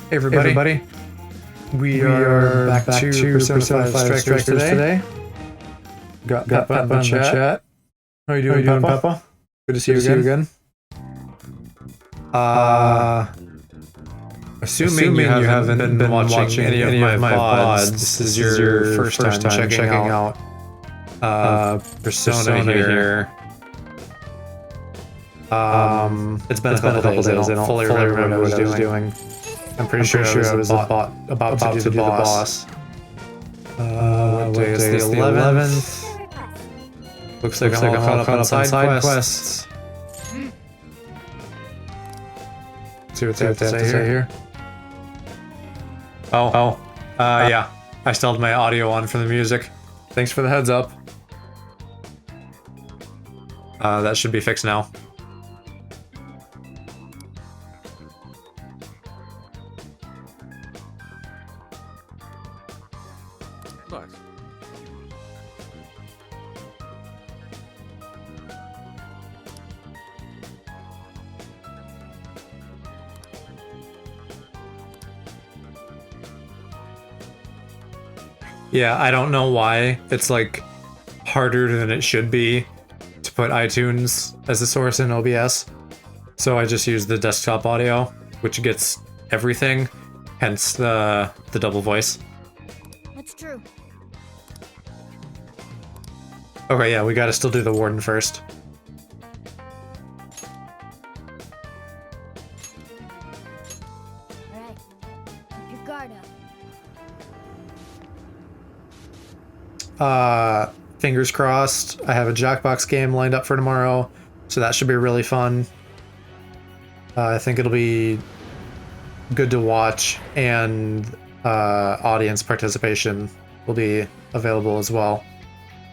Hey everybody. We are back to Persona 5 Strikers today. Got Peppa in the chat. How you doing, Peppa? Good to see you again. Assuming you haven't been watching any of my VODs, this is your first time checking out Persona here. It's been a couple days. I don't fully remember what I was doing. I'm pretty sure I was about to do the boss. What day is the 11th? Looks like I'm all caught up on side quests. See what they have to say here. Yeah. I still had my audio on for the music. Thanks for the heads up. That should be fixed now. Look. Yeah, I don't know why it's like harder than it should be to put iTunes as a source in OBS. So I just use the desktop audio, which gets everything, hence the double voice. That's true. Okay, yeah, we gotta still do the warden first. Alright. Keep your guard up. Fingers crossed. I have a Jackbox game lined up for tomorrow, so that should be really fun. I think it'll be good to watch, and audience participation will be available as well,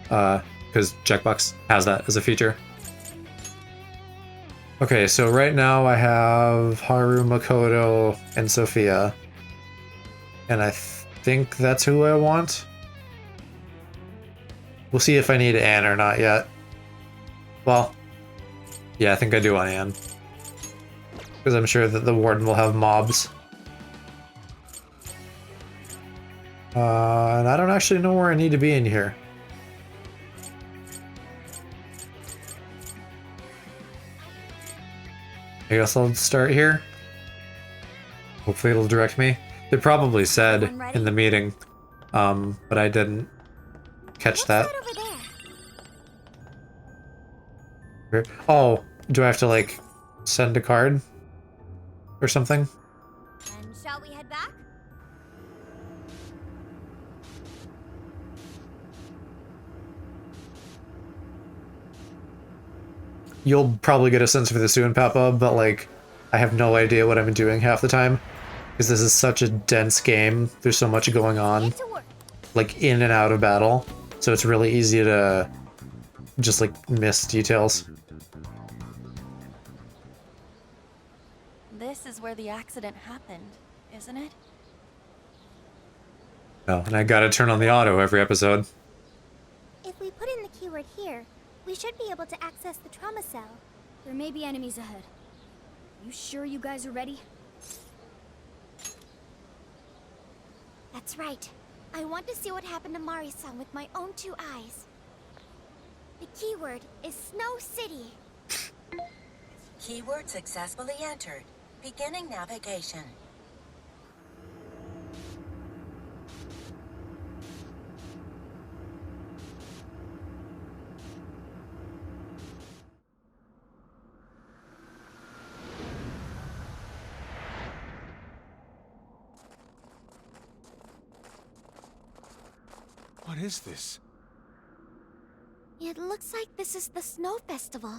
because Jackbox has that as a feature. Okay, so right now I have Haru, Makoto, and Sophia, and I think that's who I want. We'll see if I need Anne or not yet. Well, yeah, I think I do want Anne, because I'm sure that the warden will have mobs. And I don't actually know where I need to be in here. I guess I'll start here. Hopefully it'll direct me. They probably said in the meeting, but I didn't catch that. Oh, do I have to like send a card or something? And shall we head back? You'll probably get a sense for this soon, Papa, but like, I have no idea what I'm doing half the time, because this is such a dense game. There's so much going on, like in and out of battle, so it's really easy to just like miss details. This is where the accident happened, isn't it? Oh, and I gotta turn on the auto every episode. If we put in the keyword here, we should be able to access the trauma cell. There may be enemies ahead. You sure you guys are ready? That's right. I want to see what happened to Mari-san with my own two eyes. The keyword is Snow City. Keyword successfully entered. Beginning navigation. What is this? It looks like this is the Snow Festival.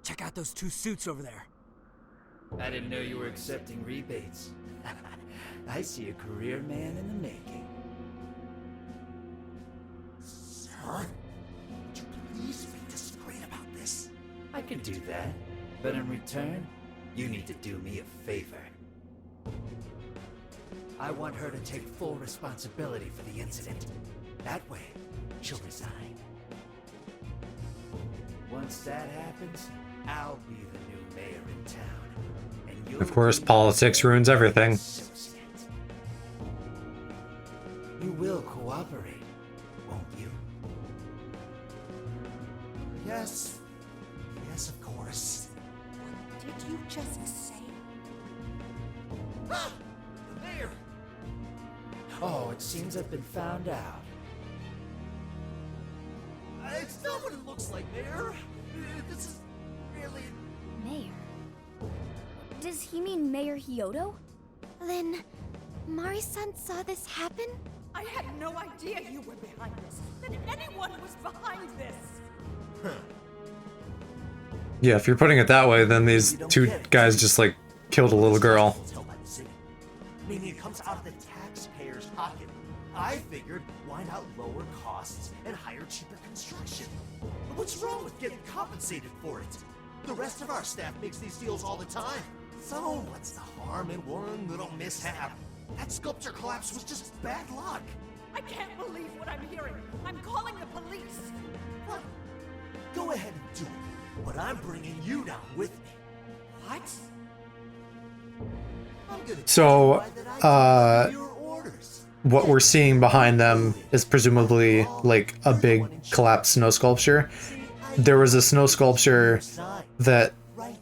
Check out those two suits over there. I didn't know you were accepting rebates. I see a career man in the making. Sir, would you please be discreet about this? I can do that, but in return, you need to do me a favor. I want her to take full responsibility for the incident. That way, she'll resign. Once that happens, I'll be the new mayor in town. And you'll Of course, be politics ruins everything. associate. You will cooperate, won't you? Yes. Yes, of course. Did you just say? The mayor! Oh, it seems I've been found out. It's not what it looks like, Mayor. This is really... Mayor? Does he mean Mayor Hyodo? Then, Mari-san saw this happen? I had no idea you were behind this, that anyone was behind this. Yeah, if you're putting it that way, then these two guys just like killed a little girl. Tell by the city. Meaning it comes out of the taxpayer's pocket. I figured, why not lower costs and hire cheaper construction? But what's wrong with getting compensated for it? The rest of our staff makes these deals all the time. So what's the harm in one little mishap? That sculpture collapse was just bad luck. I can't believe what I'm hearing. I'm calling the police. What? Go ahead and do it. But I'm bringing you down with me. What? I'm gonna So, testify that I took your orders. What we're seeing behind them is presumably like a big collapsed snow sculpture. There was a snow sculpture that Right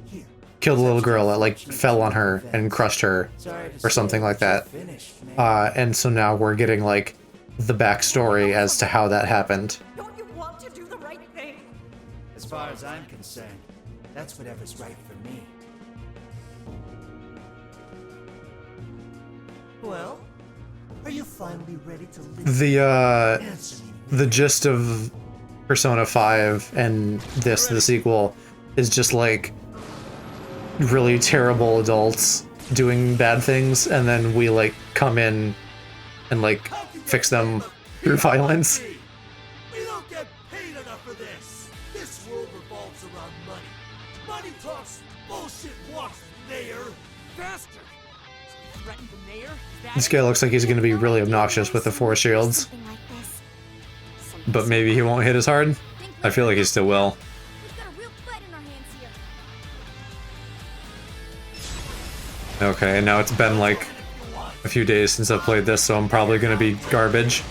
here. killed a little girl that like fell on her and crushed her or something like that. Finished, Mayor. And so now we're getting like the backstory as to how that happened. Don't you want to do the right thing? As far as I'm concerned, that's whatever's right for me. Well, are you finally ready to leave? The the gist of Persona 5 and the sequel is just like really terrible adults doing bad things, and then we like come in and like fix them through violence. We don't get paid enough for this. This world revolves around money. Money talks, bullshit walks, Mayor. Faster. Threaten the mayor? This guy looks like he's going to be really obnoxious with the force shields, Something like this. but maybe he won't hit as hard. I feel like he still will. We've got a real fight in our hands here. Okay, now it's been like a few days since I've played this, so I'm probably going to be garbage.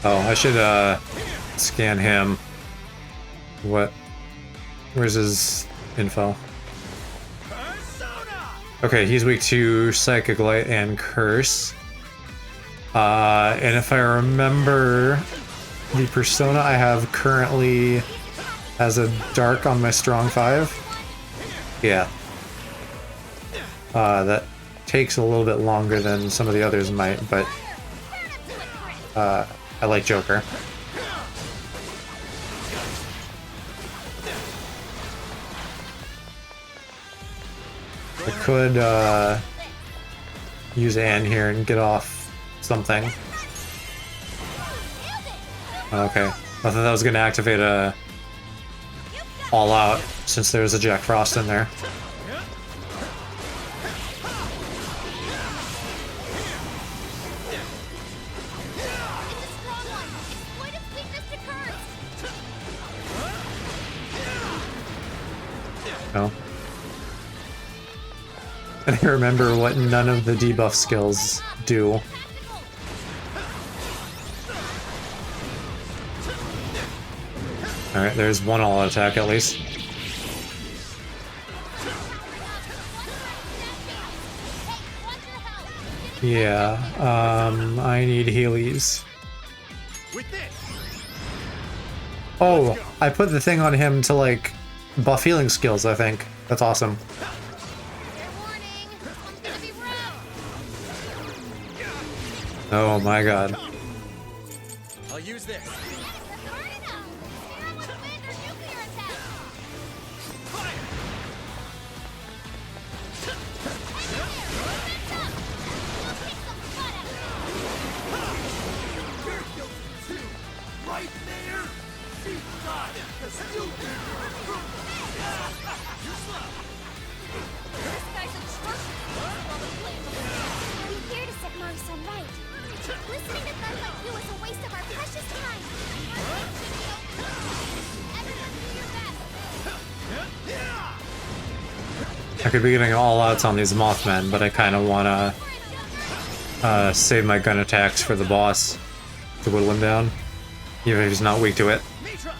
Oh, I should scan him. What? Where's his info? Okay, he's weak to Psychic Light and Curse. And if I remember, the persona I have currently has a Dark on my Strong 5. Yeah. That takes a little bit longer than some of the others might, but I like Joker. I could use Anne here and get off something. Okay. I thought that was going to activate a All Out since there's a Jack Frost in there. No. And I remember what none of the debuff skills do. Alright, there's one all-out attack at least. Yeah, I need healies. Oh, I put the thing on him to, like, buff healing skills, I think. That's awesome. Oh my god. I'll use this. Right there. She's got it. The stupid. We're here to set Mari-san right. Listening to thugs like you is a waste of our precious time. I could be getting all outs on these Mothmen, but I kind of want to save my gun attacks for the boss to whittle him down, even if he's not weak to it. Mitra!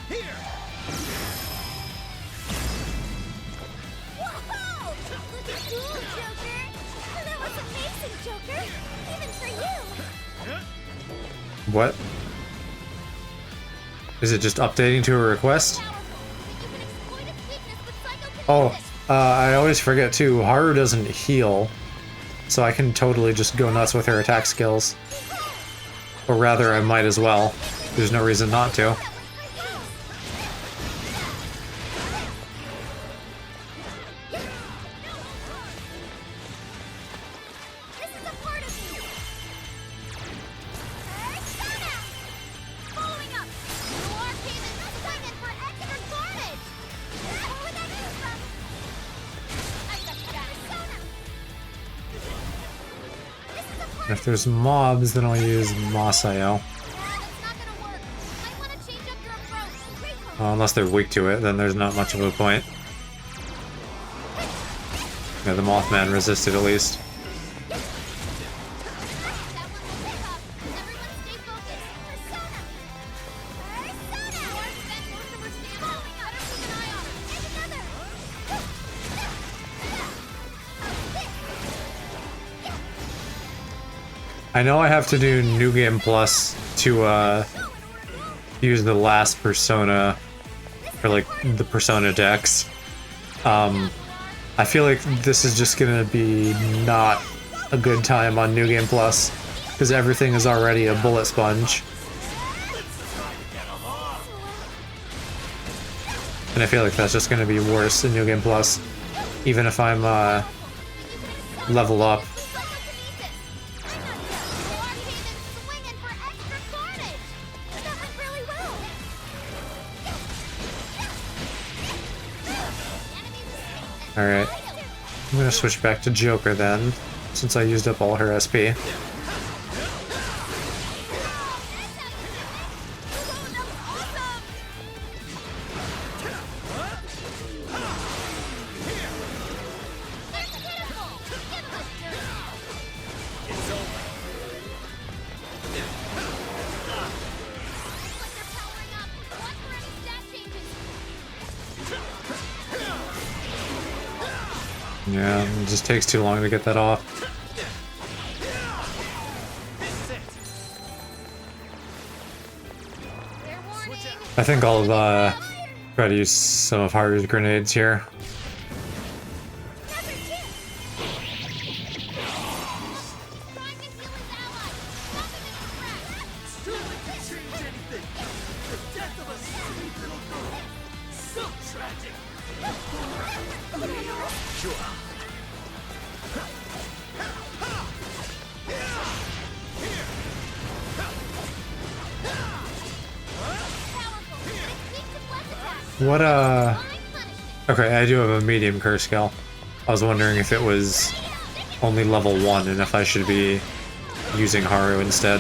Here! Whoa! Look at you, Joker! That was amazing, Joker! Even for you! What? Is it just updating to a request? You can exploit its weakness with psychokinesis. Oh, I always forget too, Haru doesn't heal, so I can totally just go nuts with her attack skills. Or rather, I might as well. There's no reason not to. This is a part of me. Persona! Following up. Noir came in assignment for extra carnage. Where would that come from? I got that. Persona! This is a part If there's mobs, then I'll use Masayo. that's not gonna work. Might want to change up your approach. Great. Unless they're weak to it, then there's not much of a point. Yeah, the Mothman resisted at least. That one will pick up. Everyone stay focused. Persona! Persona! Noir spent most of her stamina. Following up. Better keep an eye on her. And another. I know I have to do New Game Plus to use the last Persona, or like the Persona decks. I feel like this is just gonna be not a good time on New Game Plus, because everything is already a bullet sponge. And I feel like that's just gonna be worse in New Game Plus, even if I'm level up. Alright, I'm gonna switch back to Joker then, since I used up all her SP. Yeah, it just takes too long to get that off. I think I'll try to use some of Haru's grenades here. What, okay, I do have a medium curse skill. I was wondering if it was only level 1 and if I should be using Haru instead.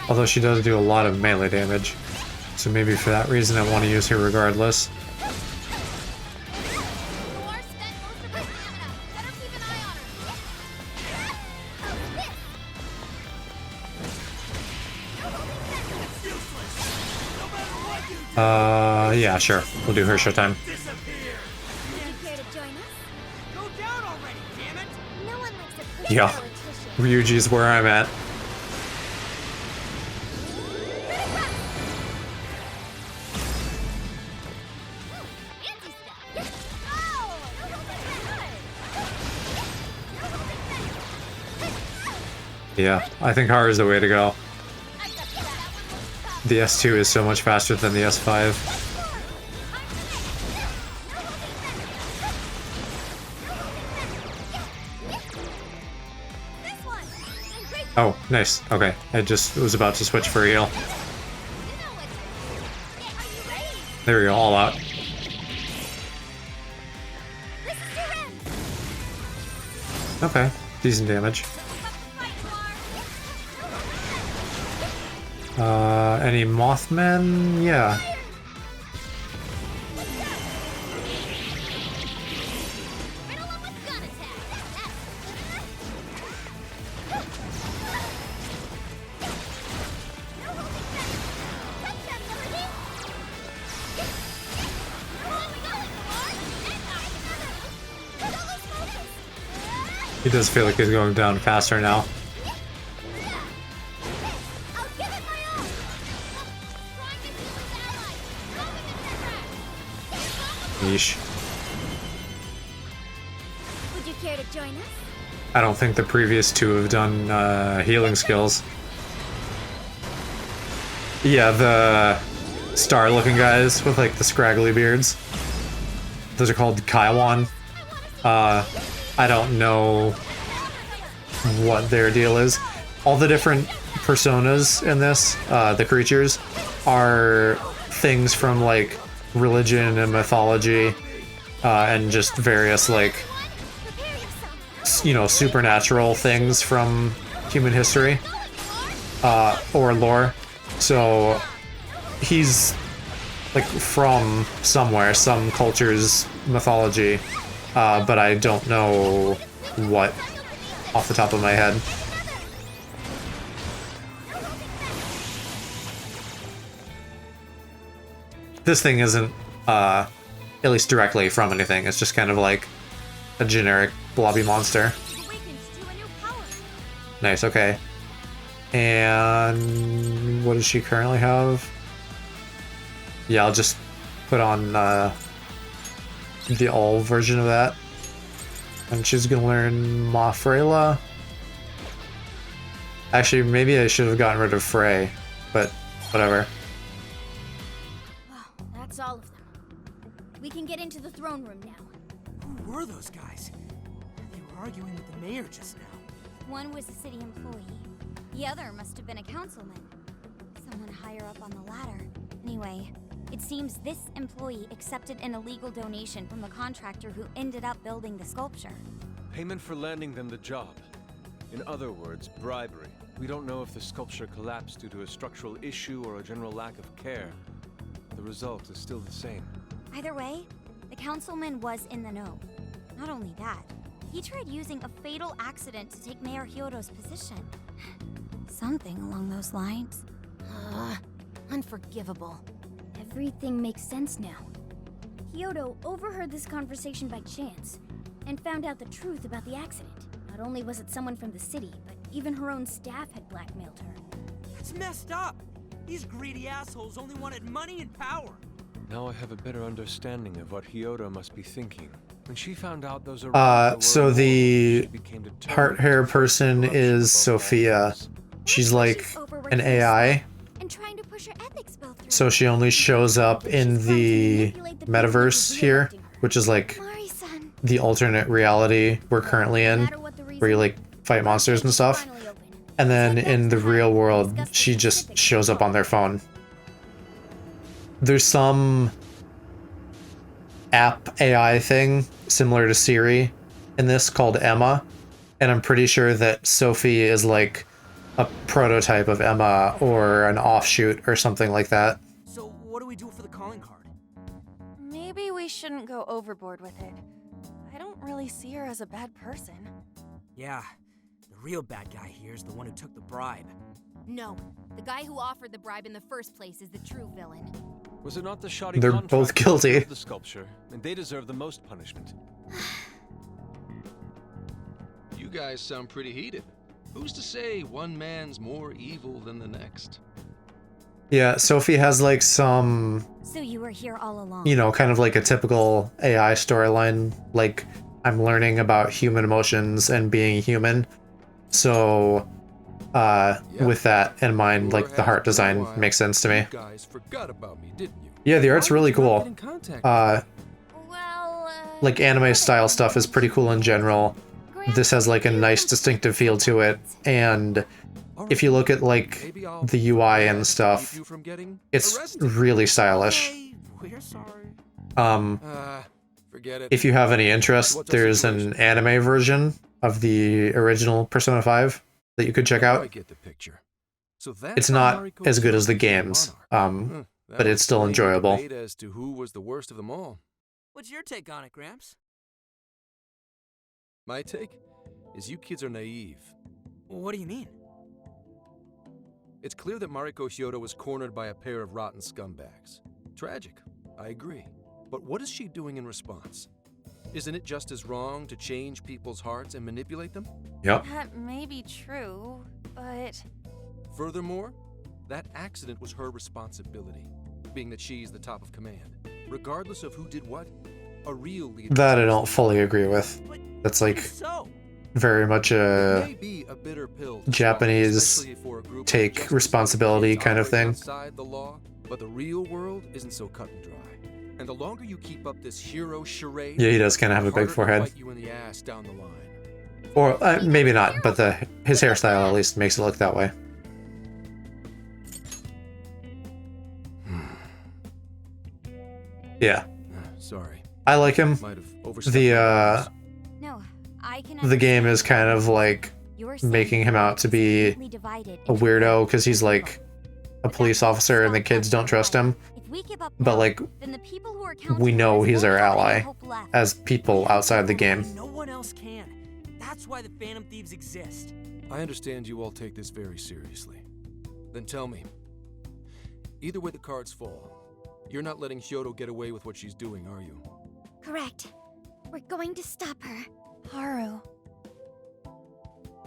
Although she does do a lot of melee damage, so maybe for that reason I want to use her regardless. Yeah, sure. We'll do her showtime. Would you care to join us? Go down already, damn it! No one likes a pretty Yeah. politician. Ryuji's where I'm at. Yeah, I think Haru's the way to go. The S2 is so much faster than the S5. Oh, nice. Okay, I just was about to switch for heal. There we go, all out. Okay, decent damage. Any Mothmen? Yeah. He does feel like he's going down faster now. Yeesh. Would you care to join us? I don't think the previous two have done healing skills. Yeah, the star-looking guys with like the scraggly beards. Those are called Kaiwan. I don't know what their deal is. All the different personas in this, the creatures, are things from like religion and mythology, and just various like, you know, supernatural things from human history, or lore. So he's like from somewhere, some culture's mythology, but I don't know what off the top of my head. This thing isn't, at least directly from anything. It's just kind of like a generic blobby monster. Nice, okay. And what does she currently have? Yeah, I'll just put on the all version of that. And she's gonna learn Mafrela. Actually, maybe I should have gotten rid of Frey, but whatever. Wow, that's all of them. We can get into the throne room now. Who were those guys? They were arguing with the mayor just now. One was a city employee. The other must have been a councilman. Someone higher up on the ladder. Anyway, it seems this employee accepted an illegal donation from a contractor who ended up building the sculpture. Payment for landing them the job. In other words, bribery. We don't know if the sculpture collapsed due to a structural issue or a general lack of care. The result is still the same. Either way, the councilman was in the know. Not only that, he tried using a fatal accident to take Mayor Hyodo's position. Something along those lines. Unforgivable. Everything makes sense now. Hyodo overheard this conversation by chance and found out the truth about the accident. Not only was it someone from the city, but even her own staff had blackmailed her. That's messed up. These greedy assholes only wanted money and power. Now I have a better understanding of what Hyodo must be thinking. When she found out those around So the heart hair person corruption is above all Sophia. else. She's like an AI, And trying to push her ethics bill through. so she only shows up in the metaverse here, which is like Mari-san, the alternate reality we're currently in, where you like fight monsters and stuff. And then in the real world, she just shows up on their phone. There's some app AI thing similar to Siri in this called Emma, and I'm pretty sure that Sophie is like a prototype of Emma or an offshoot or something like that. So what do we do for the calling card? Maybe we shouldn't go overboard with it. I don't really see her as a bad person. Yeah, the real bad guy here is the one who took the bribe. No, the guy who offered the bribe in the first place is the true villain. Was it not the shoddy They're contractor both who guilty. built the sculpture, and they deserve the most punishment. You guys sound pretty heated. Who's to say one man's more evil than the next? Yeah, Sophie has like some, So you were here all along. you know, kind of like a typical AI storyline, like I'm learning about human emotions and being human. So with that in mind, like the heart design makes sense to me. You guys forgot about me, didn't you? Yeah, the art's really cool. Well, Like anime style stuff is pretty cool in general. This has like a nice distinctive feel to it, and if you look at like the UI and stuff, it's really stylish. Hey, we're sorry. Forget it. If you have any interest, there's an anime version of the original Persona 5 that you could check I out. get the picture. So that's It's how not Mariko as good as the became games, monarch. but it's still That'll explain the enjoyable. debate as to who was the worst of them all. What's your take on it, Gramps? My take is you kids are naive. What do you mean? It's clear that Mariko Hyodo was cornered by a pair of rotten scumbags. Tragic, I agree. But what is she doing in response? Isn't it just as wrong to change people's hearts and manipulate them? Yep. That may be true, but Furthermore, that accident was her responsibility, being that she's the top of command. Regardless of who did what, a real leader... That I don't fully agree with. But That's like so, very much It a may be a bitter pill to Japanese swallow, especially for a group of take justice responsibility kids kind of operating thing. outside the law, but the real world isn't so cut and dry. And the longer you keep up this hero charade, Yeah, he does kind of have a the big harder it'll forehead. bite you in the ass down the line. Or maybe not, but his hairstyle at least makes it look that way. Yeah, Sorry, I like him. might have overstepped. No, I can The game understand is kind of like you're saying making him out to be completely divided a into weirdo two because he's like people. a police officer and the kids don't trust him. If we give up But now, like, then the people who are we know counting he's on us our won't have any ally hope left. as people outside the game. no one else can. That's why the Phantom Thieves exist. I understand you all take this very seriously. Then tell me, either way the cards fall, you're not letting Hyodo get away with what she's doing, are you? Correct. We're going to stop her. Haru.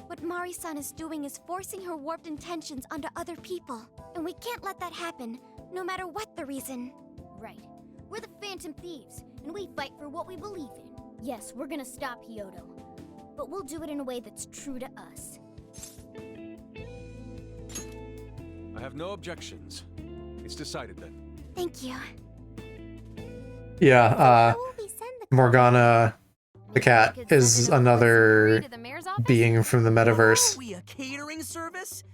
What Mari-san is doing is forcing her warped intentions onto other people. And we can't let that happen, no matter what the reason. Right. We're the Phantom Thieves, and we fight for what we believe in. Yes, we're gonna stop Hyodo. But we'll do it in a way that's true to us. I have no objections. It's decided then. Thank you. Yeah, How will we send the Morgana the cat is another To the mayor's office? being from the metaverse. Are we a catering service?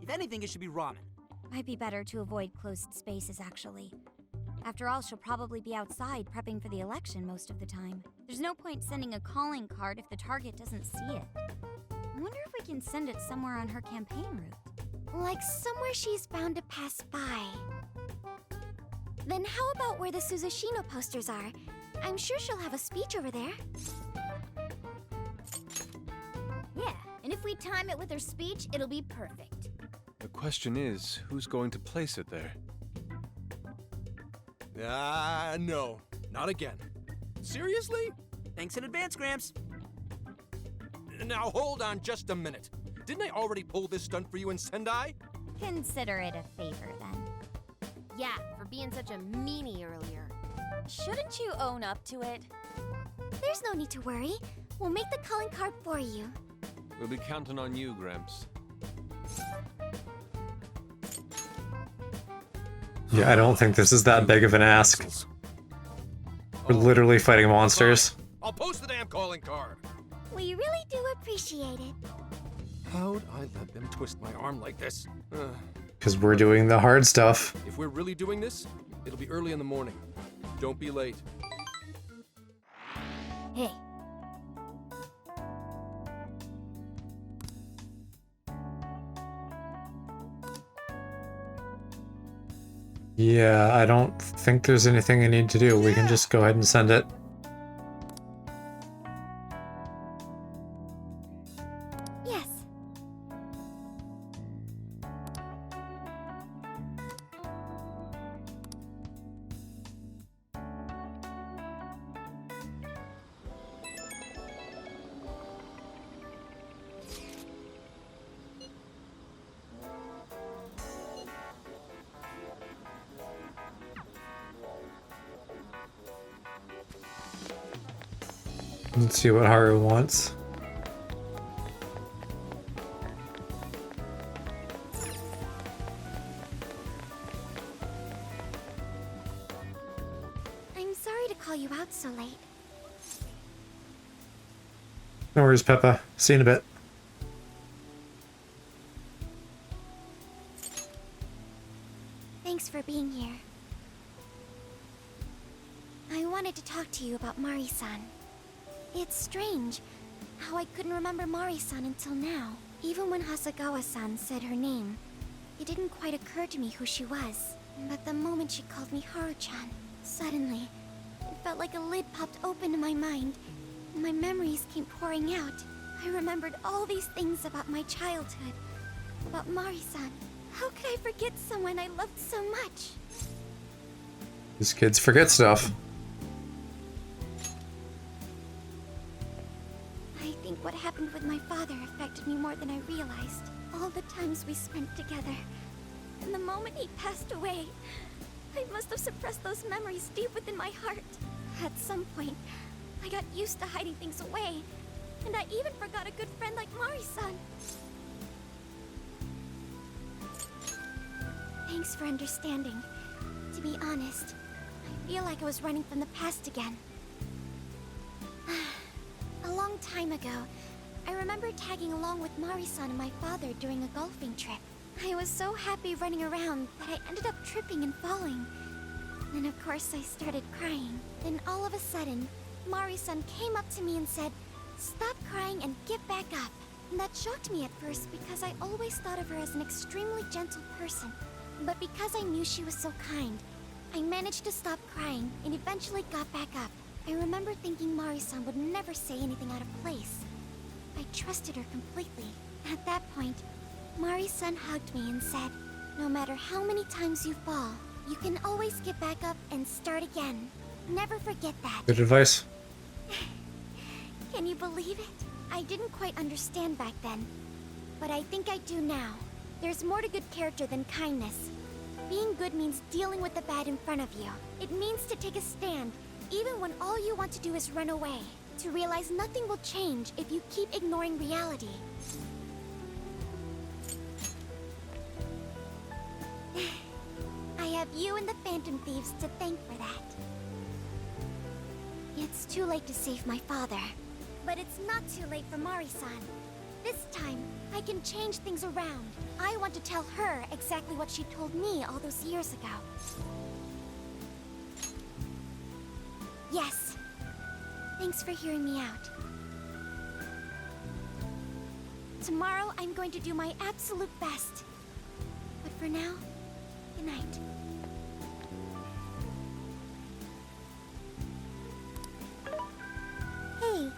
If anything, it should be ramen. Might be better to avoid closed spaces, actually. After all, she'll probably be outside prepping for the election most of the time. There's no point sending a calling card if the target doesn't see it. I wonder if we can send it somewhere on her campaign route. Like somewhere she's bound to pass by. Then how about where the Suzushino posters are? I'm sure she'll have a speech over there. Yeah, and if we time it with her speech, it'll be perfect. The question is, who's going to place it there? No, not again. Seriously? Thanks in advance, Gramps. Now hold on just a minute. Didn't I already pull this stunt for you in Sendai? Consider it a favor, then. Yeah, for being such a meanie earlier. Shouldn't you own up to it? There's no need to worry. We'll make the calling card for you. We'll be counting on you, Gramps. Yeah, I don't think this is that big of an ask. We're literally fighting monsters. I'll post the damn calling card. We really do appreciate it. How'd I let them twist my arm like this? Because we're doing the hard stuff. If we're really doing this, it'll be early in the morning. Don't be late. Hey, Yeah, I don't think there's anything I need to do. We can just go ahead and send it. Yes. Let's see what Haru wants. I'm sorry to call you out so late. No worries, Peppa. See you in a bit. Thanks for being here. I wanted to talk to you about Mari-san. It's strange. how I couldn't remember Mari-san until now. Even when Hasagawa-san said her name, it didn't quite occur to me who she was. But the moment she called me Haru-chan, suddenly, it felt like a lid popped open in my mind, and my memories came pouring out. I remembered all these things about my childhood, about Mari-san. How could I forget someone I loved so much? These kids forget stuff. I think what happened with my father affected me more than I realized. All the times we spent together. And the moment he passed away, I must have suppressed those memories deep within my heart. At some point, I got used to hiding things away. And I even forgot a good friend like Mari-san. Thanks for understanding. To be honest, I feel like I was running from the past again. A long time ago, I remember tagging along with Mari-san and my father during a golfing trip. I was so happy running around that I ended up tripping and falling. Then of course I started crying. Then all of a sudden, Mari-san came up to me and said, "Stop crying and get back up." And that shocked me at first because I always thought of her as an extremely gentle person. But because I knew she was so kind, I managed to stop crying and eventually got back up. I remember thinking Mari-san would never say anything out of place. I trusted her completely. At that point, Mari-san hugged me and said, "No matter how many times you fall, you can always get back up and start again. Never forget that." Good advice. Can you believe it? I didn't quite understand back then, but I think I do now. There's more to good character than kindness. Being good means dealing with the bad in front of you. It means to take a stand, even when all you want to do is run away. To realize nothing will change if you keep ignoring reality. I have you and the Phantom Thieves to thank for that. It's too late to save my father. But it's not too late for Mari-san. This time, I can change things around. I want to tell her exactly what she told me all those years ago. Yes. Thanks for hearing me out. Tomorrow, I'm going to do my absolute best. But for now, good night. Hey.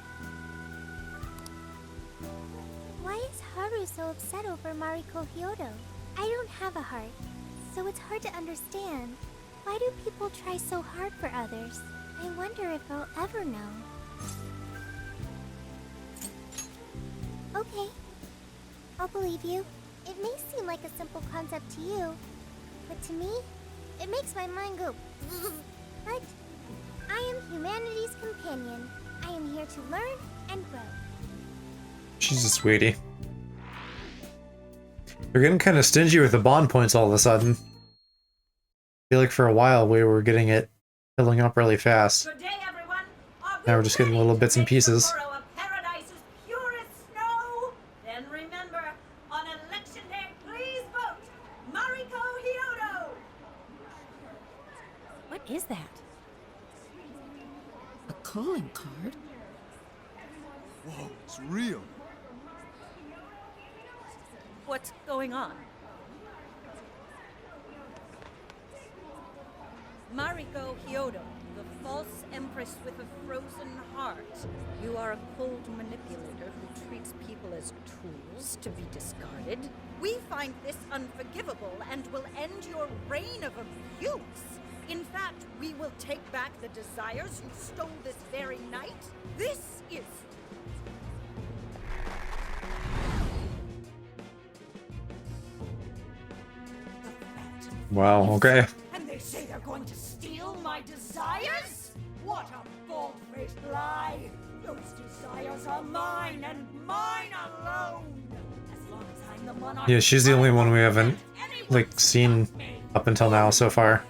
Why is Haru so upset over Mariko Hyodo? I don't have a heart, so it's hard to understand. Why do people try so hard for others? I wonder if I'll ever know. Okay. I'll believe you. It may seem like a simple concept to you, but to me, it makes my mind go. But I am humanity's companion. I am here to learn and grow. She's a sweetie. They're getting kind of stingy with the bond points all of a sudden. I feel like for a while we were getting it filling up really fast. Good day, everyone. Now we're just getting little bits and pieces. Tomorrow a paradise's purest snow. Then remember, on election day, please vote Mariko Hyodo. What is that? A calling card? Whoa, it's real. What's going on? Mariko Hyodo, the false empress with a frozen heart. You are a cold manipulator who treats people as tools to be discarded. We find this unforgivable and will end your reign of abuse. In fact, we will take back the desires you stole this very night. This is... Wow, okay. And they say they're going to steal my desires? What a bold-faced lie! Those desires are mine and mine alone! As long as I'm the monarch... Yeah, she's the only one we haven't, like, seen up until now so far.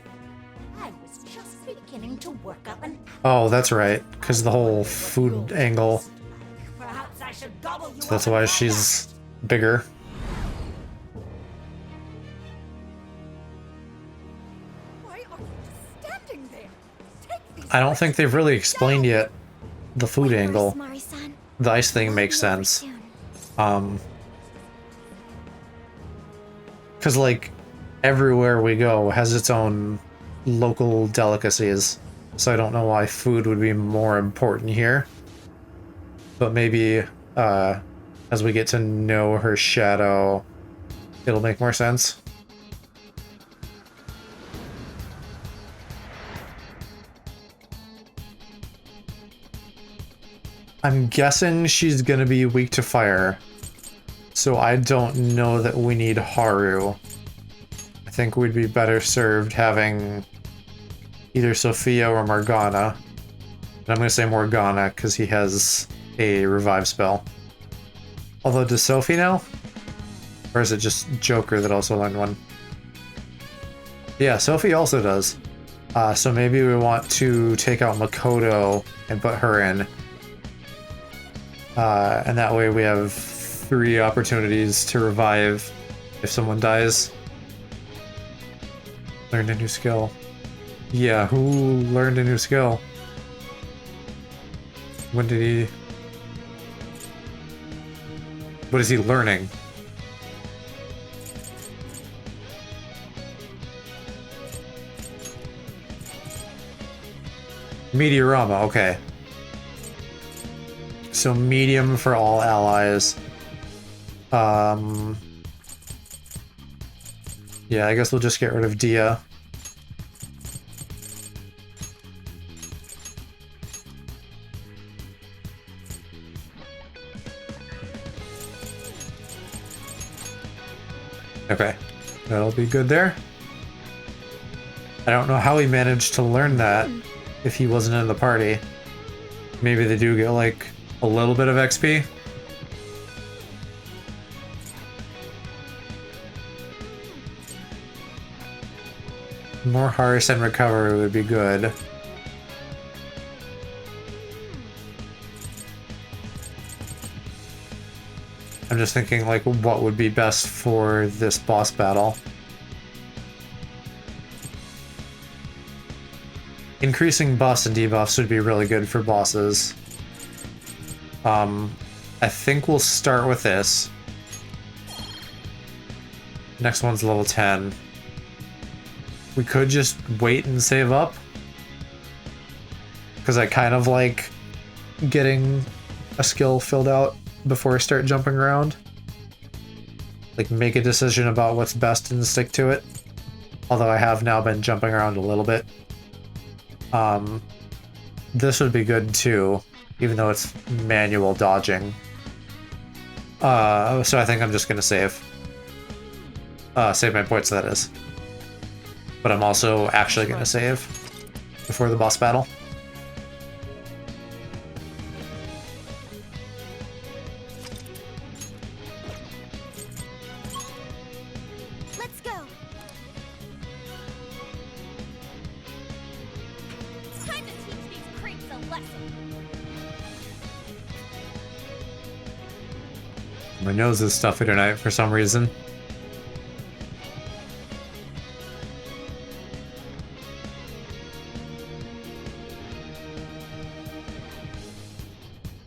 I was just beginning to work up an... Oh, that's right, because the whole food angle. Perhaps I should gobble you So that's why she's bigger. Why are you just standing there? Take these... I don't think they've really explained yet the food angle. Mari-san, the ice thing makes sense. Because, like, everywhere we go has its own local delicacies. So I don't know why food would be more important here. But maybe as we get to know her shadow, it'll make more sense. I'm guessing she's gonna be weak to fire. So I don't know that we need Haru. I think we'd be better served having either Sophia or Morgana. And I'm gonna say Morgana because he has a revive spell. Although, does Sophie know? Or is it just Joker that also learned one? Yeah, Sophie also does. So maybe we want to take out Makoto and put her in. And that way we have 3 opportunities to revive if someone dies. Learned a new skill. Yeah, who learned a new skill? When did he... What is he learning? Meteorama, okay. So medium for all allies. Yeah, I guess we'll just get rid of Dia. Okay, that'll be good there. I don't know how he managed to learn that if he wasn't in the party. Maybe they do get like a little bit of XP. More Harvest and recovery would be good. I'm just thinking like what would be best for this boss battle. Increasing buffs and debuffs would be really good for bosses. I think we'll start with this. Next one's level 10. We could just wait and save up. Because I kind of like getting a skill filled out before I start jumping around. Like, make a decision about what's best and stick to it. Although I have now been jumping around a little bit. This would be good too, even though it's manual dodging. So I think I'm just gonna save. Save my points, that is. But I'm also actually gonna save before the boss battle. Let's go. It's time to teach these creeps a lesson. My nose is stuffy tonight for some reason.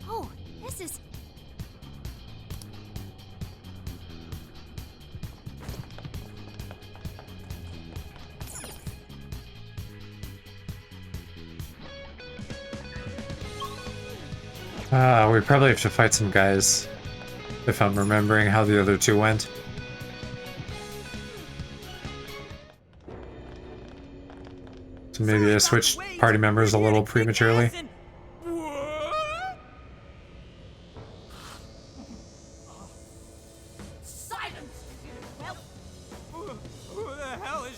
Oh, this is... We probably have to fight some guys, if I'm remembering how the other two went. So maybe I switched party members a little prematurely.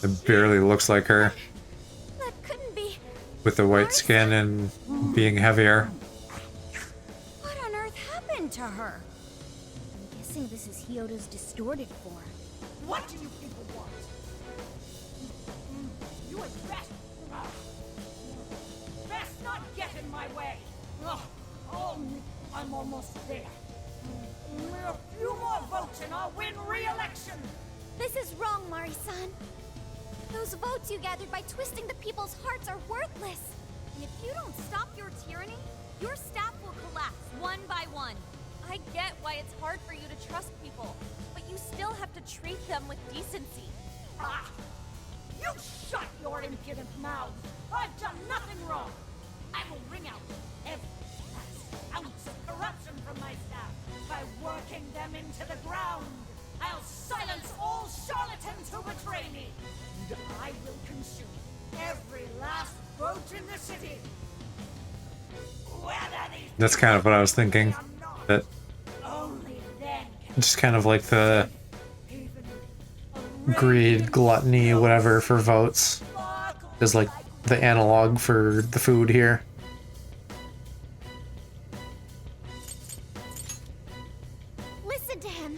It barely looks like her. That couldn't be... With the white skin and being heavier. What on earth happened to her? I'm guessing this is Hyodo's distorted form. What do you people want? You had best... best not get in my way. Oh, I'm almost there. A few more votes and I'll win re-election. This is wrong, Mari-san. Those votes you gathered by twisting the people's hearts are worthless. And if you don't stop your tyranny, Your staff will collapse one by one. I get why it's hard for you to trust people, but you still have to treat them with decency. Ah! You shut your impudent mouth! I've done nothing wrong! I will wring out every last ounce of corruption from my staff by working them into the ground! I'll silence all charlatans who betray me! And I will consume every last vote in the city! That's kind of what I was thinking. That just kind of like the greed, gluttony, whatever for votes is like the analog for the food here. Listen to him.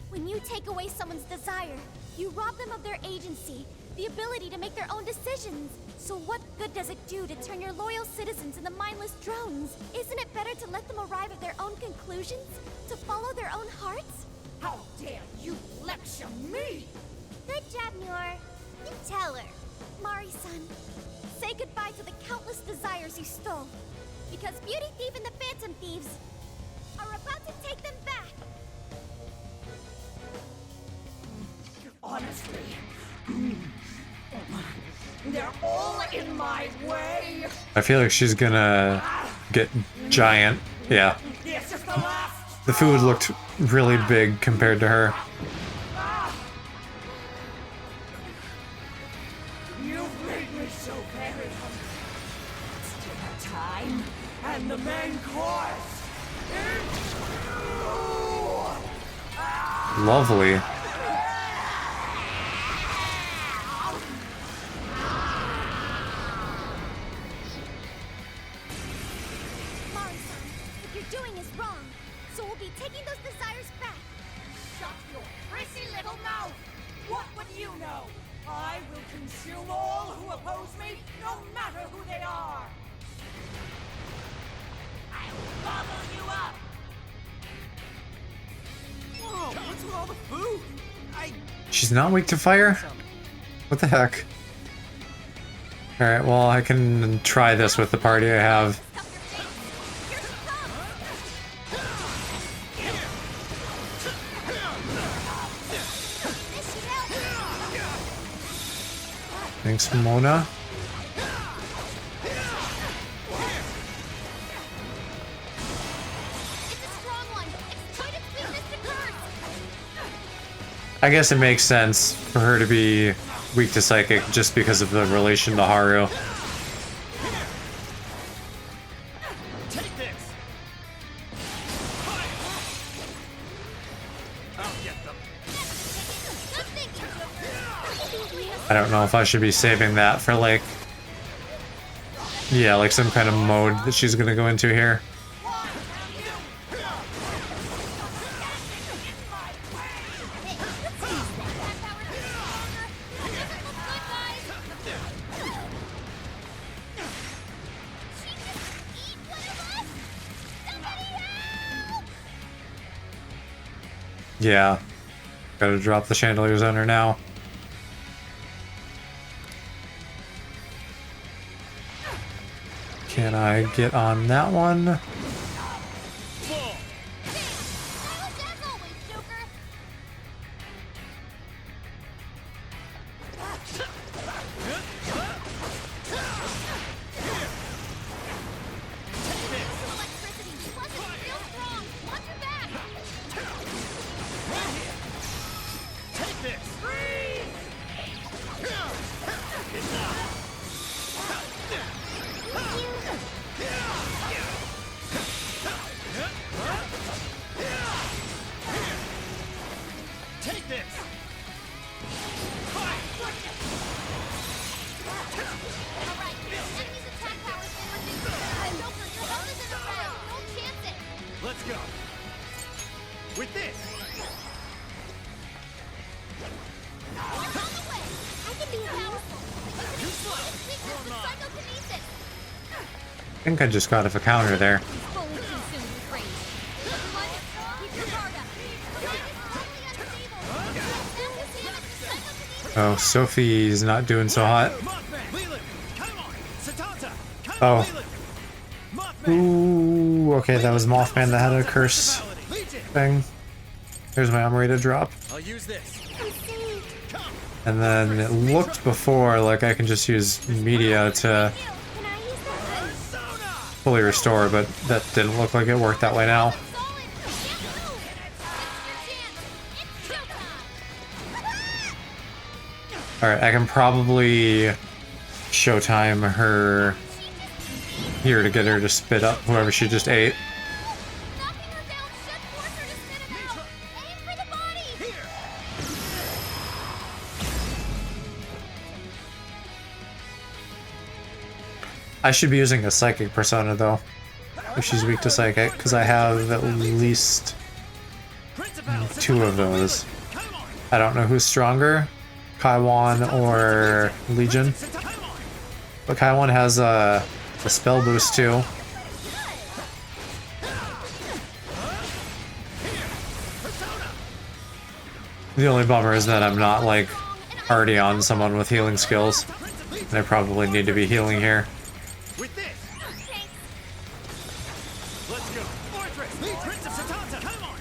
When you take away someone's desire, you rob them of their agency, the ability to make their own decisions. So what good does it do to turn your loyal citizens into mindless drones? Isn't it better to let them arrive at their own conclusions? To follow their own hearts? How dare you lecture me! Good job, Muir. You tell her. Mari-san, say goodbye to the countless desires you stole. Because Beauty Thief and the Phantom Thieves are about to take them back. Honestly, they're all in my way. I feel like she's gonna get giant. Yeah. This is the last. The food looked really big compared to her. You've made me so very hungry. It's dinner time, and the main course is you. Lovely. Mari-san, what you're doing is wrong. So we'll be taking those desires back. Shut your prissy little mouth! What would you know? I will consume all who oppose me, no matter who they are! I'll gobble you up! Whoa, what's with all the food? She's not weak to fire? What the heck? Alright, well, I can try this with the party I have. Thanks, Mona. I guess it makes sense for her to be weak to psychic just because of the relation to Haru. Take this. I'll get them. I don't know if I should be saving that for like, yeah, like some kind of mode that she's gonna go into here. Yeah, gotta drop the chandeliers on her now. Can I get on that one? Let's go. With this. I think I just got off a counter there. Oh, Sophie's not doing so hot. Oh. Ooh, okay, that was Mothman that had a curse thing. Here's my armory to drop. I'll use this. And then it looked before like I can just use media to fully restore, but that didn't look like it worked that way now. Alright, I can probably showtime her here to get her to spit up whoever she just ate. I should be using a psychic persona though, if she's weak to psychic, because I have at least 2 of those. I don't know who's stronger, Kaiwan or Legion. But Kaiwan has a spell boost too. The only bummer is that I'm not like already on someone with healing skills, and I probably need to be healing here. With this. Let's go. Fortress. Prince of Satanta. Come on.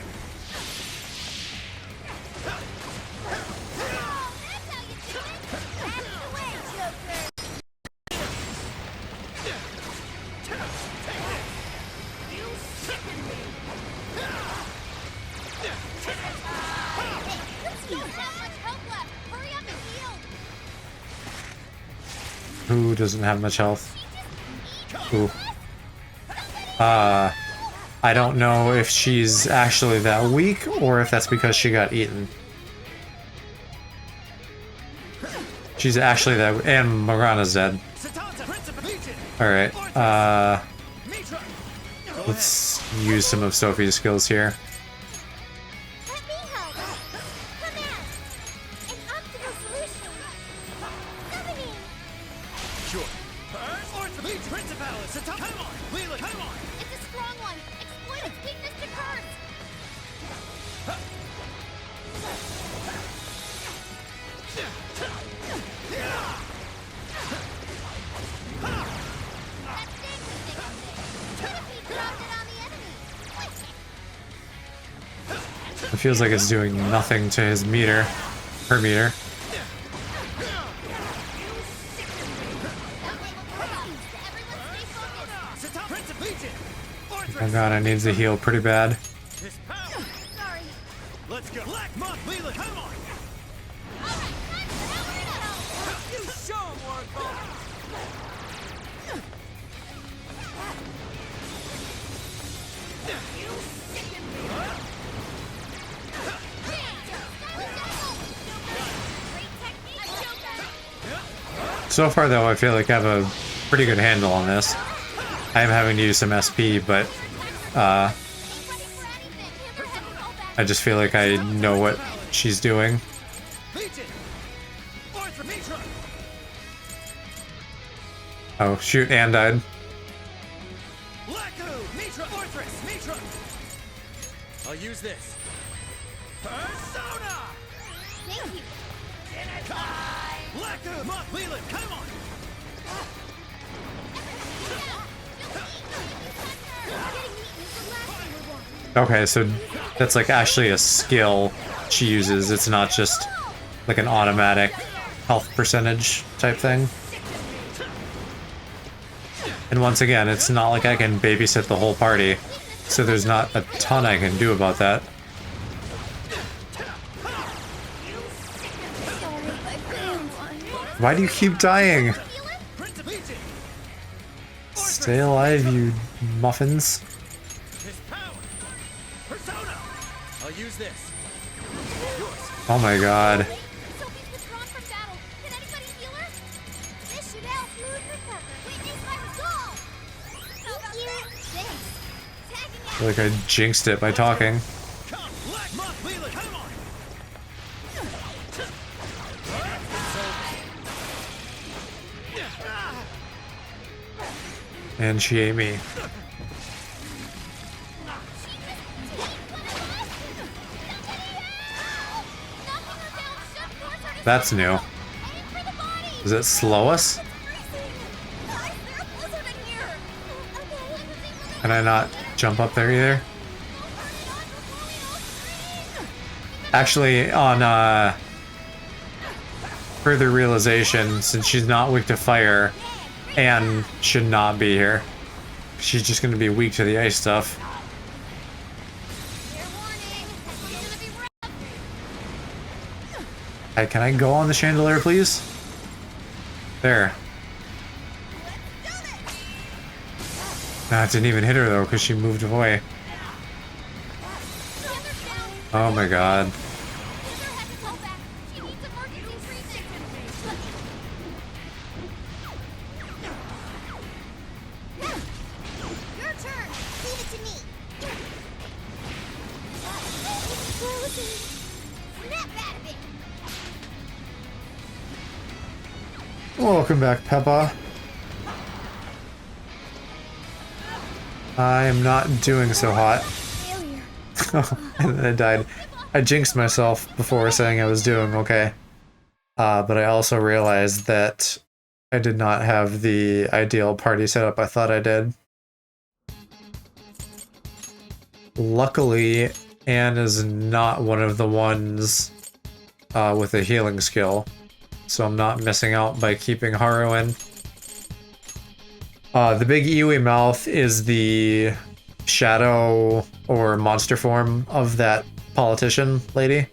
Who doesn't have much health? Ooh. I don't know if she's actually that weak or if that's because she got eaten. She's actually that, and Morgana's dead. Alright, let's use some of Sophie's skills here. It feels like it's doing nothing to his meter, her meter. Oh god, I need to heal pretty bad. Let's go. Black Monk, Leland, come on. You show him, Oracle. So far though, I feel like I have a pretty good handle on this. I am having to use some SP, but I just feel like I know what she's doing. Oh shoot, Anne died. I'll use this. Persona! Thank you. Black Monk, Leland, come on. Okay, so that's like actually a skill she uses. It's not just like an automatic health percentage type thing. And once again, it's not like I can babysit the whole party, so there's not a ton I can do about that. Why do you keep dying? Stay alive, you muffins. I'll use this. Oh my god. I feel like I jinxed it by talking. And she ate me. That's new. Does it slow us? Can I not jump up there either? Actually, on further realization, since she's not weak to fire, Anne should not be here. She's just going to be weak to the ice stuff. Hey, can I go on the chandelier, please? There. Nah, it didn't even hit her though, because she moved away. Oh my god. Welcome back, Peppa. I am not doing so hot. And then I died. I jinxed myself before saying I was doing okay. But I also realized that I did not have the ideal party setup I thought I did. Luckily, Anne is not one of the ones with a healing skill, so I'm not missing out by keeping Haru in. The big Iwi mouth is the shadow or monster form of that politician lady.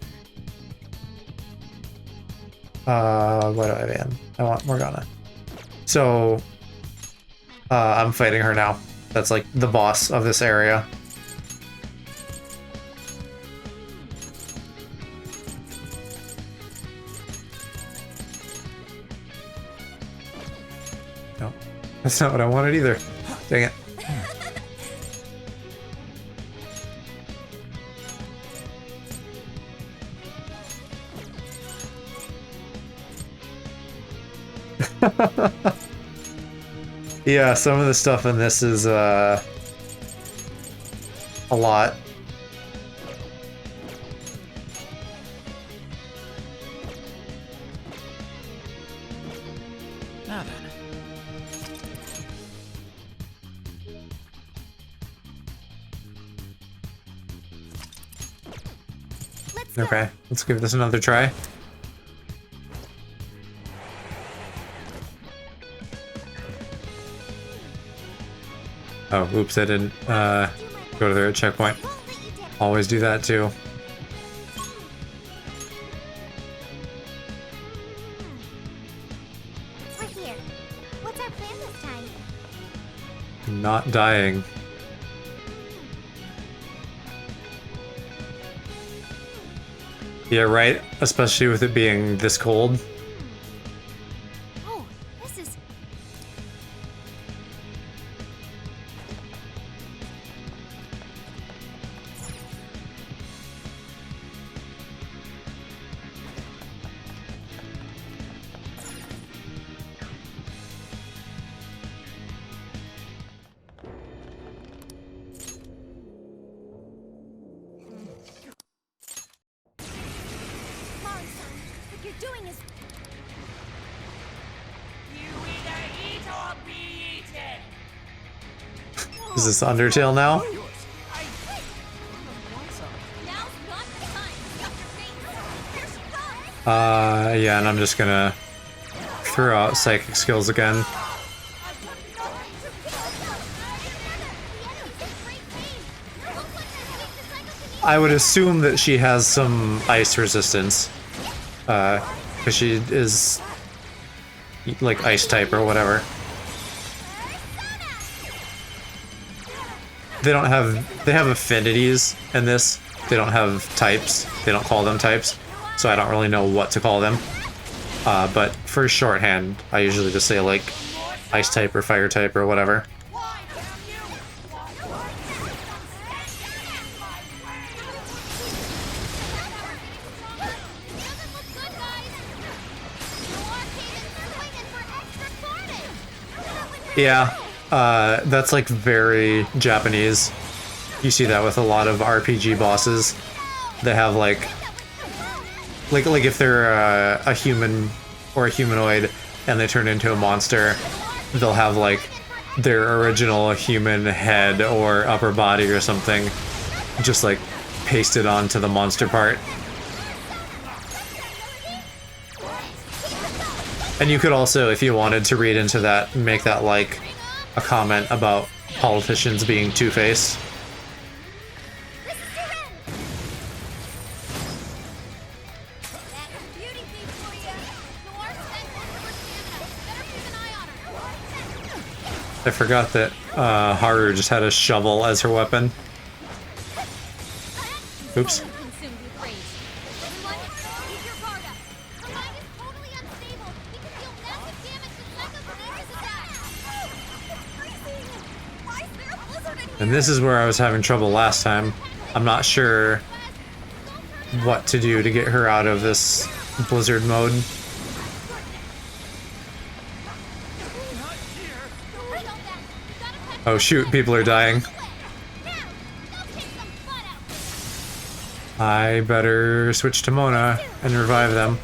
What do I have in? I want Morgana. So, I'm fighting her now. That's like the boss of this area. No, that's not what I wanted either. Dang it. Yeah, some of the stuff in this is a lot. Now then. Okay, let's give this another try. Oh, oops, I didn't go to their checkpoint. Always do that too. We're here. What's our plan this time? Not dying. Yeah, right? Especially with it being this cold. Oh, this is... Mari-san, what you're doing is... You either eat or be eaten. Is this Undertale now? Now's not the time. Stuff your face. Here she comes. Yeah, and I'm just gonna throw out psychic skills again. I would assume that she has some ice resistance, because she is like ice type or whatever. They have affinities in this. They don't have types. They don't call them types, so I don't really know what to call them. But for shorthand, I usually just say like ice type or fire type or whatever. Yeah, that's like very Japanese. You see that with a lot of RPG bosses. They have like if they're a human or a humanoid and they turn into a monster, they'll have like their original human head or upper body or something, just like pasted onto the monster part. And you could also, if you wanted to read into that, make that like a comment about politicians being two-faced. I forgot that Haru just had a shovel as her weapon. Oops. And this is where I was having trouble last time. I'm not sure what to do to get her out of this blizzard mode. Oh shoot, people are dying. I better switch to Mona and revive them.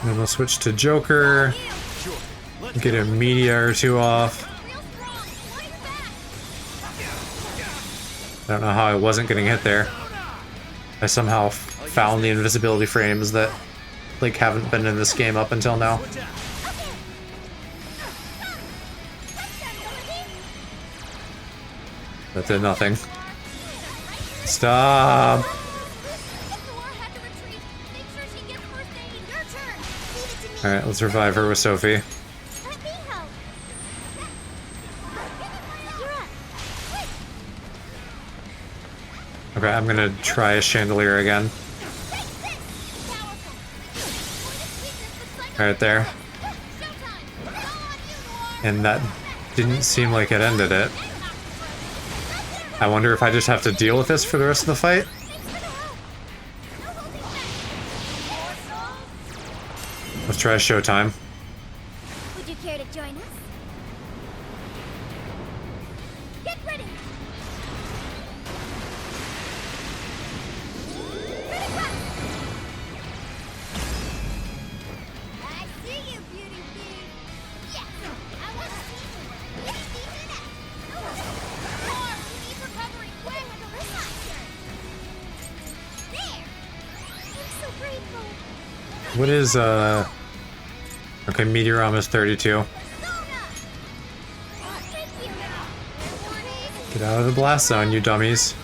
And then we'll switch to Joker. Get a meteor or two off. I don't know how I wasn't getting hit there. I somehow found the invisibility frames that like haven't been in this game up until now. That did nothing. Stop! Alright, let's revive her with Sophie. Okay, I'm gonna try a chandelier again. Right there. And that didn't seem like it ended it. I wonder if I just have to deal with this for the rest of the fight? Let's try Showtime. Would you care to join us? Get ready. I see you, beauty bee. Yes, I want to see you. Yes, see that. More, we need recovery quick. There. I'm so grateful. What is, okay, Meteorom is 32. Get out of the blast zone, you dummies.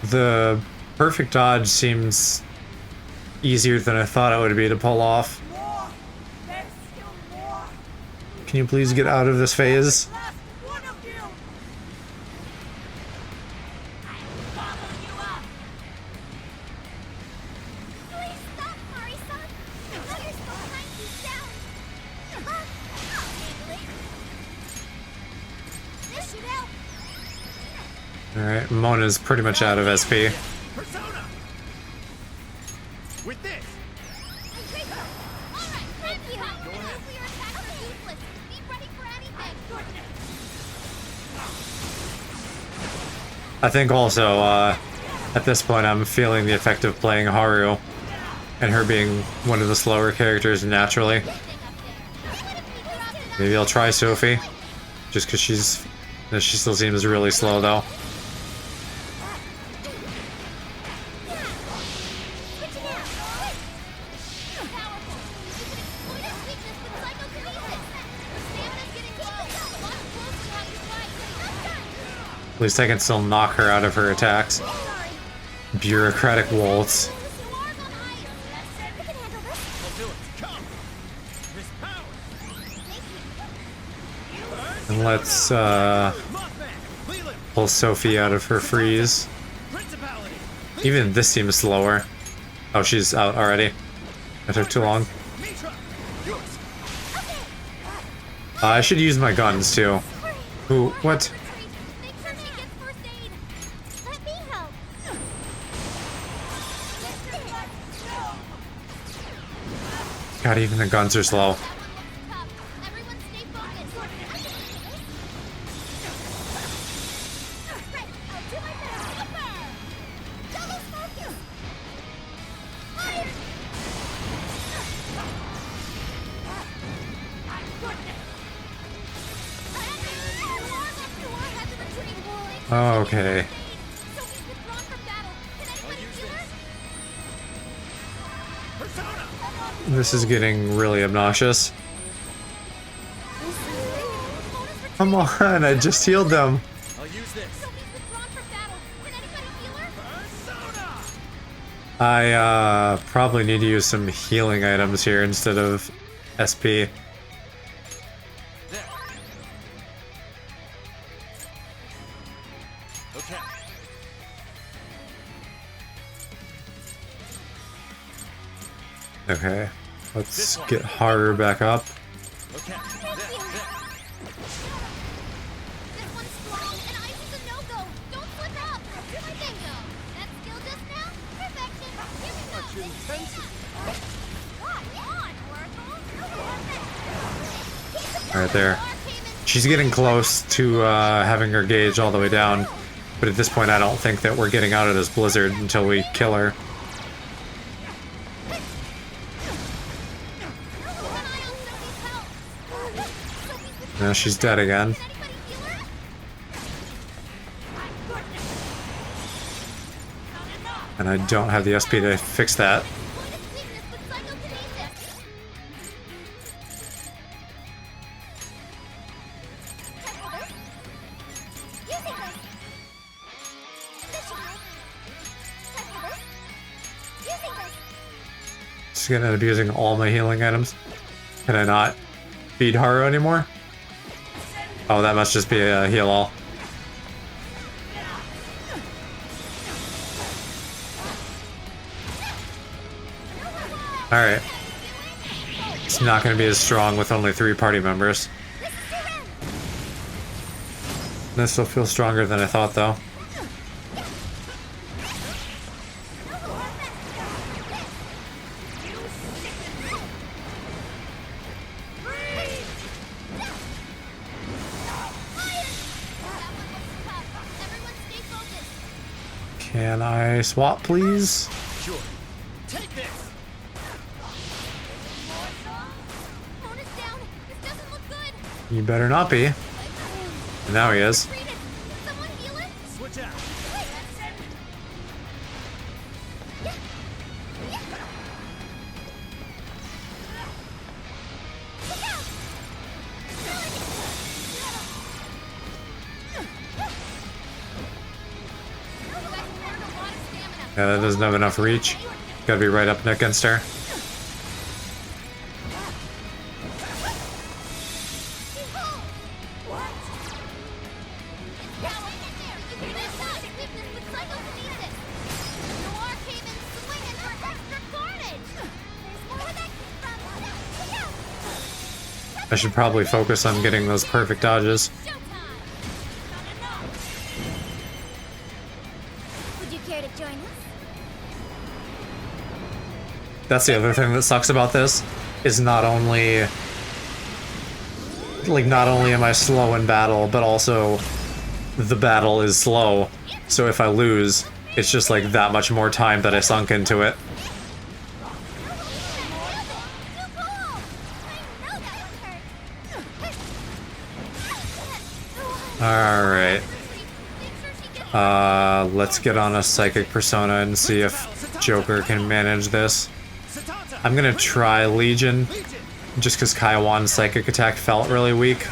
The perfect dodge seems easier than I thought it would be to pull off. Can you please get out of this phase? Alright, Mona's pretty much out of SP. With this. I think also, at this point I'm feeling the effect of playing Haru and her being one of the slower characters naturally. Maybe I'll try Sophie, just because she still seems really slow though. At least I can still knock her out of her attacks. Bureaucratic waltz. And let's pull Sophie out of her freeze. Even this seems slower. Oh, she's out already. That took too long. I should use my guns too. Ooh, what? Make sure she gets first aid. Let me help. God, even the guns are slow. Everyone stay focused. Right, I'll do my best. Double focus. Fire! Okay. This is getting really obnoxious. Come on, I just healed them. I'll use this. I probably need to use some healing items here instead of SP. Okay. Okay, let's get Haru back up. Okay. This one's strong, and ice is a no-go. Don't slip up. Do my thing, though. That skill just now? Perfection. Here we go. Come on, Oracle. Right there. She's getting close to having her gauge all the way down, but at this point I don't think that we're getting out of this blizzard until we kill her. Now she's dead again. And I don't have the SP to fix that. Just gonna end up using all my healing items. Can I not feed Haru anymore? Oh, that must just be a heal all. Alright. It's not going to be as strong with only 3 party members. This will feel stronger than I thought, though. Can I swap, please? Sure. Take this. You better not be. And now he is. Switch out. Yeah, that doesn't have enough reach. Gotta be right up against her. I should probably focus on getting those perfect dodges. Would you care to join us? That's the other thing that sucks about this, is not only am I slow in battle, but also the battle is slow. So if I lose, it's just like that much more time that I sunk into it. Alright. Let's get on a psychic persona and see if Joker can manage this. I'm gonna try Legion, just because Kaiwan's psychic attack felt really weak.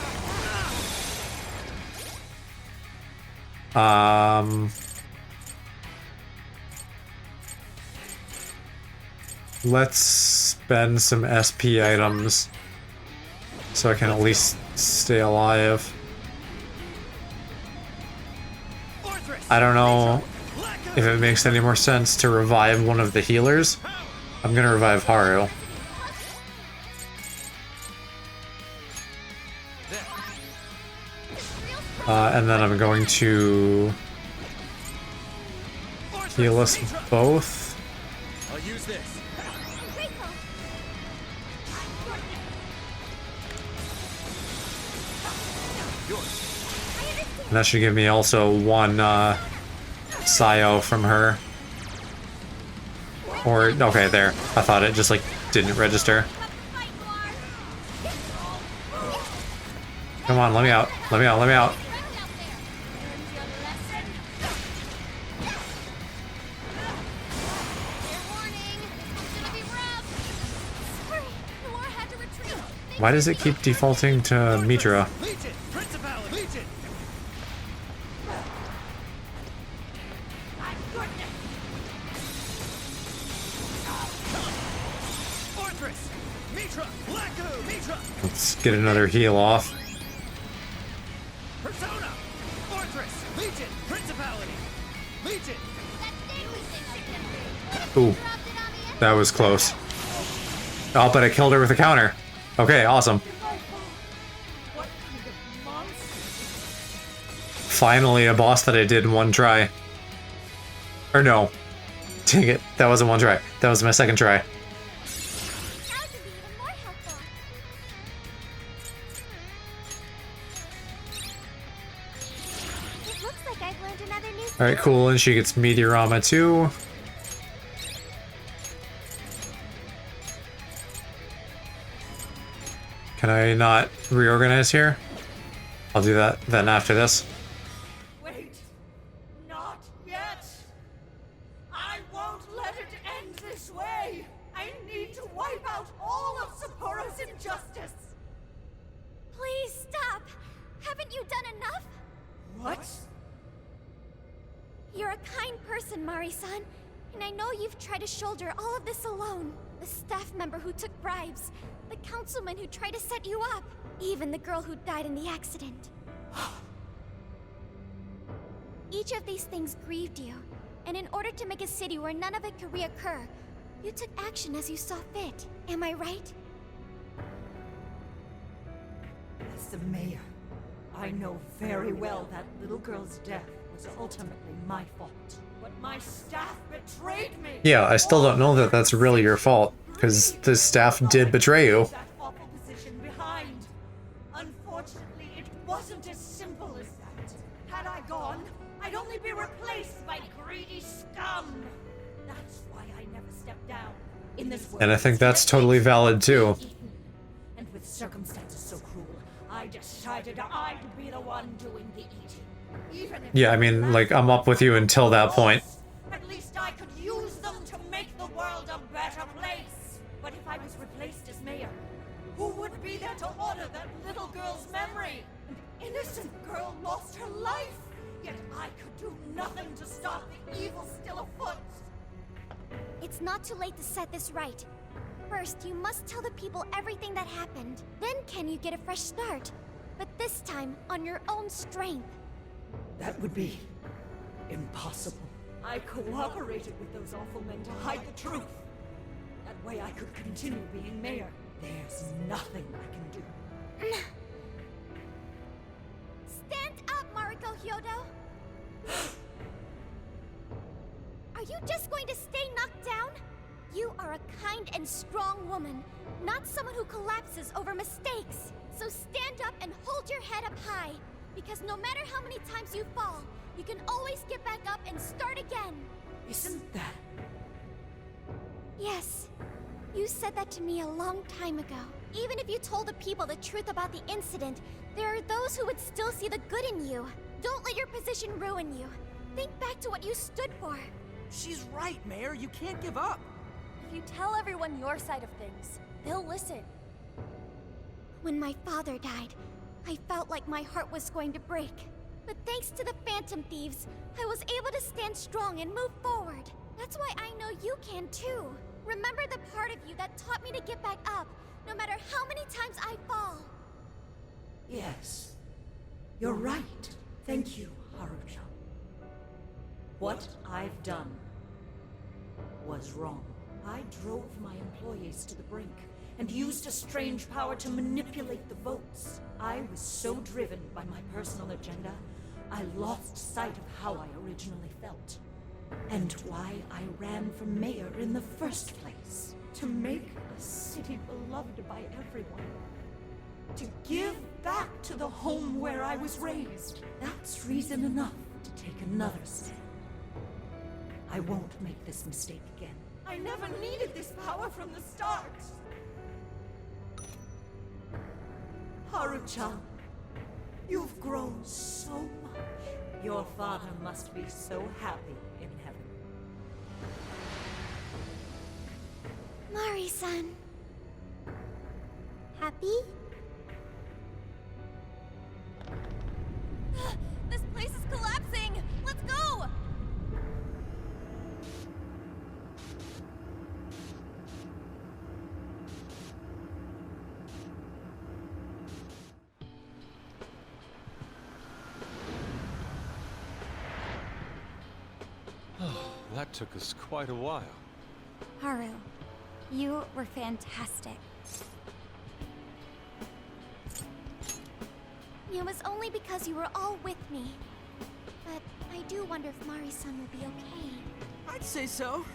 Let's spend some SP items so I can at least stay alive. I don't know if it makes any more sense to revive one of the healers. I'm gonna revive Haru. And then I'm going to heal us both. I'll use this. And that should give me also one Scio from her. Or, okay, there. I thought it just, like, didn't register. Come on, let me out. Let me out, let me out. Why does it keep defaulting to Mitra? Legion! Principality! Legion! Fortress! Mitra! Blacko! Mitra! Let's get another heal off. Persona! Fortress! Legion! Principality! Legion! Ooh, that was close. Oh, but I killed her with a counter. Okay, awesome. Finally, a boss that I did in one try. Or no. Dang it, that wasn't one try. That was my second try. Alright, cool, and she gets Meteorama too. Can I not reorganize here? I'll do that then after this. Wait, not yet. I won't let it end this way. I need to wipe out all of Sapporo's injustice. Please stop. Haven't you done enough? What? You're a kind person, Mari-san, and I know you've tried to shoulder all of this alone. The staff member who took bribes, the councilman who tried to set you up, even the girl who died in the accident. Each of these things grieved you, and in order to make a city where none of it could reoccur, you took action as you saw fit. Am I right? As the mayor, I know very well that little girl's death was ultimately my fault. But my staff betrayed me! Yeah, I still don't know that that's really your fault, because the staff did betray you. That awful position behind. Unfortunately, it wasn't as simple as that. Had I gone, I'd only be replaced by greedy scum. That's why I never stepped down. In this world, And I think that's totally valid too. and with circumstances so cruel, I decided I'd be the one doing the eating. Even if Yeah, I mean, like, I'm up with you until that point. at least I could use them to make the world a better place. But if I was replaced as mayor, who would be there to honor that little girl's memory? An innocent girl lost her life, yet I could do nothing to stop the evil still afoot. It's not too late to set this right. First, you must tell the people everything that happened. Then can you get a fresh start? But this time, on your own strength. That would be impossible. I cooperated with those awful men to hide the truth. That way I could continue being mayor. There's nothing I can do. Stand up, Mariko Hyodo! Are you just going to stay knocked down? You are a kind and strong woman, not someone who collapses over mistakes. So stand up and hold your head up high, because no matter how many times you fall, you can always get back up and start again. Isn't that... Yes. You said that to me a long time ago. Even if you told the people the truth about the incident, there are those who would still see the good in you. Don't let your position ruin you. Think back to what you stood for. She's right, Mayor. You can't give up. If you tell everyone your side of things, they'll listen. When my father died, I felt like my heart was going to break. But thanks to the Phantom Thieves, I was able to stand strong and move forward. That's why I know you can too. Remember the part of you that taught me to get back up, no matter how many times I fall. Yes. You're right. Thank you, Haruka. What I've done was wrong. I drove my employees to the brink and used a strange power to manipulate the votes. I was so driven by my personal agenda, I lost sight of how I originally felt. And why I ran for mayor in the first place. To make a city beloved by everyone. To give back to the home where I was raised. That's reason enough to take another step. I won't make this mistake again. I never needed this power from the start. Haru-chan, you've grown so much. Your father must be so happy in heaven. Mari-san. Happy? This place is collapsing! Let's go! That took us quite a while. Haru, you were fantastic. It was only because you were all with me. But I do wonder if Mari-san will be okay. I'd say so.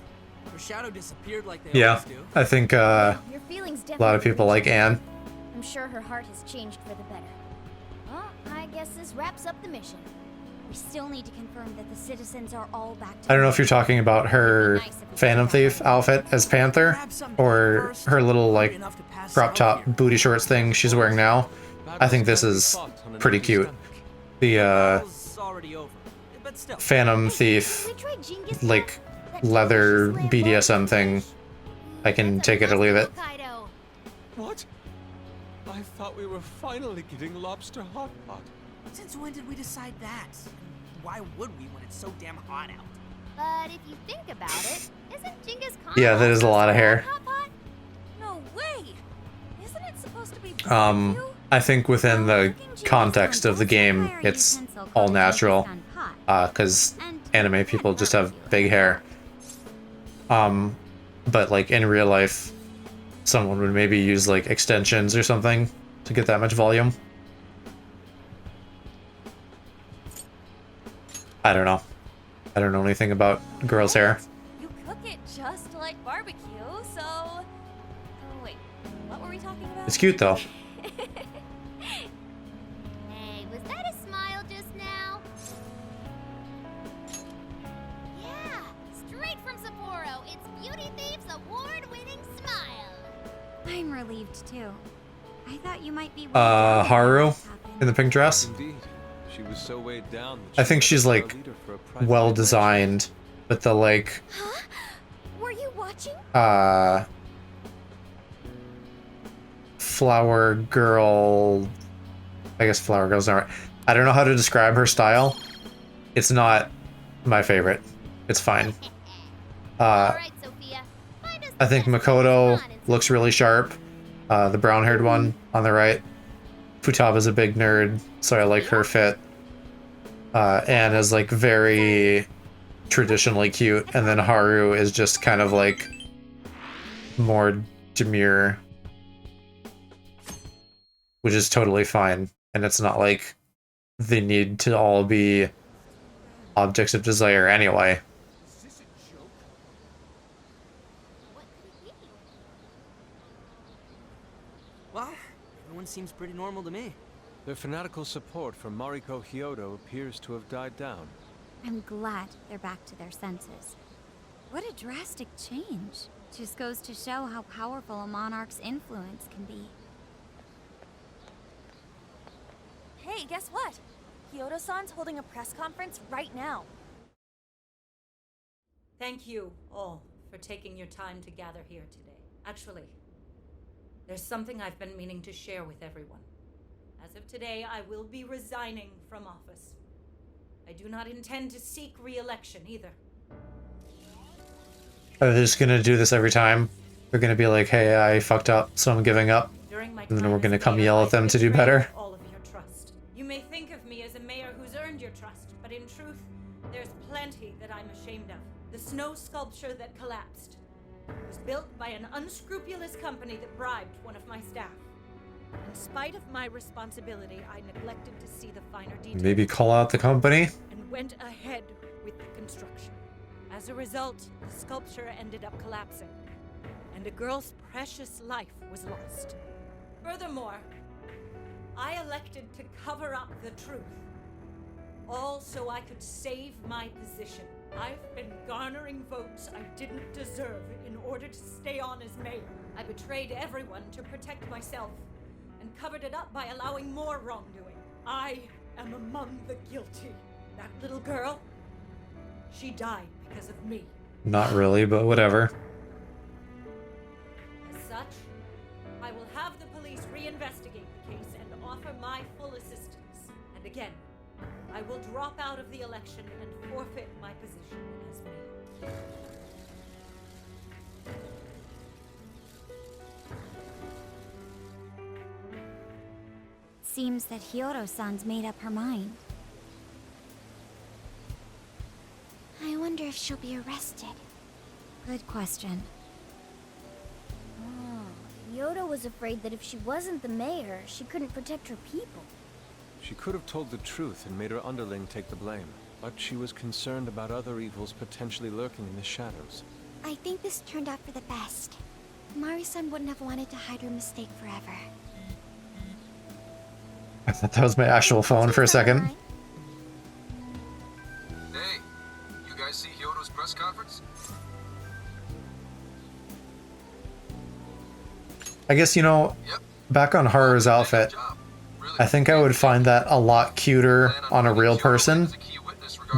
Her shadow disappeared like they Yeah, always do. I think Your feelings a lot of definitely people like Anne. I'm sure her heart has changed for the better. Well, I guess this wraps up the mission. We still need to confirm that the citizens are all back to I don't know if you're talking about her Phantom Thief outfit as Panther, or her little like crop top booty shorts thing she's wearing now. I think this is pretty cute. The Already over. But still. Phantom Thief like leather BDSM thing. I can take it or leave it. What? I thought we were finally getting lobster hot pot. Since when did we decide that? Why would we when it's so damn hot out? But if you think about it, isn't Genghis Khan Yeah, that is a lot of hair. No way! Isn't it supposed to be I think within the context of the game, it's all natural, because anime people just have big hair. But like in real life, someone would maybe use like extensions or something to get that much volume. I don't know. I don't know anything about girls' hair. You cook it just like barbecue, so... Oh, wait. What were we talking about? It's cute though. Hey, was that a smile just now? Yeah, straight from Sapporo. It's Beauty Thief's award-winning smile. I'm relieved too. I thought you might be Haru in the pink dress. Indeed. She was so weighed down that I think she's like well designed, but the like Huh? Were you watching? flower girl, I guess flower girl's not right. I don't know how to describe her style. It's not my favorite. It's fine. Alright, Sophia. I think Makoto looks really sharp. The brown-haired one on the right. Futaba's a big nerd, so I like her fit. Anne is like very traditionally cute, and then Haru is just kind of like more demure, which is totally fine. And it's not like they need to all be objects of desire anyway. Well, everyone seems pretty normal to me. Their fanatical support for Mariko Hyodo appears to have died down. I'm glad they're back to their senses. What a drastic change. Just goes to show how powerful a monarch's influence can be. Hey, guess what? Kyoto-san's holding a press conference right now. Thank you all for taking your time to gather here today. Actually, there's something I've been meaning to share with everyone. As of today, I will be resigning from office. I do not intend to seek re-election either. Are they just gonna do this every time? They're gonna be like, hey, I fucked up, so I'm giving up. And then we're gonna come yell at them to do better. All of your trust. You may think of me as a mayor who's earned your trust, but in truth, there's plenty that I'm ashamed of. The snow sculpture that collapsed. was built by an unscrupulous company that bribed one of my staff. In spite of my responsibility, I neglected to see the finer details. Maybe call out the company? And went ahead with the construction. As a result, the sculpture ended up collapsing, and a girl's precious life was lost. Furthermore, I elected to cover up the truth. All so I could save my position. I've been garnering votes I didn't deserve in order to stay on as mayor. I betrayed everyone to protect myself, and covered it up by allowing more wrongdoing. I am among the guilty. That little girl, she died because of me. Not really, but whatever. As such, I will have the police reinvestigate the case and offer my full assistance. And again, I will drop out of the election and forfeit my position as mayor. Seems that Hyodo-san's made up her mind. I wonder if she'll be arrested. Good question. Oh, Hyodo was afraid that if she wasn't the mayor, she couldn't protect her people. She could have told the truth and made her underling take the blame, but she was concerned about other evils potentially lurking in the shadows. I think this turned out for the best. Mari-san wouldn't have wanted to hide her mistake forever. I thought that was my actual phone for a second. Hey, you guys see Hyodo's press conference? I guess, you know, back on Haru's outfit, I think I would find that a lot cuter on a real person,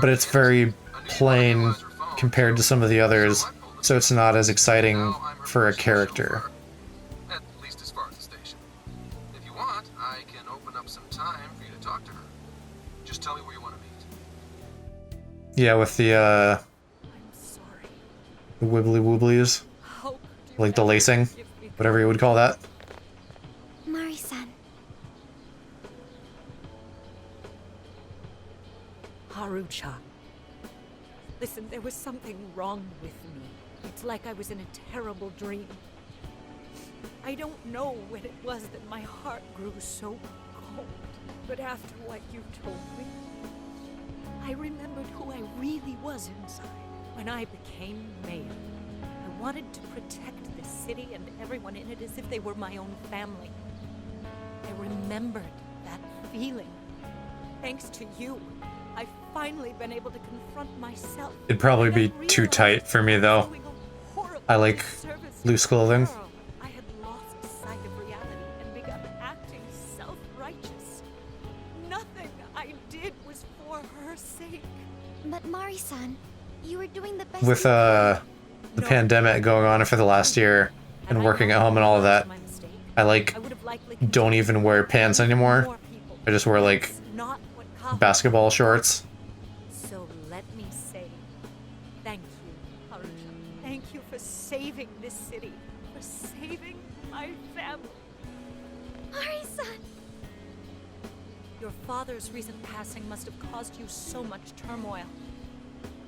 but it's very plain compared to some of the others, so it's not as exciting for a character. At least as far as the station. If you want, I can open up some time for you to talk to her. Just tell me where you want to meet. Yeah, with the wibbly wobblies, like the lacing, whatever you would call that. Mari-san. Haru-chan. Listen, there was something wrong with me. It's like I was in a terrible dream. I don't know when it was that my heart grew so cold, but after what you told me, I remembered who I really was inside. When I became mayor, I wanted to protect this city and everyone in it as if they were my own family. I remembered that feeling. Thanks to you, I've finally been able to confront myself. It'd probably be too tight for me, though. I like loose clothing. I had lost sight of reality and begun acting self-righteous. Nothing I did was for her sake. But Mari-san, you were doing the best. With the pandemic going on for the last year and working at home and all of that, I like don't even wear pants anymore. I just wear like basketball shorts. So let me say thank you, Haru-chan. Thank you for saving this city, for saving my family. Mari-san! Your father's recent passing must have caused you so much turmoil.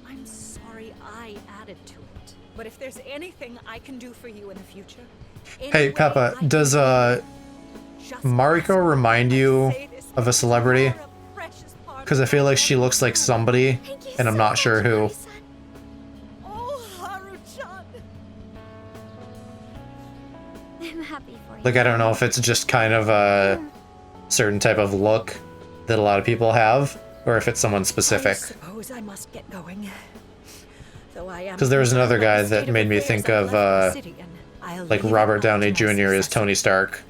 I'm sorry I added to it. But if there's anything I can do for you in the future... Hey, Peppa, does Mariko remind you of a celebrity? Because I feel like she looks like somebody, and I'm not sure who. Oh, Haru-chan! I'm happy for you. Like, I don't know if it's just kind of a certain type of look that a lot of people have, or if it's someone specific. I suppose I must get going. Because there was another guy that made me think of, like, Robert Downey Jr. as Tony Stark.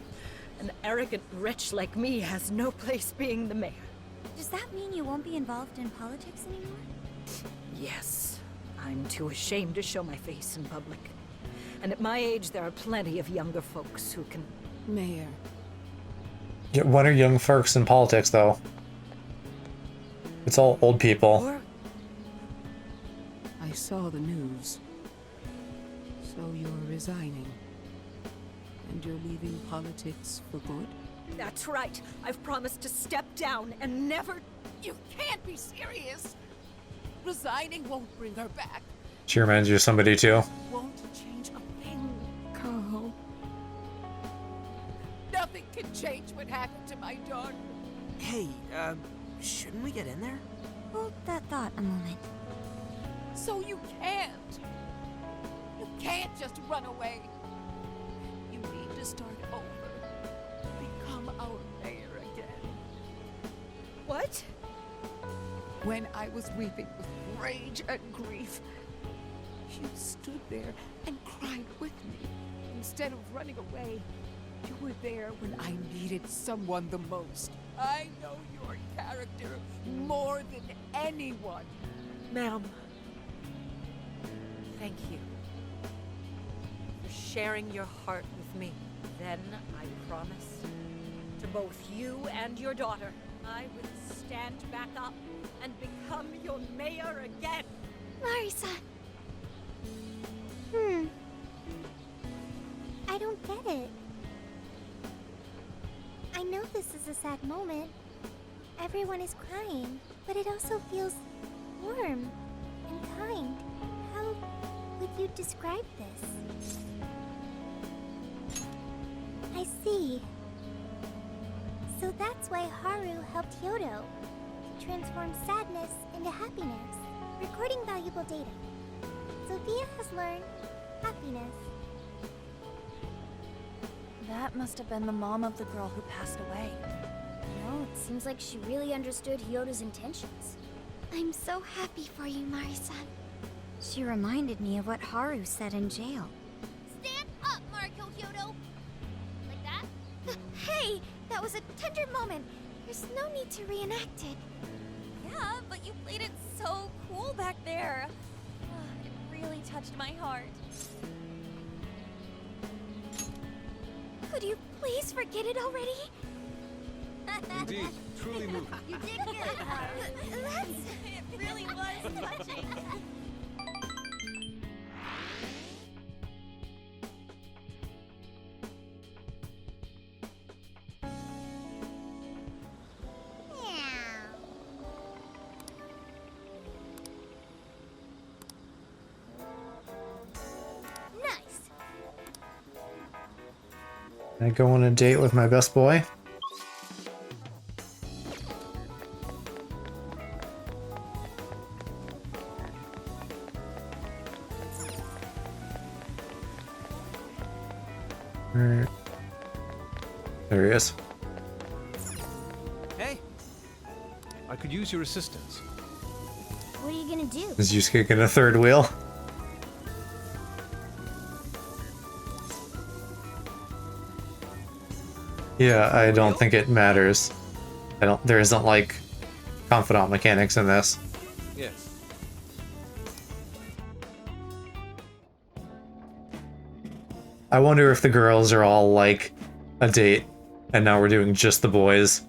An arrogant wretch like me has no place being the mayor. Does that mean you won't be involved in politics anymore? Yes. I'm too ashamed to show my face in public. And at my age, there are plenty of younger folks who can... Mayor. Yeah, when are young folks in politics, though? It's all old people. I saw the news. So you're resigning. And you're leaving politics for good? That's right. I've promised to step down and never... You can't be serious! Resigning won't bring her back. She reminds you of somebody, too. Won't change a Nothing can change what happened to my daughter. Hey, shouldn't we get in there? Hold that thought a moment. So you can't. You can't just run away. You need to start over. Become our mayor again. What? When I was weeping with rage and grief, you stood there and cried with me. Instead of running away, you were there when I needed someone the most. I know your character more than anyone. Ma'am, thank you for sharing your heart with me. Then I promise to both you and your daughter, I will stand back up and become your mayor again. Marisa. I don't get it. I know this is a sad moment. Everyone is crying, but it also feels warm and kind. How would you describe this? I see. So that's why Haru helped Hyodo to transform sadness into happiness, recording valuable data. Sophia has learned happiness. That must have been the mom of the girl who passed away. No, it seems like she really understood Hyodo's intentions. I'm so happy for you, Mari-san. She reminded me of what Haru said in jail. Stand up, Mariko Hyodo! Like that? Hey, that was a tender moment. There's no need to reenact it. Yeah, but you played it so cool back there. It really touched my heart. Could you please forget it already? Indeed, truly moving. You did good, Haru. It really was touching. Can I go on a date with my best boy? Alright. There he is. Hey, I could use your assistance. What are you gonna do? Is you kicking a third wheel? Yeah, I don't think it matters. There isn't like confidant mechanics in this. Yes. I wonder if the girls are all like a date and now we're doing just the boys.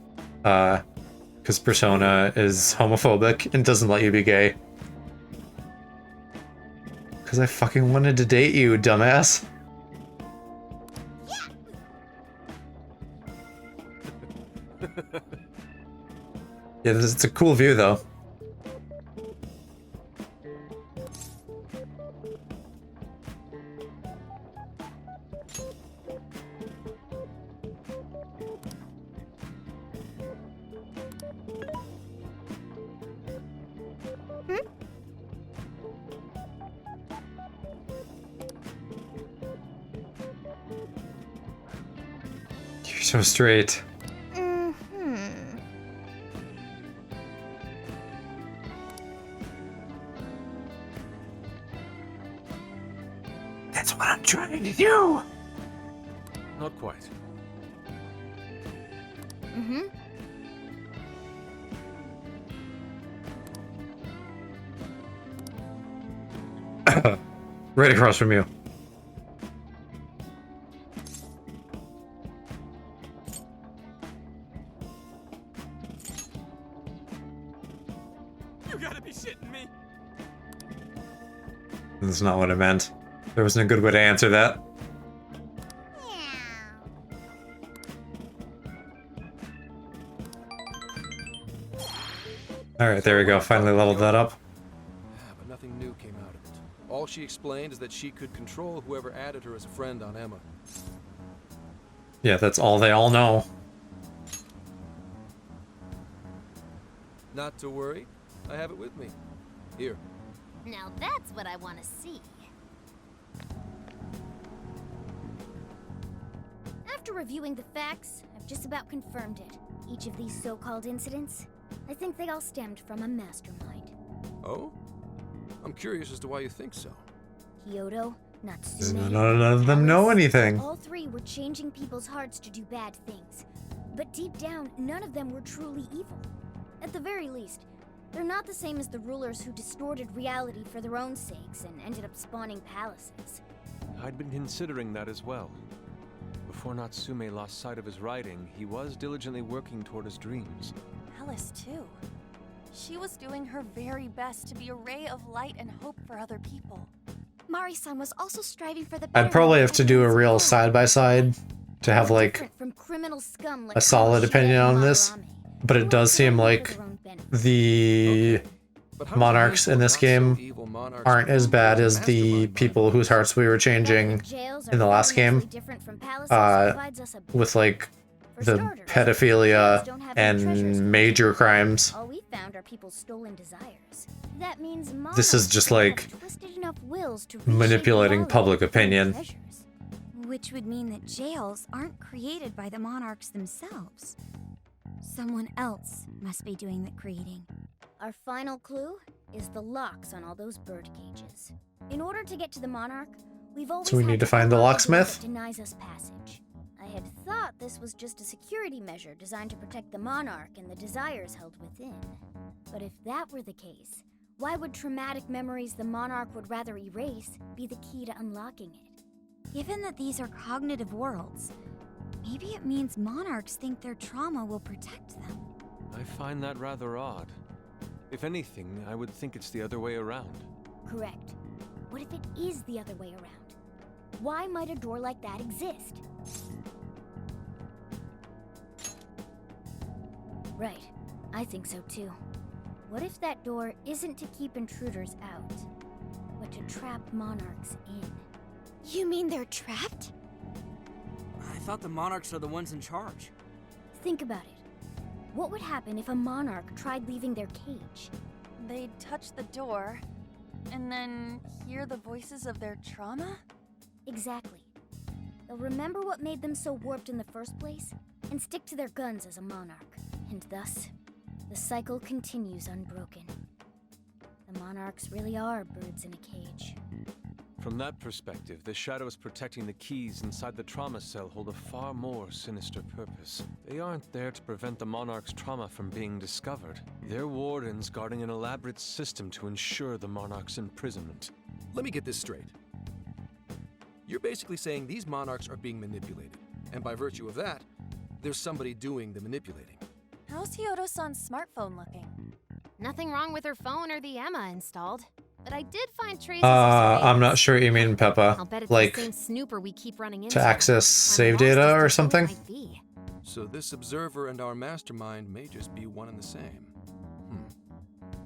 Because Persona is homophobic and doesn't let you be gay. Because I fucking wanted to date you, dumbass. Yeah, it's a cool view though. You're so straight. That's what I'm trying to do. Not quite. Right across from you. You gotta be shitting me. That's not what I meant. There wasn't a good way to answer that. Alright, there we go. Finally leveled that up. But nothing new came out of it. All she explained is that she could control whoever added her as a friend on Emma. Yeah, that's all they all know. Not to worry. I have it with me. Here. Now that's what I want to see. After reviewing the facts, I've just about confirmed it. Each of these so-called incidents, I think they all stemmed from a mastermind. Oh? I'm curious as to why you think so. Kyoto, Natsume, None of them know anything. all three were changing people's hearts to do bad things. But deep down, none of them were truly evil. At the very least, they're not the same as the rulers who distorted reality for their own sakes and ended up spawning palaces. I'd been considering that as well. Before Natsume lost sight of his writing, he was diligently working toward his dreams. Alice, too. She was doing her very best to be a ray of light and hope for other people. Mari-san was also striving for the I'd probably have to do a real side-by-side to have, like, from criminal scum like a solid opinion on this. But it does seem like the monarchs in this game aren't as bad as the people whose hearts we were changing in the last game. With, like, the pedophilia and major crimes. All we found are people's stolen desires. That means This is just like manipulating public opinion. Which would mean that jails aren't created by the monarchs themselves. Someone else must be doing the creating. Our final clue is the locks on all those bird cages. In order to get to the monarch, we've always So we need to find the locksmith? that denies us passage. I had thought this was just a security measure designed to protect the monarch and the desires held within. But if that were the case, why would traumatic memories the monarch would rather erase be the key to unlocking it? Given that these are cognitive worlds, maybe it means monarchs think their trauma will protect them. I find that rather odd. If anything, I would think it's the other way around. Correct. What if it is the other way around? Why might a door like that exist? Right. I think so too. What if that door isn't to keep intruders out, but to trap monarchs in? You mean they're trapped? I thought the monarchs are the ones in charge. Think about it. What would happen if a monarch tried leaving their cage? They'd touch the door, and then hear the voices of their trauma? Exactly. They'll remember what made them so warped in the first place, and stick to their guns as a monarch. And thus, the cycle continues unbroken. The monarchs really are birds in a cage. From that perspective, the shadows protecting the keys inside the trauma cell hold a far more sinister purpose. They aren't there to prevent the monarch's trauma from being discovered. They're wardens guarding an elaborate system to ensure the monarch's imprisonment. Let me get this straight. You're basically saying these monarchs are being manipulated, and by virtue of that, there's somebody doing the manipulating. How's Hyodo-san's smartphone looking? Nothing wrong with her phone or the Emma installed. But I did find traces I'm not sure what you mean, Peppa. I'll bet it's Like, the same snooper we keep running into. to access save data or something? So this observer and our mastermind may just be one and the same.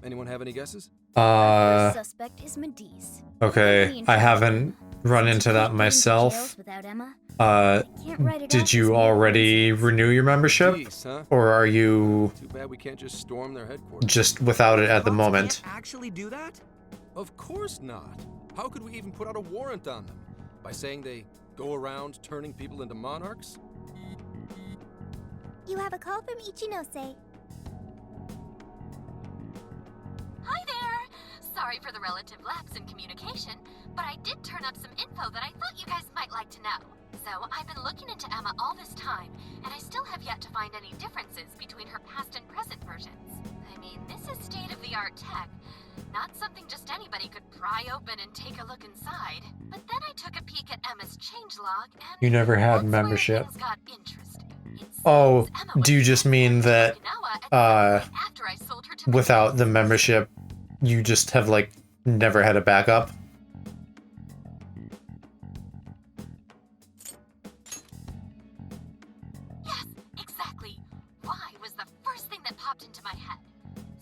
Anyone have any guesses? First suspect is Medice. Okay, I haven't run into that myself. Did you already renew your membership? Or are you Too bad we can't just storm their headquarters. just without it at the moment? Actually do that? Of course not. How could we even put out a warrant on them? By saying they go around turning people into monarchs? You have a call from Ichinose. Hi there! Sorry for the relative lapse in communication, but I did turn up some info that I thought you guys might like to know. So I've been looking into Emma all this time, and I still have yet to find any differences between her past and present versions. I mean, this is state-of-the-art tech. Not something just anybody could pry open and take a look inside. But then I took a peek at Emma's changelog, and You never had that's where membership. things got interesting. Oh, do you just mean that, without the membership, you just have, like, never had a backup? Yes, exactly. Why was the first thing that popped into my head.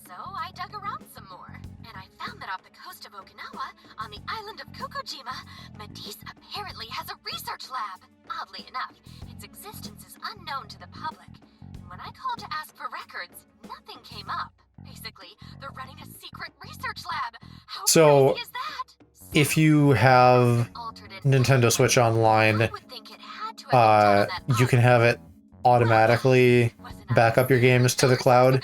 So I dug around some more, and I found that off the coast of Okinawa, on the island of Kokojima, Medice apparently has a research lab. Oddly enough, it's its existence is unknown to the public. And when I called to ask for records, nothing came up. Basically, they're running a secret research lab. How So, crazy is that? if you have Nintendo Switch Online, you can have it automatically back up your games to the cloud.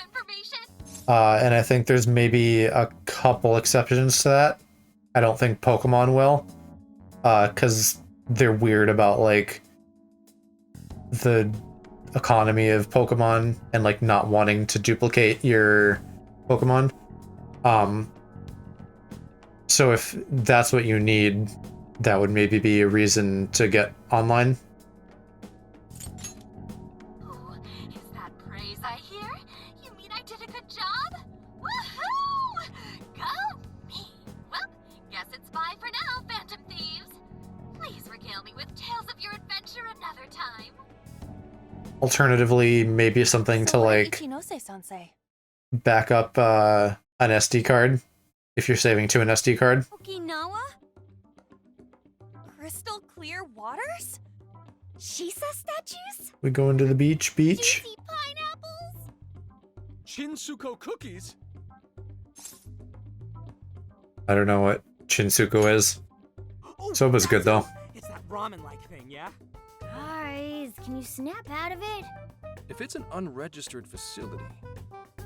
And I think there's maybe a couple exceptions to that. I don't think Pokemon will, because they're weird about, like, the economy of Pokemon and, like, not wanting to duplicate your Pokemon. So if that's what you need, that would maybe be a reason to get online. Ooh, is that praise I hear? You mean I did a good job? Woohoo! Go me! Well, guess it's bye for now, Phantom Thieves. Please regale me with tales of your adventure another time. Alternatively, maybe something to, like, Ichinose-sensei. back up an SD card if you're saving to an SD card. Okinawa? Crystal clear waters? Shisa statues? We go into the beach. Juicy pineapples? Shinsuko cookies? I don't know what Shinsuko is. Soba's good though. It's that ramen-like thing, yeah? Guys, can you snap out of it? If it's an unregistered facility,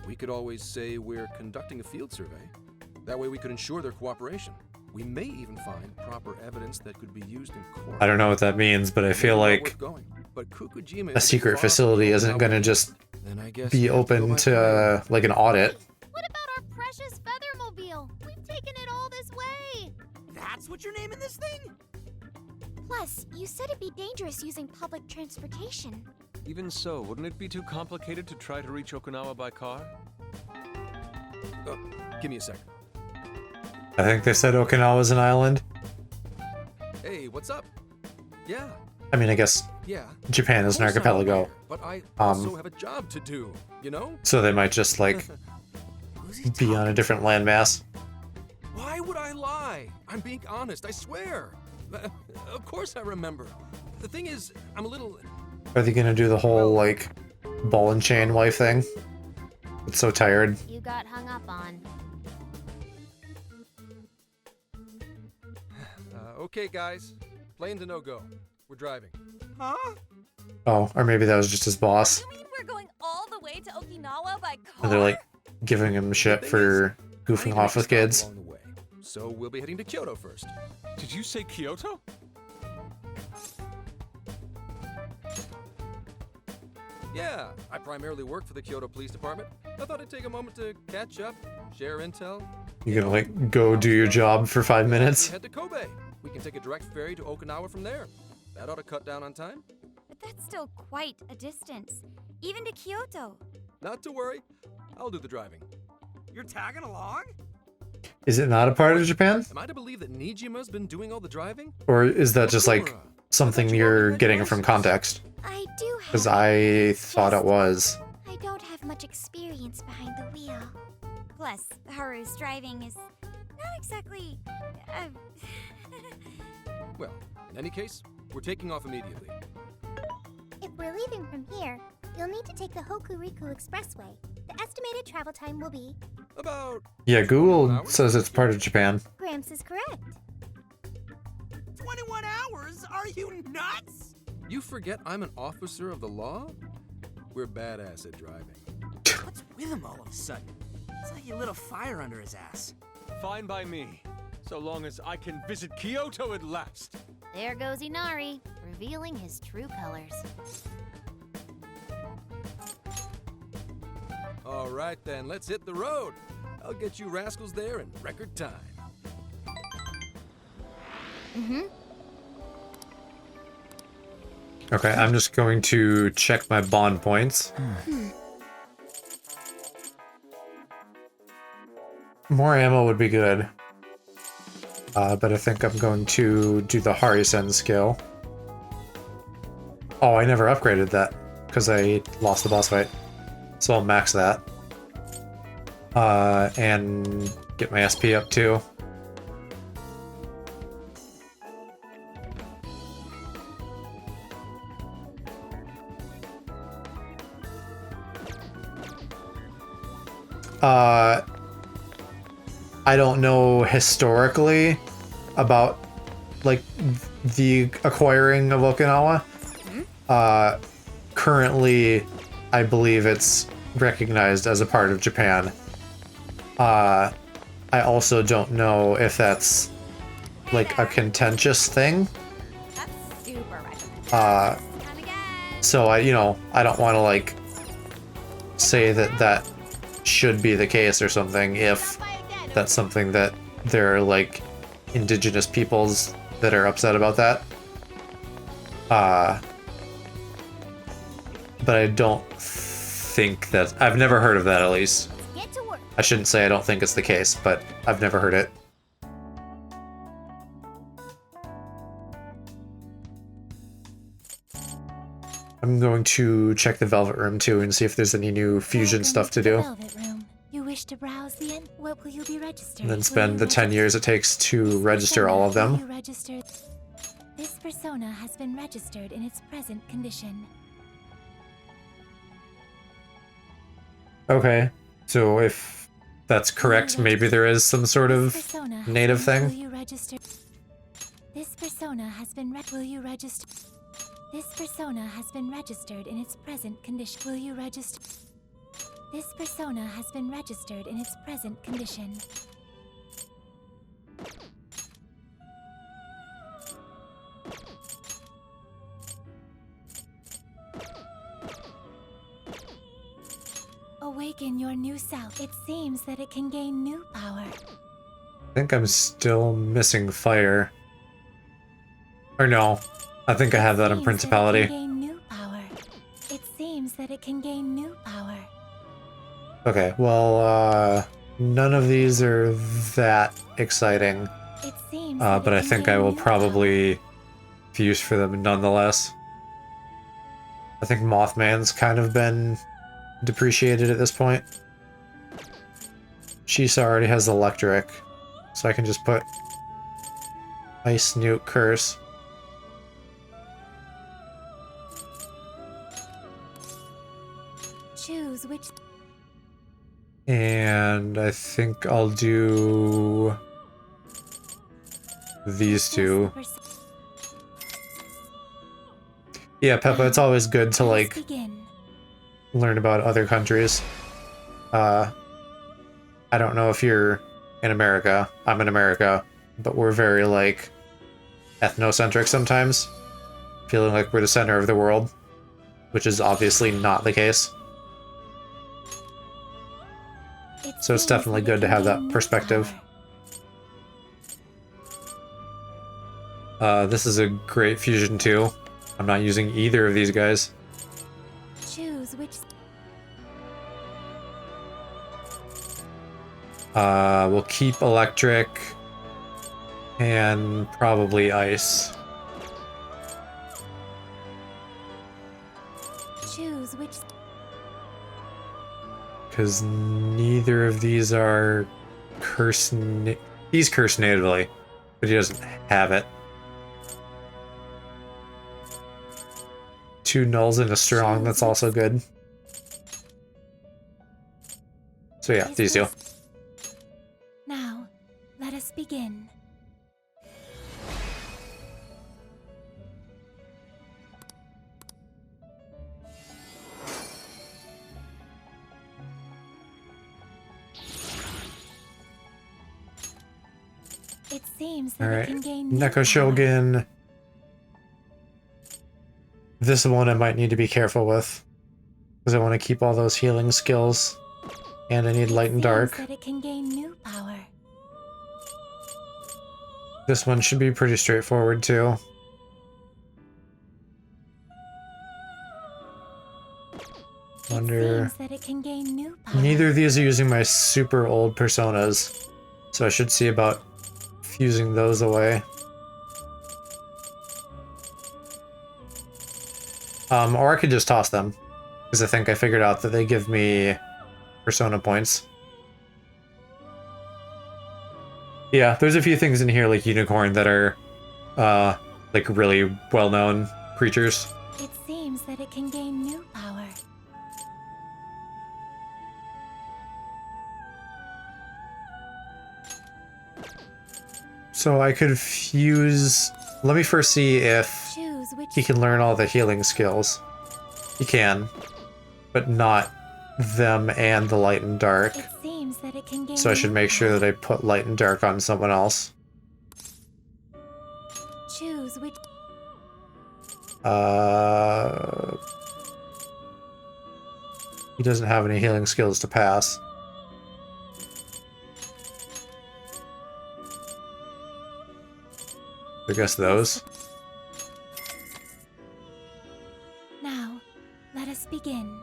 we could always say we're conducting a field survey. That way we could ensure their cooperation. We may even find proper evidence that could be used in court. I don't know what that means, but I feel like a secret facility isn't going to just be open to, like, an audit. What about our precious Feathermobile? We've taken it all this way. That's what you're naming this thing? Plus, you said it'd be dangerous using public transportation. Even so, wouldn't it be too complicated to try to reach Okinawa by car? Give me a second. I think they said Okinawa's an island. Hey, what's up? Yeah. I mean, I guess Japan is an archipelago. But I also have a job to do, you know? So they might just, like, be on a different landmass. Why would I lie? I'm being honest, I swear. Of course I remember. The thing is, I'm a little... Are they gonna do the whole, like, ball and chain wife thing? It's so tired. You got hung up on. Okay, guys. Plane's a no-go. We're driving. Huh? Oh, or maybe that was just his boss. You mean we're going all the way to Okinawa by car? And they're, like, giving him shit for goofing off with kids. Along the way. So we'll be heading to Kyoto first. Did you say Kyoto? Yeah, I primarily work for the Kyoto Police Department. I thought I'd take a moment to catch up, share intel. You're gonna, like, go do your job for 5 minutes? Head to Kobe. We can take a direct ferry to Okinawa from there. That ought to cut down on time. But that's still quite a distance, even to Kyoto. Not to worry. I'll do the driving. You're tagging along? Is it not a part of Japan? Am I to believe that Nijima's been doing all the driving? Or is that just, like, something you're getting from context? I do have... Because I thought it was. I don't have much experience behind the wheel. Plus, Haru's driving is not exactly... Well, in any case, we're taking off immediately. If we're leaving from here, you'll need to take the Hokuriku Expressway. The estimated travel time will be... About... Yeah, Google says it's part of Japan. Gramps is correct. 21 hours? Are you nuts? You forget I'm an officer of the law? We're badass at driving. What's with him all of a sudden? It's like you lit a fire under his ass. Fine by me, so long as I can visit Kyoto at last. There goes Inari, revealing his true colors. All right then, let's hit the road. I'll get you rascals there in record time. Okay, I'm just going to check my bond points. More ammo would be good. But I think I'm going to do the Harisen skill. Oh, I never upgraded that because I lost the boss fight. So I'll max that. And get my SP up too. I don't know historically about like the acquiring of Okinawa. Currently, I believe it's recognized as a part of Japan. I also don't know if that's like a contentious thing. That's super So I don't want to like say that that should be the case or something if that's something that there are like indigenous peoples that are upset about that. But I don't think that I've never heard of that, at least. I shouldn't say I don't think it's the case, but I've never heard it. I'm going to check the Velvet Room too and see if there's any new fusion stuff to do. Velvet Room. You wish to browse the end? What will you be registered? And then spend the 10 years it takes to register all of them. This persona has been registered in its present condition. Okay, so if that's correct, maybe there is some sort of native thing. Will you register? This persona has been will you register? This persona has been registered in its present condition. Will you register? This persona has been registered in its present condition. Awaken your new self. It seems that it can gain new power. I think I'm still missing fire. Or no, I think I have that in Principality. It can gain new power. It seems that it can gain new power. Okay, well, none of these are that exciting. It seems but I think I will probably fuse for them nonetheless. I think Mothman's kind of been depreciated at this point. Shisa already has electric, so I can just put Ice Nuke Curse. Choose which. And I think I'll do these two. Yeah, Peppa, it's always good to like learn about other countries. I don't know if you're in America. I'm in America, but we're very like ethnocentric sometimes, feeling like we're the center of the world, which is obviously not the case. So it's definitely good to have that perspective. This is a great fusion too. I'm not using either of these guys. Choose which. We'll keep electric and probably ice. Choose which. Because neither of these are cursed. He's cursed natively, but he doesn't have it. 2 nulls and a strong, that's also good. So yeah, these two. Now, let us begin. It seems that it can gain new Neko Shogun. This one I might need to be careful with, because I want to keep all those healing skills, and I need light and dark. That it can gain new power. This one should be pretty straightforward too. Wonder. That it can gain new power. Neither of these are using my super old personas, so I should see about fusing those away. Or I could just toss them, because I think I figured out that they give me persona points. Yeah, there's a few things in here like Unicorn that are like really well-known creatures. It seems that it can gain new power. So I could fuse... Let me first see if Choose which he can learn all the healing skills. He can, but not them and the light and dark. it seems that it can gain So I should make sure that I put light and dark on someone else. choose which He doesn't have any healing skills to pass. I guess those. now. Let us begin.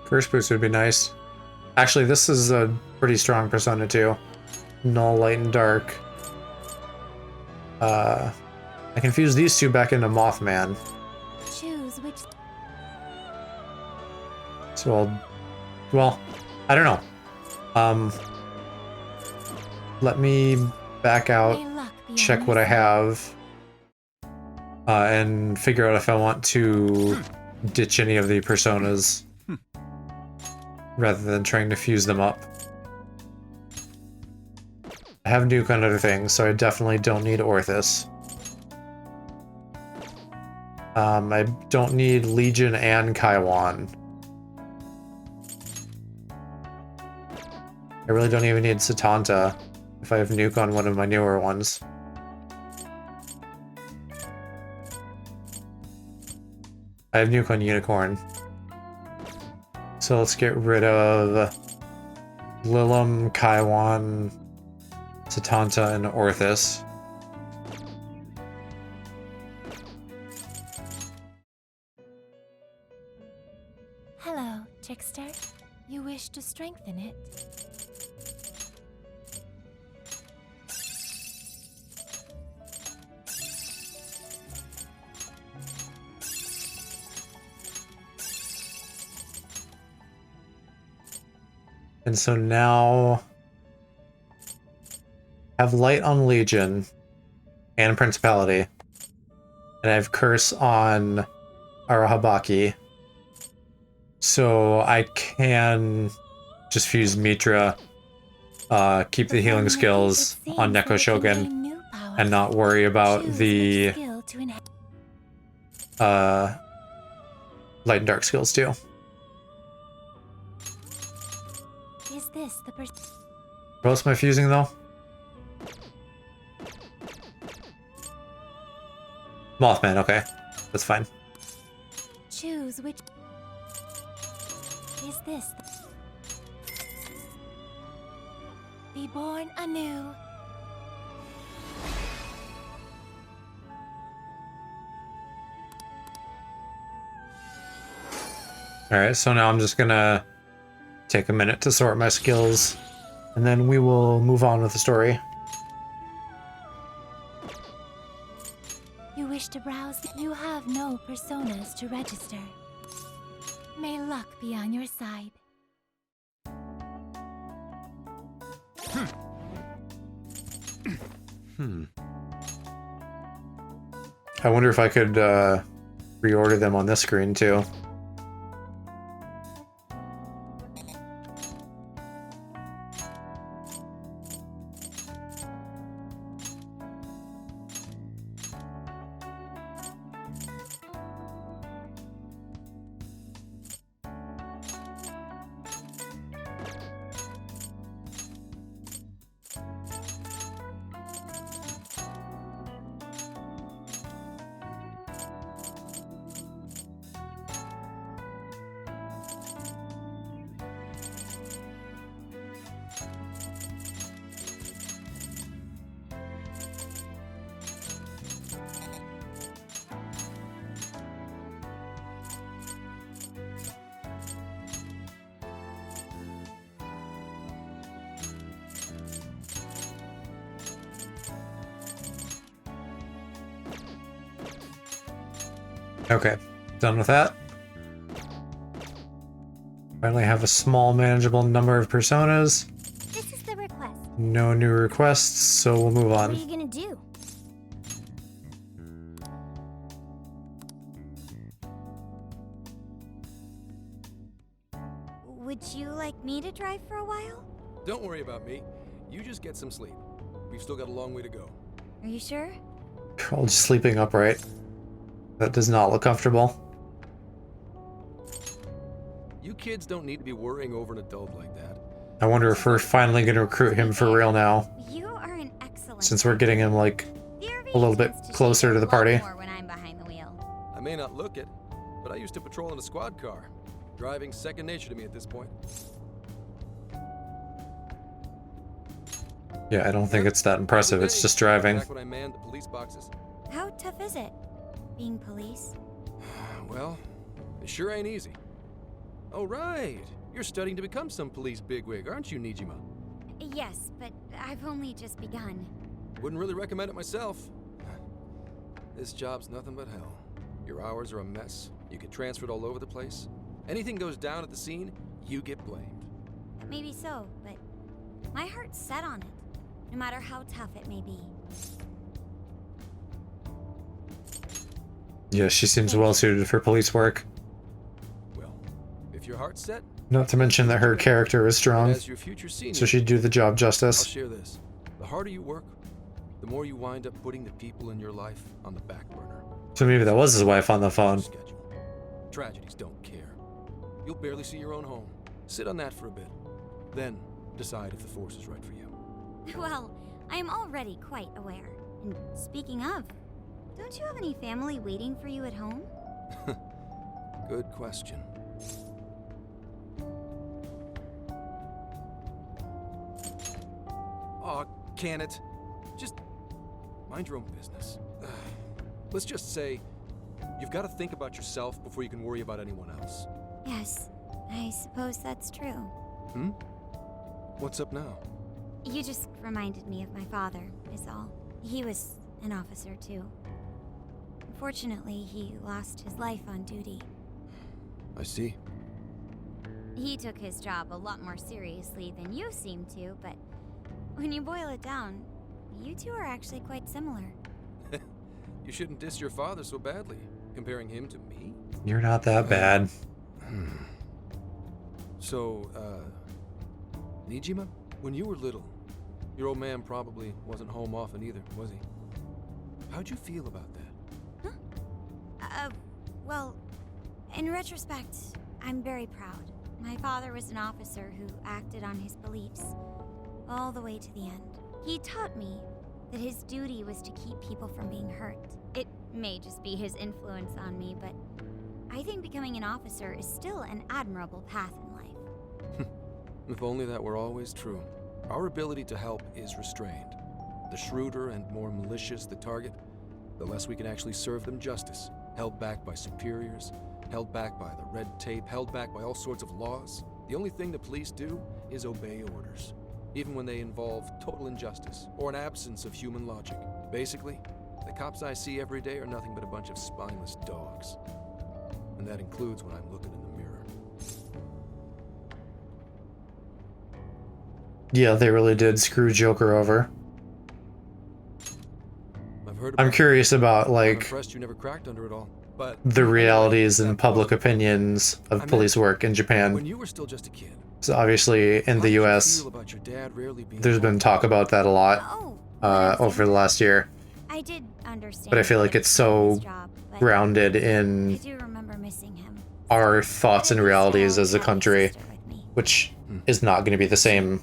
Curse boost would be nice. Actually, this is a pretty strong persona too. Null, light, and dark. I can fuse these two back into Mothman. Choose which So well, I don't know. Let me back out, may luck be check on what your I have, and figure out if I want to ditch any of the personas rather than trying to fuse them up. I have Nuke on other things, so I definitely don't need Orthus. I don't need Legion and Kaiwan. I really don't even need Satanta if I have Nuke on one of my newer ones. I have Nuke on Unicorn. So let's get rid of Lilum, Kaiwan, Satanta, and Orthus. Hello, Trickster. You wish to strengthen it? And so now I have Light on Legion and Principality. And I have Curse on Arahabaki. So I can just fuse Mitra, keep the healing skills on Neko Shogun, and not worry about the light and dark skills too. Is this the What else am I fusing though? Mothman, okay. That's fine. choose which is this be born anew? Alright, so now I'm just gonna take a minute to sort my skills, and then we will move on with the story. You wish to browse? You have no personas to register. May luck be on your side. I wonder if I could reorder them on this screen too. Okay, done with that. Finally have a small manageable number of personas. This is the request. No new requests, so we'll move What on. are you gonna do? Would you like me to drive for a while? Don't worry about me. You just get some sleep. We've still got a long way to go. Are you sure? Girl just sleeping upright. That does not look comfortable. You kids don't need to be worrying over an adult like that. I wonder if we're finally going to recruit him for real now. You are an excellent. Since we're getting him, like, a little bit closer to the party. More when I'm behind the wheel. I may not look it, but I used to patrol in a squad car. Driving's second nature to me at this point. Yeah, I don't think it's that impressive. It's just driving. Back when I manned the police boxes. How tough is it, being police? Well, it sure ain't easy. Oh, right. You're studying to become some police bigwig, aren't you, Nijima? Yes, but I've only just begun. Wouldn't really recommend it myself. This job's nothing but hell. Your hours are a mess. You get transferred all over the place. Anything goes down at the scene, you get blamed. Maybe so, but my heart's set on it, no matter how tough it may be. Yeah, she seems well suited for police work. Well, if your heart's set, not to mention that her character is strong, as your future senior, so she'd do the job justice. I'll share this. The harder you work, the more you wind up putting the people in your life on the back burner. So maybe that was his wife on the phone. Tragedies don't care. You'll barely see your own home. Sit on that for a bit. Then decide if the force is right for you. Well, I am already quite aware. And speaking of, don't you have any family waiting for you at home? Good question. Aw, can it? Just mind your own business. Let's just say you've got to think about yourself before you can worry about anyone else. Yes, I suppose that's true. Hmm? What's up now? You just reminded me of my father, is all. He was an officer, too. Unfortunately, he lost his life on duty. I see. He took his job a lot more seriously than you seem to, but when you boil it down, you two are actually quite similar. You shouldn't diss your father so badly, comparing him to me. You're not that bad. So, Nijima, when you were little, your old man probably wasn't home often either, was he? How'd you feel about that? Huh? Well, in retrospect, I'm very proud. My father was an officer who acted on his beliefs all the way to the end. He taught me that his duty was to keep people from being hurt. It may just be his influence on me, but I think becoming an officer is still an admirable path in life. If only that were always true. Our ability to help is restrained. The shrewder and more malicious the target, the less we can actually serve them justice. Held back by superiors, held back by the red tape, held back by all sorts of laws. The only thing the police do is obey orders, even when they involve total injustice or an absence of human logic. Basically, the cops I see every day are nothing but a bunch of spineless dogs. And that includes when I'm looking in the mirror. Yeah, they really did screw Joker over. I'm curious about, like, you never cracked under it all, but the realities and public opinions of police work in Japan. When you were still just a kid. So obviously in the US, there's been talk about that a lot over the last year. I did understand. But I feel like it's so grounded in our thoughts and realities as a country, which is not going to be the same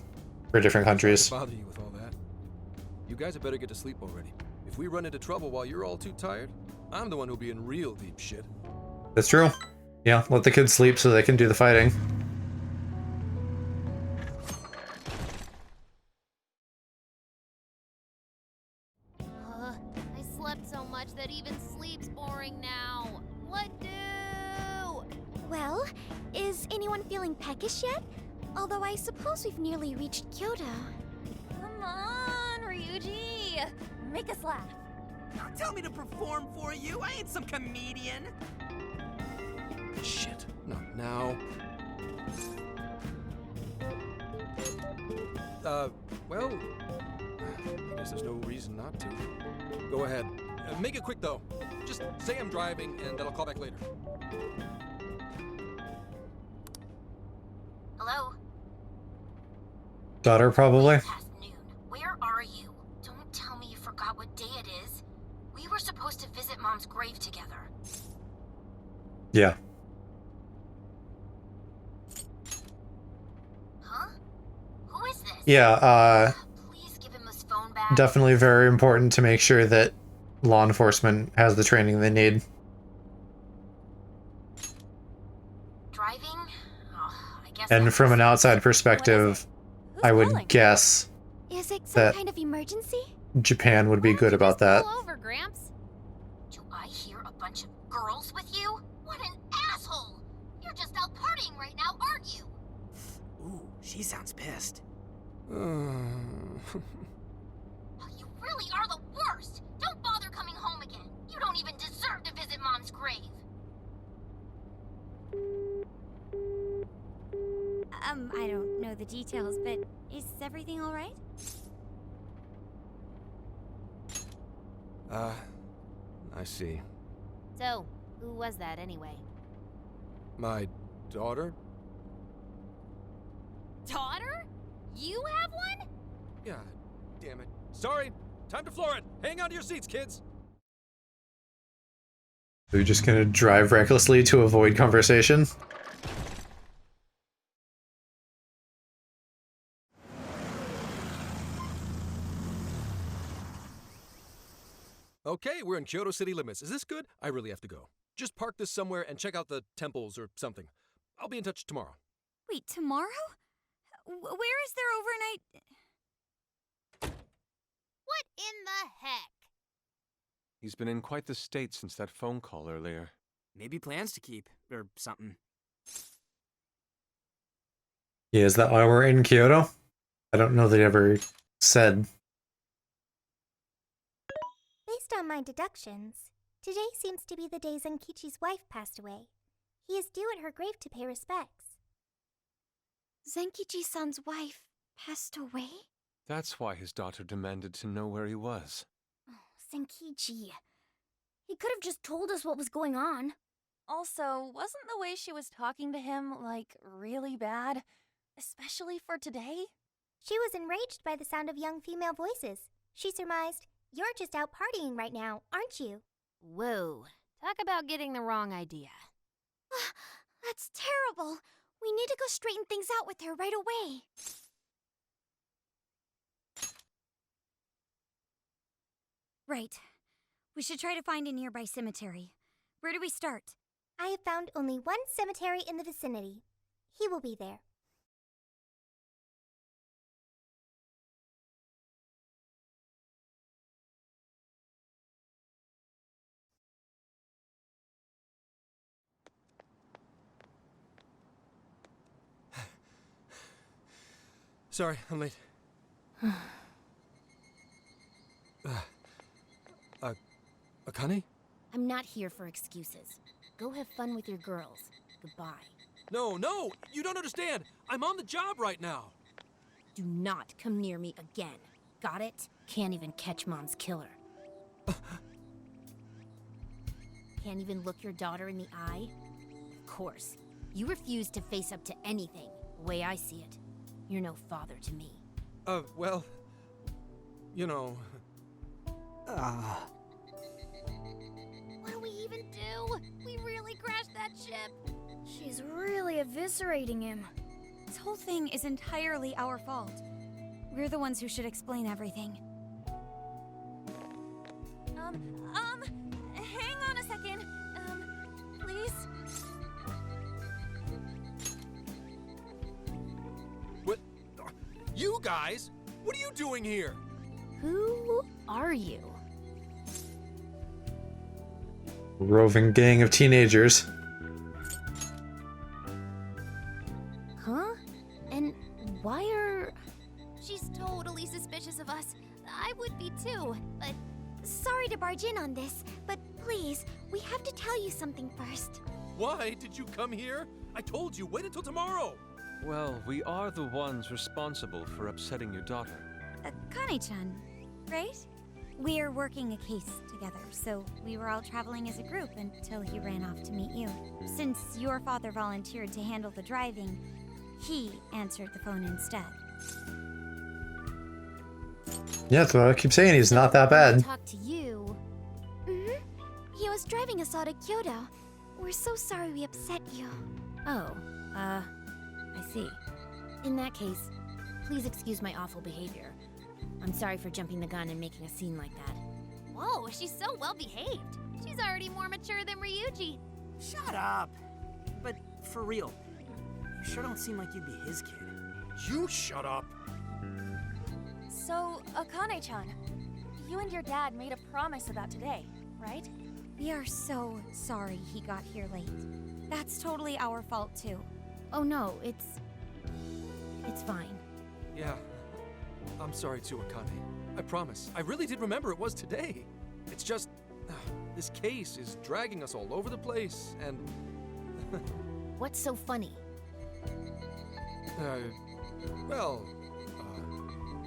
for different countries. Bother you with all that. You guys had better get to sleep already. If we run into trouble while you're all too tired, I'm the one who'll be in real deep shit. That's true. Yeah, let the kids sleep so they can do the fighting. I slept so much that even sleep's boring now. What do? Well, is anyone feeling peckish yet? Although I suppose we've nearly reached Kyoto. Come on, Ryuji! Make us laugh. Don't tell me to perform for you. I ain't some comedian. Shit, not now. Well, I guess there's no reason not to. Go ahead. Make it quick, though. Just say I'm driving, and then I'll call back later. Hello? Daughter, probably. Past noon. Where are you? Don't tell me you forgot what day it is. We were supposed to visit Mom's grave together. Yeah. Huh? Who is this? Yeah, Please give him his phone back. definitely very important to make sure that law enforcement has the training they need. Driving? Oh, I guess And that's from an just- outside perspective, I would guess Is it some that kind of emergency? Japan would be good about that. Pull over, Gramps. Do I hear a bunch of girls with you? What an asshole! You're just out partying right now, aren't you? Ooh, she sounds pissed. You really are the worst! Don't bother coming home again. You don't even deserve to visit Mom's grave. I don't know the details, but is everything all right? I see. So, who was that anyway? My daughter? Daughter? You have one? Yeah, damn it. Sorry, time to floor it. Hang on to your seats, kids. Are you just gonna drive recklessly to avoid conversation? Okay, we're in Kyoto city limits. Is this good? I really have to go. Just park this somewhere and check out the temples or something. I'll be in touch tomorrow. Wait, tomorrow? Where is there overnight? What in the heck? He's been in quite the state since that phone call earlier. Maybe plans to keep, or something. Yeah, is that why we're in Kyoto? I don't know they ever said. Based on my deductions, today seems to be the day Zenkichi's wife passed away. He is due at her grave to pay respects. Zenkichi-san's wife passed away? That's why his daughter demanded to know where he was. Zenkichi. He could have just told us what was going on. Also, wasn't the way she was talking to him, like, really bad? Especially for today? She was enraged by the sound of young female voices. She surmised, "You're just out partying right now, aren't you?" Whoa. Talk about getting the wrong idea. That's terrible. We need to go straighten things out with her right away. Right. We should try to find a nearby cemetery. Where do we start? I have found only one cemetery in the vicinity. He will be there. Sorry, I'm late. Akane? I'm not here for excuses. Go have fun with your girls. Goodbye. No, you don't understand. I'm on the job right now. Do not come near me again. Got it? Can't even catch Mom's killer. Can't even look your daughter in the eye? Of course. You refuse to face up to anything, the way I see it. You're no father to me. Well, you know... What do we even do? We really crashed that ship. She's really eviscerating him. This whole thing is entirely our fault. We're the ones who should explain everything. Hang on a second. Please? What? You guys? What are you doing here? Who are you? Roving gang of teenagers. Huh? And why are... She's totally suspicious of us. I would be too, but... Sorry to barge in on this, but please, we have to tell you something first. Why did you come here? I told you, wait until tomorrow. Well, we are the ones responsible for upsetting your daughter. Kane-chan, right? We're working a case together, so we were all traveling as a group until he ran off to meet you. Since your father volunteered to handle the driving, he answered the phone instead. Yeah, that's what I keep saying. He's not that bad. Talk to you. He was driving us all to Kyoto. We're so sorry we upset you. Oh, I see. In that case, please excuse my awful behavior. I'm sorry for jumping the gun and making a scene like that. Whoa, she's so well behaved. She's already more mature than Ryuji. Shut up! But for real, you sure don't seem like you'd be his kid. You shut up! So, Akane-chan, you and your dad made a promise about today, right? We are so sorry he got here late. That's totally our fault too. Oh no, it's fine. Yeah, I'm sorry too, Akane. I promise. I really did remember it was today. It's just, this case is dragging us all over the place, and... What's so funny? Well...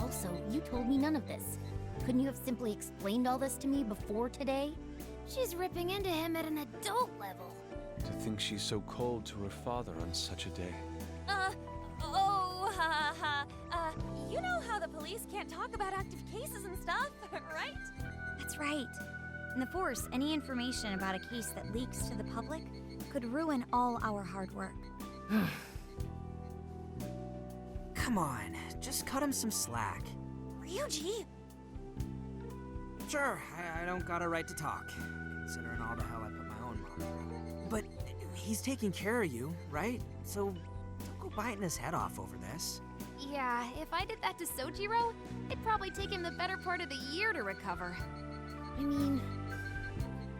Also, you told me none of this. Couldn't you have simply explained all this to me before today? She's ripping into him at an adult level. To think she's so cold to her father on such a day. You know how the police can't talk about active cases and stuff, right? That's right. In the Force, any information about a case that leaks to the public could ruin all our hard work. Come on, just cut him some slack. Ryuji! Sure, I don't got a right to talk, considering all the hell I put my own mom through. But he's taking care of you, right? So don't go biting his head off over this. Yeah, if I did that to Sojiro, it'd probably take him the better part of the year to recover. I mean,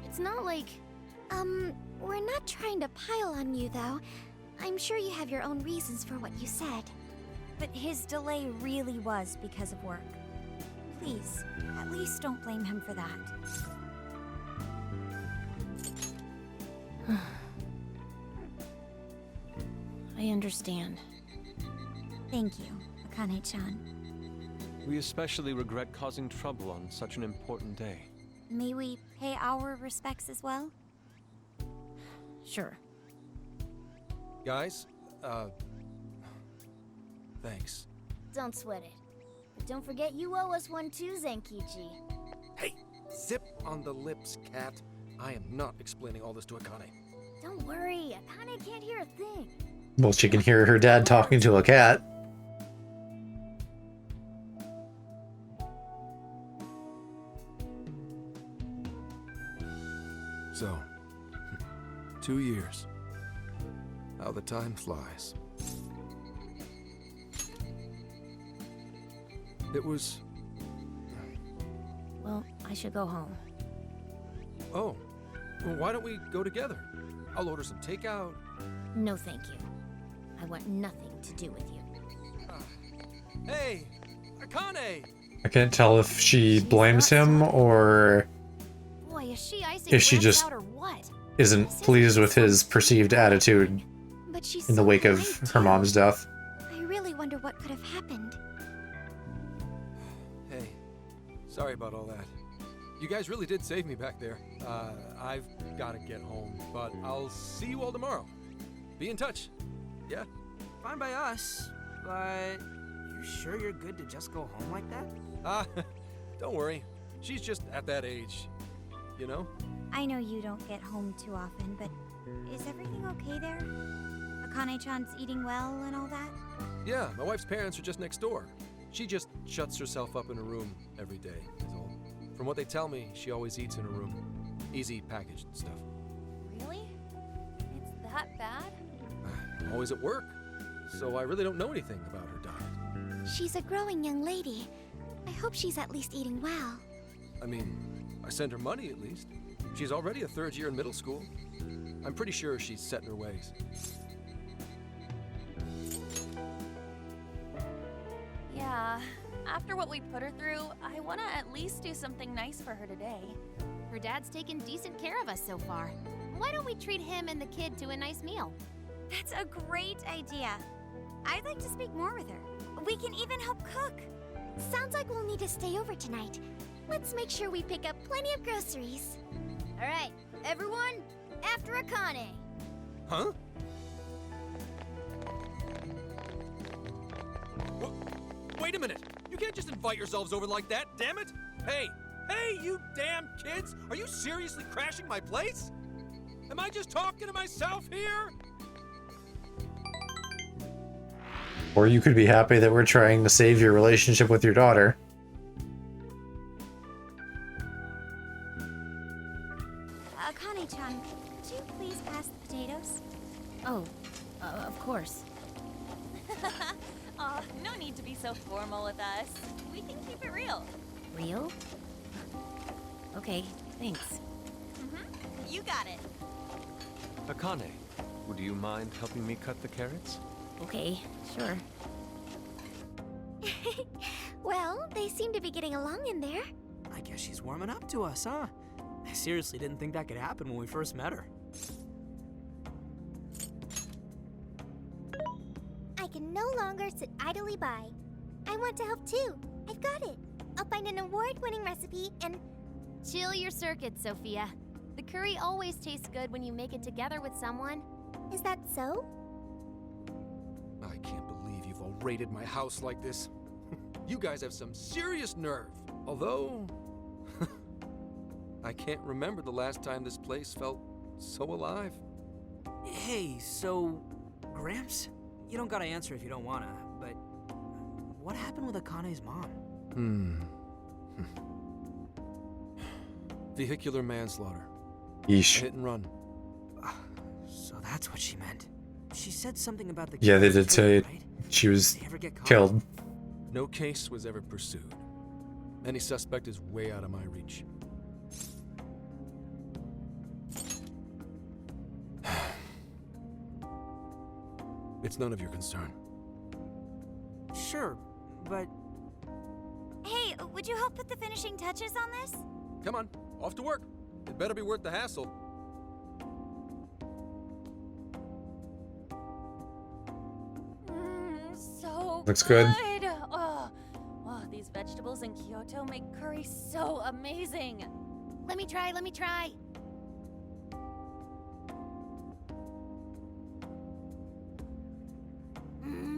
it's not like... We're not trying to pile on you, though. I'm sure you have your own reasons for what you said. But his delay really was because of work. Please, at least don't blame him for that. I understand. Thank you, Akane-chan. We especially regret causing trouble on such an important day. May we pay our respects as well? Sure. Guys, thanks. Don't sweat it. But don't forget you owe us one too, Zenkichi. Hey, zip on the lips, cat. I am not explaining all this to Akane. Don't worry, Akane can't hear a thing. Well, she can hear her dad talking to a cat. So, 2 years. How the time flies. It was... Well, I should go home. Oh, well, why don't we go together? I'll order some takeout. No, thank you. I want nothing to do with you. Hey, Akane! I can't tell if she blames him or Boy, is she icing if she Gramps just out or what? isn't pleased with his perceived attitude But she's in the so wake of polite, her too. mom's death. I really wonder what could have happened. Hey, sorry about all that. You guys really did save me back there. I've got to get home, but I'll see you all tomorrow. Be in touch. Yeah? Fine by us, but you sure you're good to just go home like that? Don't worry. She's just at that age, you know? I know you don't get home too often, but is everything okay there? Akane-chan's eating well and all that? Yeah, my wife's parents are just next door. She just shuts herself up in a room every day, is all. From what they tell me, she always eats in her room. Easy packaged stuff. Really? It's that bad? I'm always at work, so I really don't know anything about her diet. She's a growing young lady. I hope she's at least eating well. I mean, I send her money at least. She's already a third year in middle school. I'm pretty sure she's set in her ways. Yeah. After what we put her through, I want to at least do something nice for her today. Her dad's taken decent care of us so far. Why don't we treat him and the kid to a nice meal? That's a great idea. I'd like to speak more with her. We can even help cook. Sounds like we'll need to stay over tonight. Let's make sure we pick up plenty of groceries. All right, everyone, after Akane. Huh? wait a minute. You can't just invite yourselves over like that, damn it. Hey, you damn kids. Are you seriously crashing my place? Am I just talking to myself here? Or you could be happy that we're trying to save your relationship with your daughter. Akane-chan, could you please pass the potatoes? Oh, of course. Aw, no need to be so formal with us. We can keep it real. Real? Okay, thanks. You got it. Akane, would you mind helping me cut the carrots? Okay, sure. Well, they seem to be getting along in there. I guess she's warming up to us, huh? I seriously didn't think that could happen when we first met her. I can no longer sit idly by. I want to help too. I've got it. I'll find an award-winning recipe and... Chill your circuit, Sophia. The curry always tastes good when you make it together with someone. Is that so? I can't believe you've all raided my house like this. You guys have some serious nerve. Although, I can't remember the last time this place felt so alive. Hey, so, Gramps? You don't gotta answer if you don't wanna, but what happened with Akane's mom? Vehicular manslaughter. Yeesh. Hit and run. So that's what she meant. She said something about the Yeah, they carrots did too, say right? she was Did they ever get caught? killed. No case was ever pursued. Any suspect is way out of my reach. It's none of your concern. Sure, but... Hey, would you help put the finishing touches on this? Come on, off to work. It better be worth the hassle. So Looks good. Oh, these vegetables in Kyoto make curry so amazing. Let me try.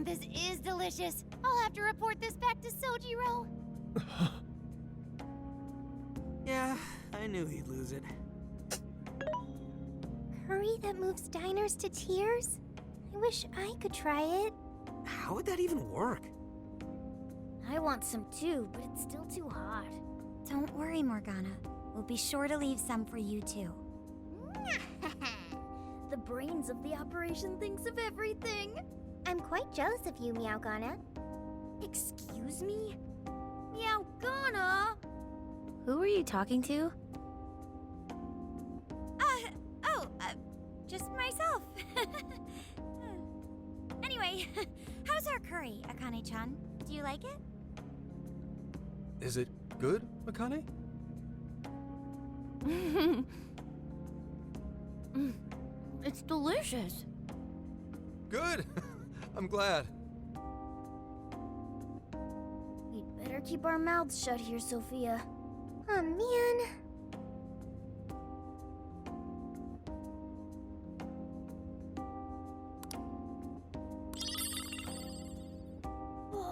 This is delicious. I'll have to report this back to Sojiro. Yeah, I knew he'd lose it. Curry that moves diners to tears? I wish I could try it. How would that even work? I want some too, but it's still too hot. Don't worry, Morgana. We'll be sure to leave some for you too. The brains of the operation thinks of everything. I'm quite jealous of you, Meowgana. Excuse me? Meowgana? Who are you talking to? Just myself. Anyway, how's our curry, Akane-chan? Do you like it? Is it good, Akane? It's delicious. Good. I'm glad. We'd better keep our mouths shut here, Sophia. Oh, man.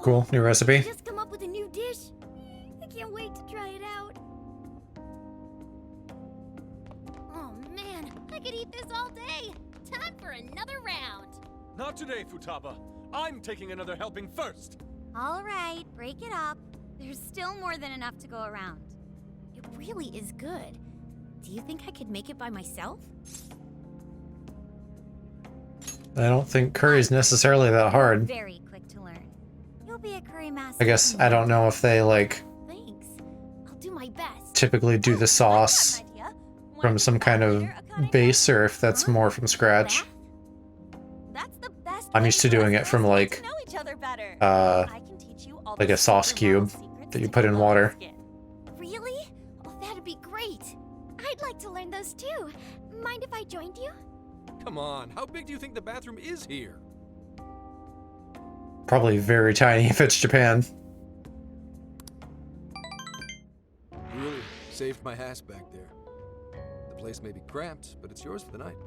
Cool, new recipe. Just come up with a new dish. I can't wait to try it out. Oh man, I could eat this all day. Time for another round. Not today, Futaba. I'm taking another helping first. All right, break it up. There's still more than enough to go around. It really is good. Do you think I could make it by myself? I don't think curry's necessarily that hard. Very quick to learn. You'll be a curry master. I guess I don't know if they like Thanks. I'll do my best. typically do the sauce from some kind of base or if that's more from scratch. That's the best. I'm used to doing it from like Know each other better. I can teach you all like the a sauce secret little cube secrets that you to put in get water. skin. Really? Oh, that'd be great. I'd like to learn those too. Mind if I joined you? Come on, how big do you think the bathroom is here? Probably very tiny if it's Japan. You really saved my ass back there. The place may be cramped, but it's yours for the night.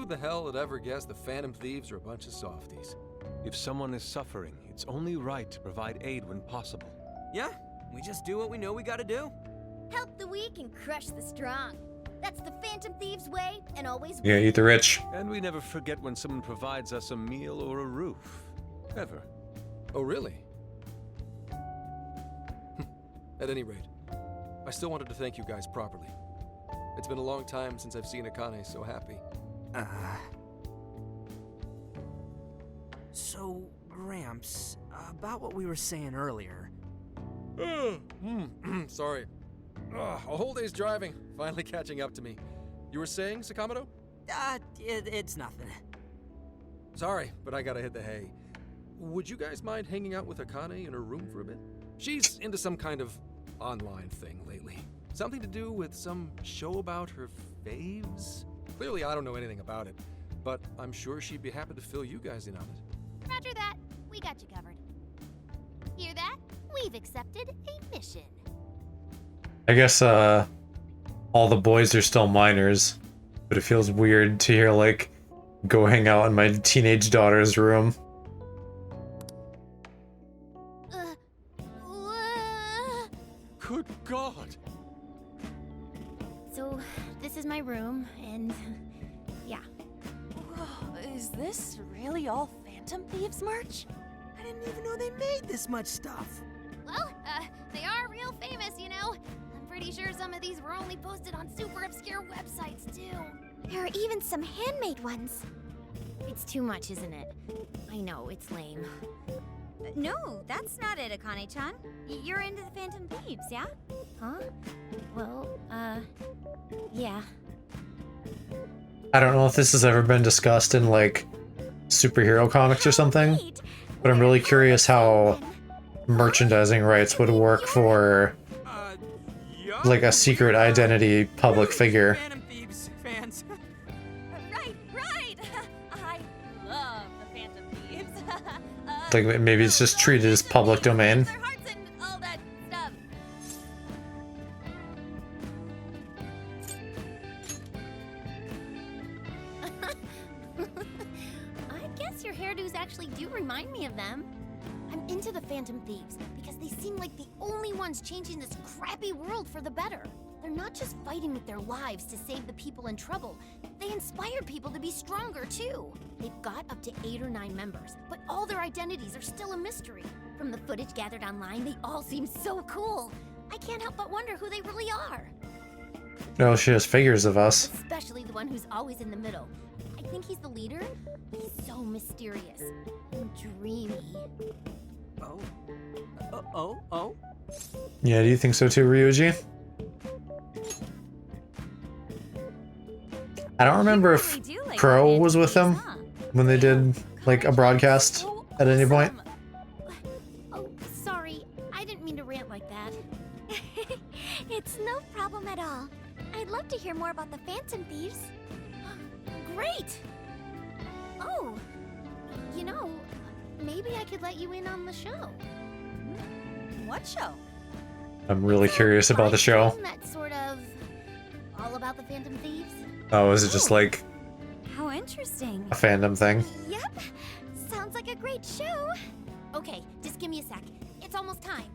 Who the hell would ever guess the Phantom Thieves are a bunch of softies? If someone is suffering, it's only right to provide aid when possible. Yeah, we just do what we know we gotta do. Help the weak and crush the strong. That's the Phantom Thieves way, and always Yeah, eat the rich. And we never forget when someone provides us a meal or a roof. Ever. Oh, really? At any rate, I still wanted to thank you guys properly. It's been a long time since I've seen Akane so happy. So, Gramps, about what we were saying earlier. Sorry. A whole day's driving, finally catching up to me. You were saying, Sakamoto? It's nothing. Sorry, but I gotta hit the hay. Would you guys mind hanging out with Akane in her room for a bit? She's into some kind of online thing lately. Something to do with some show about her faves? Clearly I don't know anything about it, but I'm sure she'd be happy to fill you guys in on it. Roger that. We got you covered. Hear that? We've accepted a mission. I guess all the boys are still minors, but it feels weird to hear like go hang out in my teenage daughter's room. Good God! So, this is my room, and yeah. Whoa, is this really all Phantom Thieves merch? I didn't even know they made this much stuff. Well, they are real famous, you know. I'm pretty sure some of these were only posted on super obscure websites, too. There are even some handmade ones. It's too much, isn't it? I know, it's lame. No, that's not it, Akane-chan. You're into the Phantom Thieves, yeah? Huh? Well, yeah. I don't know if this has ever been discussed in like superhero comics or something, but I'm really curious how merchandising rights would work for like a secret identity public figure. Phantom Thieves fans. Right! I love the Phantom Thieves. Like maybe it's just treated as public domain. Their hearts and all that stuff. I guess your hairdos actually do remind me of them. I'm into the Phantom Thieves because they seem like the only ones changing this crappy world for the better. They're not just fighting with their lives to save the people in trouble. They inspire people to be stronger, too. They've got up to 8 or 9 members, but all their identities are still a mystery. From the footage gathered online, they all seem so cool. I can't help but wonder who they really are. No, she has figures of us. Especially the one who's always in the middle. I think he's the leader. He's so mysterious and dreamy. Oh? Yeah, do you think so too, Ryuji? I don't remember if Crow was with them when they did like a broadcast at any point. Oh, sorry. I didn't mean to rant like that. It's no problem at all. I'd love to hear more about the Phantom Thieves. Great! Oh, you know, maybe I could let you in on the show. What show? I'm really curious about the show. That's sort of all about the Phantom Thieves. Oh, is it just like How interesting. a fandom thing? Yep. Sounds like a great show. Okay, just give me a sec. It's almost time.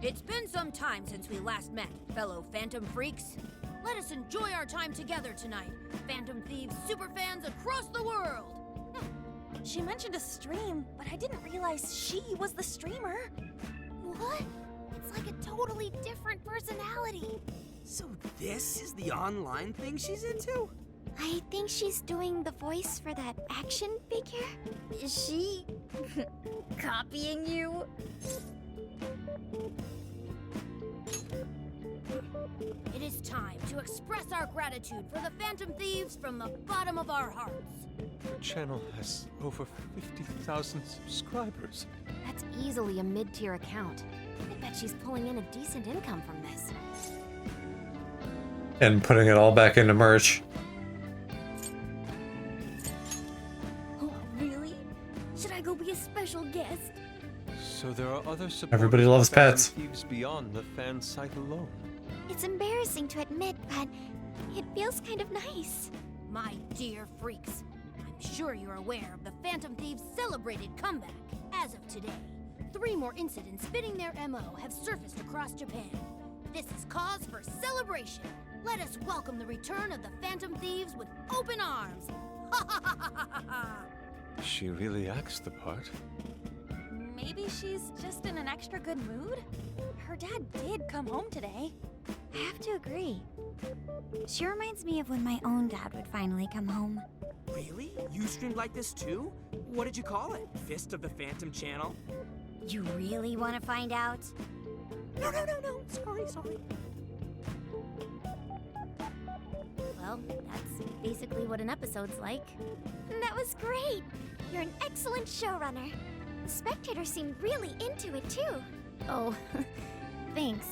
It's been some time since we last met, fellow Phantom Freaks. Let us enjoy our time together tonight, Phantom Thieves superfans across the world. She mentioned a stream, but I didn't realize she was the streamer. What? It's like a totally different personality. So this is the online thing she's into? I think she's doing the voice for that action figure. Is she copying you? It is time to express our gratitude for the Phantom Thieves from the bottom of our hearts. Her channel has over 50,000 subscribers. That's easily a mid-tier account. I bet she's pulling in a decent income from this. And putting it all back into merch. Oh, really? Should I go be a special guest? So there are other supporters Everybody of loves Phantom pets. Thieves beyond the fan site alone. It's embarrassing to admit, but it feels kind of nice. My dear freaks, I'm sure you're aware of the Phantom Thieves' celebrated comeback. As of today, 3 more incidents fitting their MO have surfaced across Japan. This is cause for celebration. Let us welcome the return of the Phantom Thieves with open arms. Ha ha ha ha ha ha! She really acts the part. Maybe she's just in an extra good mood? Her dad did come home today. I have to agree. She reminds me of when my own dad would finally come home. Really? You streamed like this too? What did you call it? Fist of the Phantom channel? You really want to find out? No. Sorry. Well, that's basically what an episode's like. That was great. You're an excellent showrunner. The spectators seemed really into it too. Oh, thanks.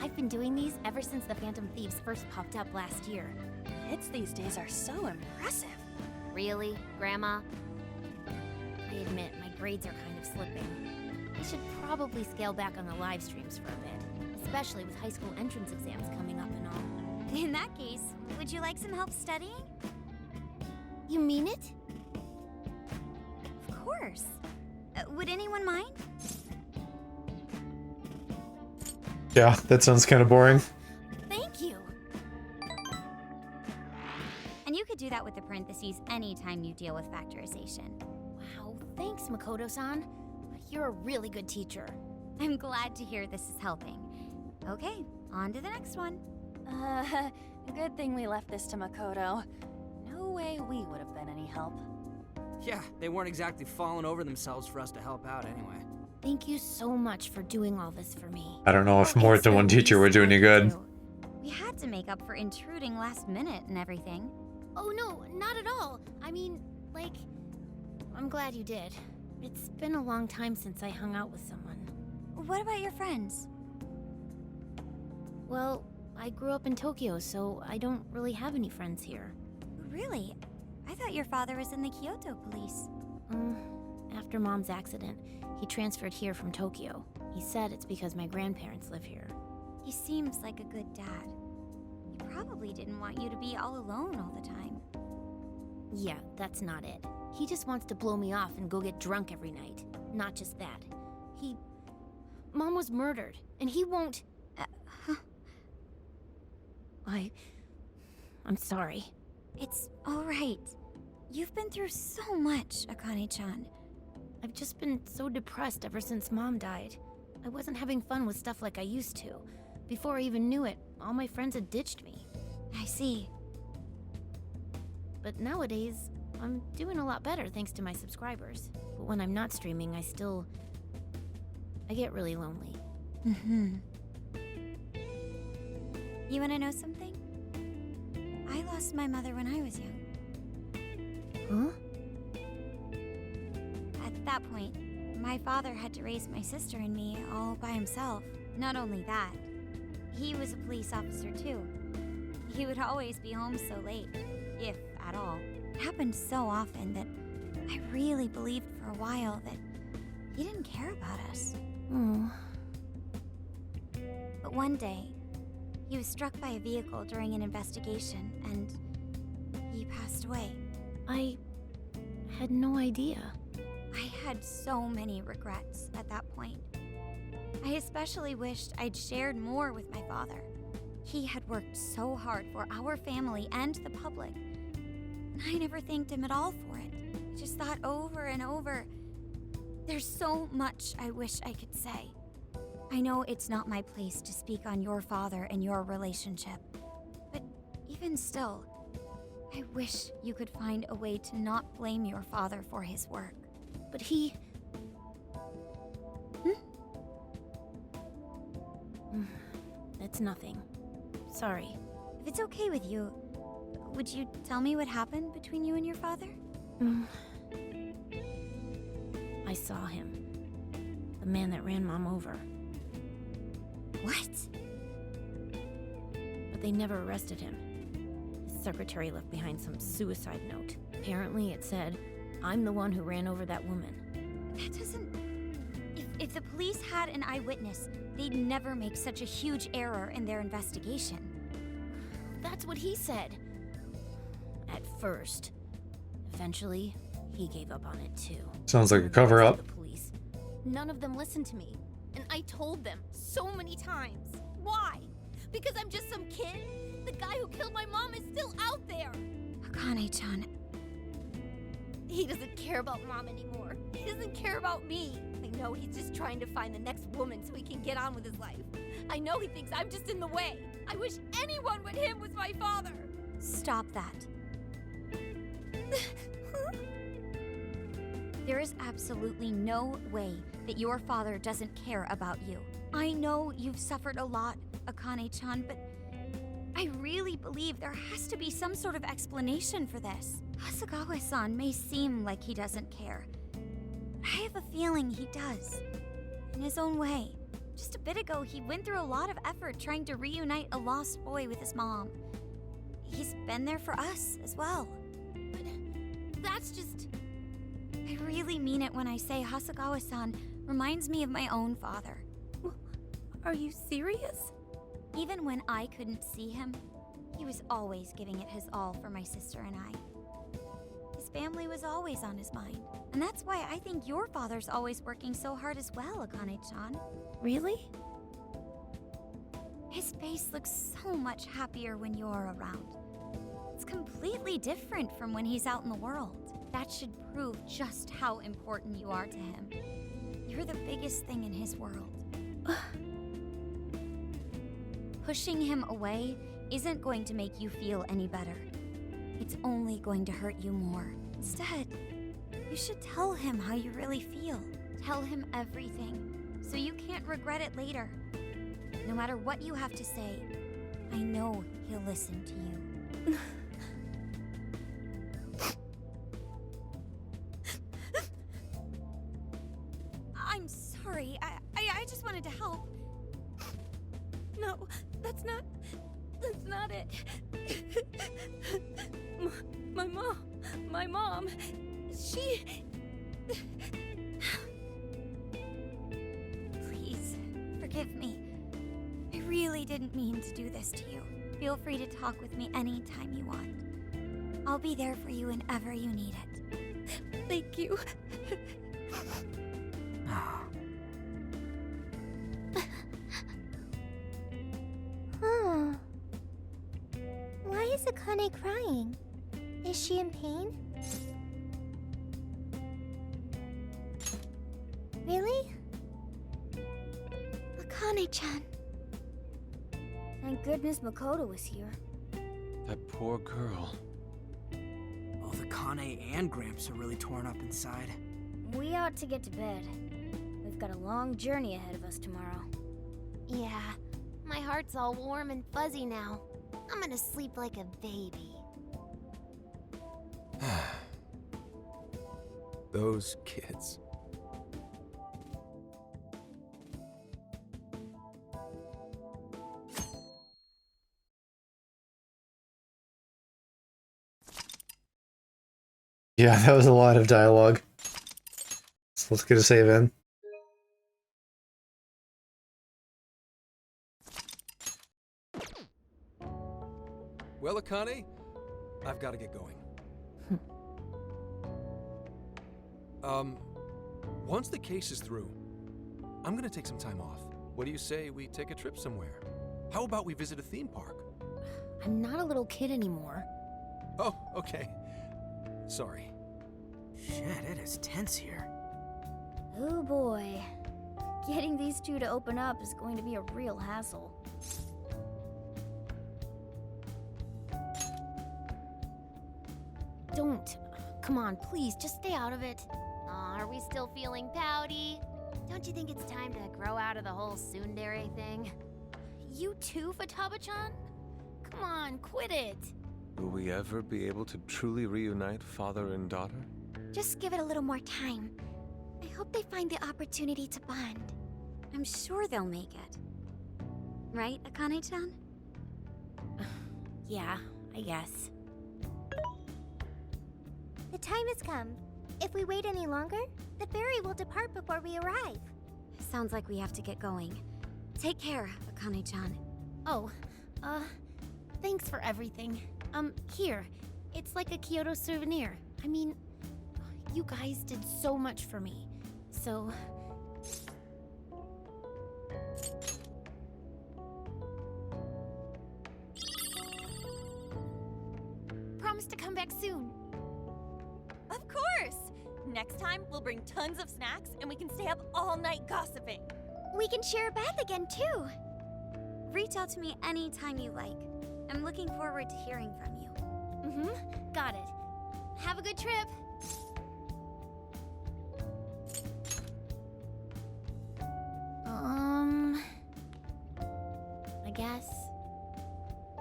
I've been doing these ever since the Phantom Thieves first popped up last year. Kids these days are so impressive. Really, Grandma? I admit, my grades are kind of slipping. I should probably scale back on the live streams for a bit, especially with high school entrance exams coming up and all. In that case, would you like some help studying? You mean it? Of course. Would anyone mind? Yeah, that sounds kind of boring. Thank you. And you could do that with the parentheses anytime you deal with factorization. Wow, thanks, Makoto-san. You're a really good teacher. I'm glad to hear this is helping. Okay, on to the next one. Good thing we left this to Makoto. No way we would have been any help. Yeah, they weren't exactly falling over themselves for us to help out anyway. Thank you so much for doing all this for me. I don't know if more than one teacher would do any good. We had to make up for intruding last minute and everything. Oh no, not at all. I mean, like, I'm glad you did. It's been a long time since I hung out with someone. What about your friends? Well, I grew up in Tokyo, so I don't really have any friends here. Really? I thought your father was in the Kyoto police. After Mom's accident, he transferred here from Tokyo. He said it's because my grandparents live here. He seems like a good dad. He probably didn't want you to be all alone all the time. Yeah, that's not it. He just wants to blow me off and go get drunk every night. Not just that. Mom was murdered, and he won't... I'm sorry. It's all right. You've been through so much, Akane-chan. I've just been so depressed ever since Mom died. I wasn't having fun with stuff like I used to. Before I even knew it, all my friends had ditched me. I see. But nowadays, I'm doing a lot better thanks to my subscribers. But when I'm not streaming, I get really lonely. You wanna know something? I lost my mother when I was young. Huh? At that point, my father had to raise my sister and me all by himself. Not only that, he was a police officer too. He would always be home so late, if at all. It happened so often that I really believed for a while that he didn't care about us. But one day, he was struck by a vehicle during an investigation, and he passed away. I had no idea. I had so many regrets at that point. I especially wished I'd shared more with my father. He had worked so hard for our family and the public, and I never thanked him at all for it. I just thought over and over, there's so much I wish I could say. I know it's not my place to speak on your father and your relationship, but even still, I wish you could find a way to not blame your father for his work. But he... That's nothing. Sorry. If it's okay with you, would you tell me what happened between you and your father? I saw him. The man that ran Mom over. What? But they never arrested him. His secretary left behind some suicide note. Apparently it said, "I'm the one who ran over that woman." That doesn't... If the police had an eyewitness, they'd never make such a huge error in their investigation. That's what he said. At first. Eventually, he gave up on it too. Sounds like a cover-up. The police. None of them listened to me. And I told them so many times. Why? Because I'm just some kid? The guy who killed my mom is still out there! Akane-chan. He doesn't care about Mom anymore. He doesn't care about me. I know he's just trying to find the next woman so he can get on with his life. I know he thinks I'm just in the way. I wish anyone but him was my father. Stop that. There is absolutely no way that your father doesn't care about you. I know you've suffered a lot, Akane-chan, but I really believe there has to be some sort of explanation for this. Hasegawa-san may seem like he doesn't care. I have a feeling he does. In his own way. Just a bit ago, he went through a lot of effort trying to reunite a lost boy with his mom. He's been there for us as well. But that's just... I really mean it when I say Hasegawa-san reminds me of my own father. Are you serious? Even when I couldn't see him, he was always giving it his all for my sister and I. His family was always on his mind. And that's why I think your father's always working so hard as well, Akane-chan. Really? His face looks so much happier when you're around. It's completely different from when he's out in the world. That should prove just how important you are to him. You're the biggest thing in his world. Pushing him away isn't going to make you feel any better. It's only going to hurt you more. Instead, you should tell him how you really feel. Tell him everything, so you can't regret it later. No matter what you have to say, I know he'll listen to you. I'm sorry. I just wanted to help. No, that's not it. My mom, she... Please, forgive me. I really didn't mean to do this to you. Feel free to talk with me anytime you want. I'll be there for you whenever you need it. Thank you. Huh. Why is Akane crying? Is she in pain? Really? Akane-chan. Thank goodness Makoto was here. That poor girl. Both Akane and Gramps are really torn up inside. We ought to get to bed. We've got a long journey ahead of us tomorrow. Yeah, my heart's all warm and fuzzy now. I'm gonna sleep like a baby. Those kids. Yeah, that was a lot of dialogue. So let's get a save in. Well, Akane, I've got to get going. Once the case is through, I'm gonna take some time off. What do you say we take a trip somewhere? How about we visit a theme park? I'm not a little kid anymore. Oh, okay. Sorry. Shit, it is tense here. Oh boy. Getting these two to open up is going to be a real hassle. Don't. Come on, please, just stay out of it. Aw, are we still feeling pouty? Don't you think it's time to grow out of the whole tsundere thing? You too, Futaba-chan? Come on, quit it. Will we ever be able to truly reunite father and daughter? Just give it a little more time. I hope they find the opportunity to bond. I'm sure they'll make it. Right, Akane-chan? Yeah, I guess. The time has come. If we wait any longer, the ferry will depart before we arrive. sounds like we have to get going. Take care, Akane-chan. Oh, thanks for everything. Here. It's like a Kyoto souvenir. I mean, you guys did so much for me. So... Promise to come back soon. Of course! Next time, we'll bring tons of snacks and we can stay up all night gossiping. We can share a bath again, too. Reach out to me anytime you like. I'm looking forward to hearing from you. Mm-hmm. Got it. Have a good trip. I guess.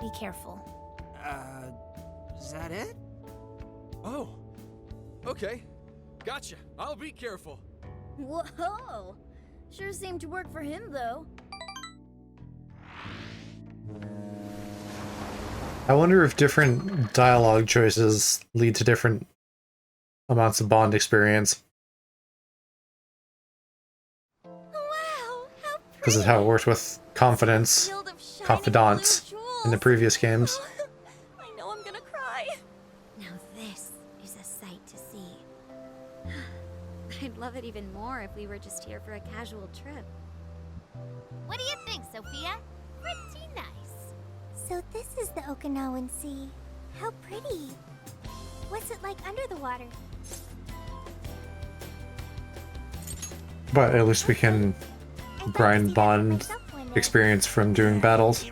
Be careful. Is that it? Oh, okay. Gotcha. I'll be careful. Whoa! Sure seemed to work for him, though. I wonder if different dialogue choices lead to different amounts of Bond experience. Wow, how Because of how it worked with confidants, confidants in the previous games. I know I'm gonna cry. Now this is a sight to see. I'd love it even more if we were just here for a casual trip. What do you think, Sophia? Pretty nice. So this is the Okinawan Sea. How pretty. What's it like under the water? But at least we can grind Bond experience from doing battles.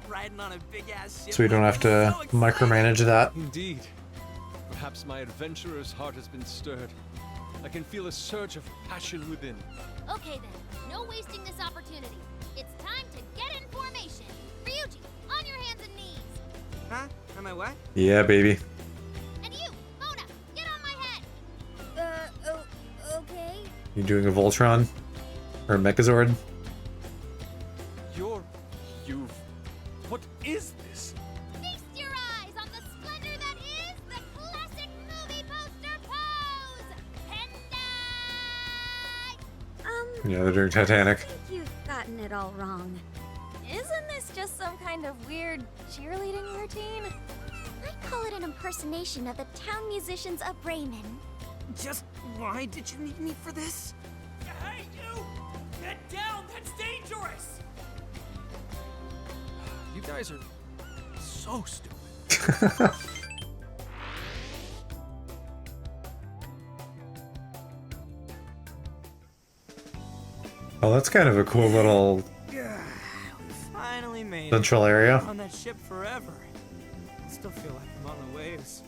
So we don't have to micromanage that. Indeed. Perhaps my adventurer's heart has been stirred. I can feel a surge of passion within. Okay then, no wasting this opportunity. It's time to get in formation. Ryuji, on your hands and knees. Huh? Am I what? Yeah, baby. And you, Mona, get on my head. Okay. You doing a Voltron? Or a Megazord? What is this? Feast your eyes on the splendor that is the classic movie poster pose. Hendai! Yeah, they're doing Titanic. I think you've gotten it all wrong. Isn't this just some kind of weird cheerleading routine? I call it an impersonation of the town musicians of Bremen. Just why did you need me for this? Hey, you! Get down! That's dangerous! You guys are so stupid. Oh, that's kind of a cool little Finally made central it. area. On that ship forever. I still feel like I'm on the waves.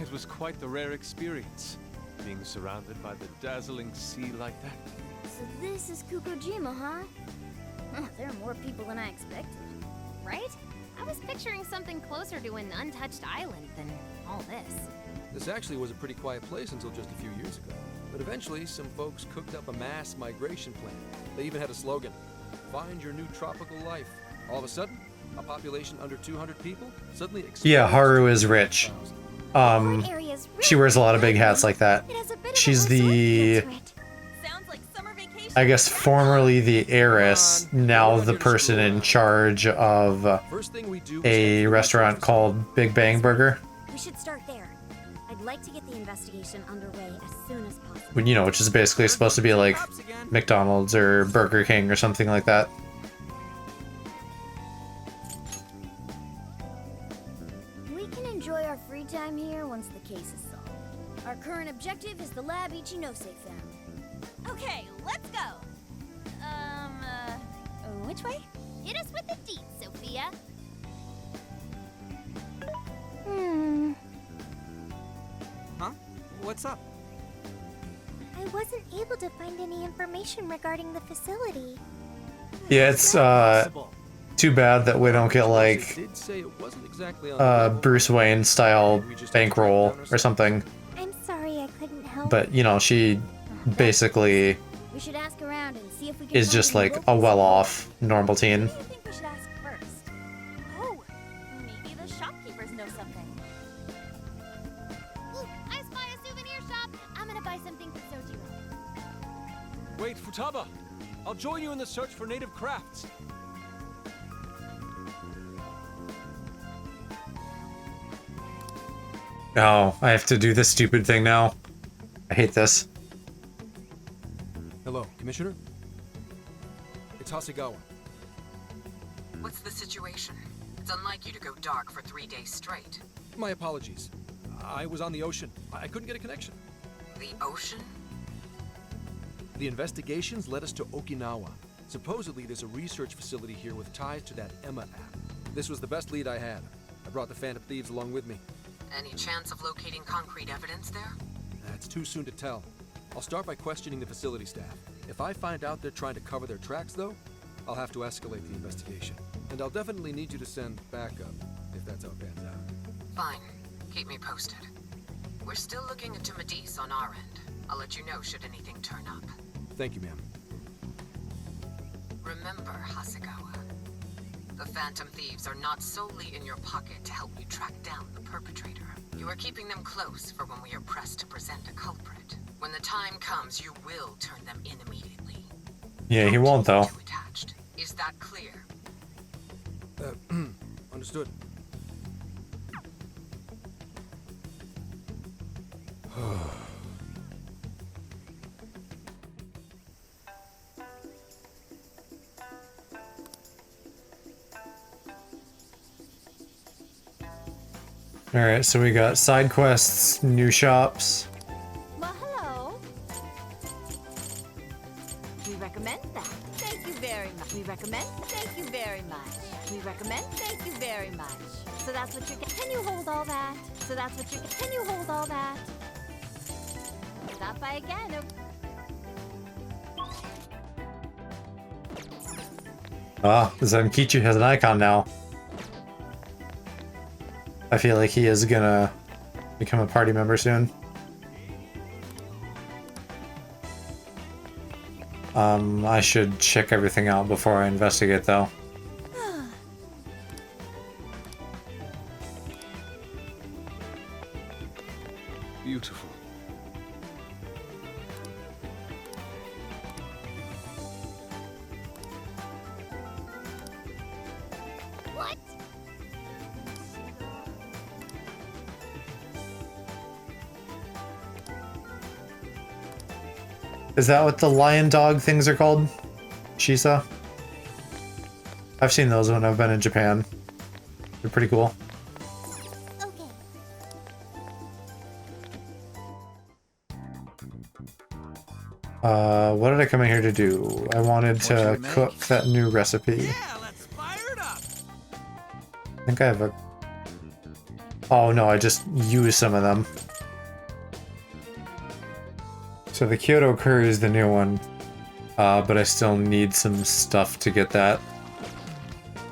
It was quite the rare experience, being surrounded by the dazzling sea like that. So this is Kukujima, huh? There are more people than I expected. Right? I was picturing something closer to an untouched island than all this. This actually was a pretty quiet place until just a few years ago. But eventually, some folks cooked up a mass migration plan. They even had a slogan, "Find your new tropical life." All of a sudden, a population under 200 people suddenly Yeah, Haru is rich. She wears a lot of big hats like that. She's the, I guess, formerly the heiress, now the person in charge of a restaurant called Big Bang Burger. We should start there. I'd like to get the investigation underway as soon as possible. You know, which is basically supposed to be like McDonald's or Burger King or something like that. We can enjoy our free time here once the case is solved. Our current objective is the lab Ichinose found. Okay, let's go. Which way? Hit us with the deets, Sophia. Huh? What's up? I wasn't able to find any information regarding the facility. Yeah, it's too bad that we don't get like Bruce Wayne style bankroll or something. I'm sorry I couldn't help. But you know, she basically We should ask around and see if we can is find just any like local a well-off normal teen. I think we should ask first. Oh, maybe the shopkeepers know something. Ooh, I spy a souvenir shop. I'm gonna buy something for Sojiro. Wait, Futaba! I'll join you in the search for native crafts. Oh, I have to do this stupid thing now. I hate this. Hello, Commissioner? It's Hasegawa. What's the situation? It's unlike you to go dark for 3 days straight. My apologies. I was on the ocean. I couldn't get a connection. The ocean? The investigations led us to Okinawa. Supposedly, there's a research facility here with ties to that Emma app. This was the best lead I had. I brought the Phantom Thieves along with me. Any chance of locating concrete evidence there? It's too soon to tell. I'll start by questioning the facility staff. If I find out they're trying to cover their tracks, though, I'll have to escalate the investigation. And I'll definitely need you to send backup, if that's how it pans out. Fine. Keep me posted. We're still looking into Medice on our end. I'll let you know should anything turn up. Thank you, ma'am. Remember, Hasegawa, the Phantom Thieves are not solely in your pocket to help you track down the perpetrator. You are keeping them close for when we are pressed to present a culprit. When the time comes, you will turn them in immediately. Yeah, he won't though. Attached. Is that clear? Understood. Alright, so we got side quests, new shops. Well, hello. We recommend that. Thank you very much. We recommend. Thank you very much. We recommend. Thank you very much. So that's what you're getting. Can you hold all that? So that's what you're getting. Can you hold all that? Stop by again. Ah, Zenkichi has an icon now. I feel like he is gonna become a party member soon. I should check everything out before I investigate though. Beautiful. What? Is that what the lion dog things are called? Shisa? I've seen those when I've been in Japan. They're pretty cool. What did I come in here to do? I wanted to cook that new recipe. Yeah, let's fire it up. I think I have a... Oh no, I just used some of them. So the Kyoto curry is the new one, but I still need some stuff to get that.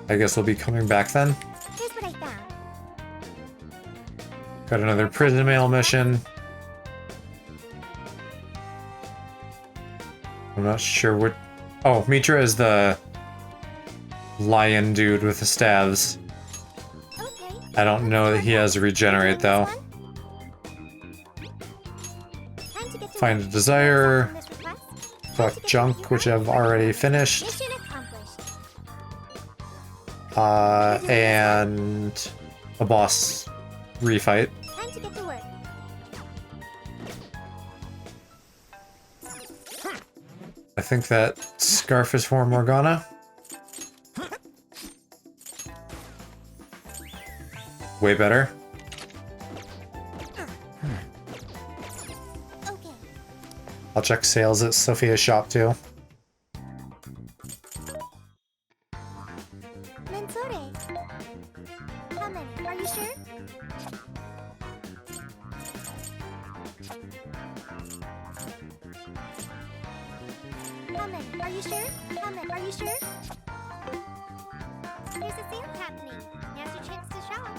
I guess we'll be coming back then. Here's what I found. Got another prison mail mission. I'm not sure what... Oh, Mitra is the lion dude with the staves. I don't know that he has regenerate though. Find a desire. Collect junk, which I've already finished. And a boss refight. Time to get to work. I think that scarf is for Morgana. Way better. I'll check sales at Sophia's shop too. Mensore. How many? Are you sure? How many? Are you sure? How many? Are you sure? There's a sale happening. Now's your chance to shop.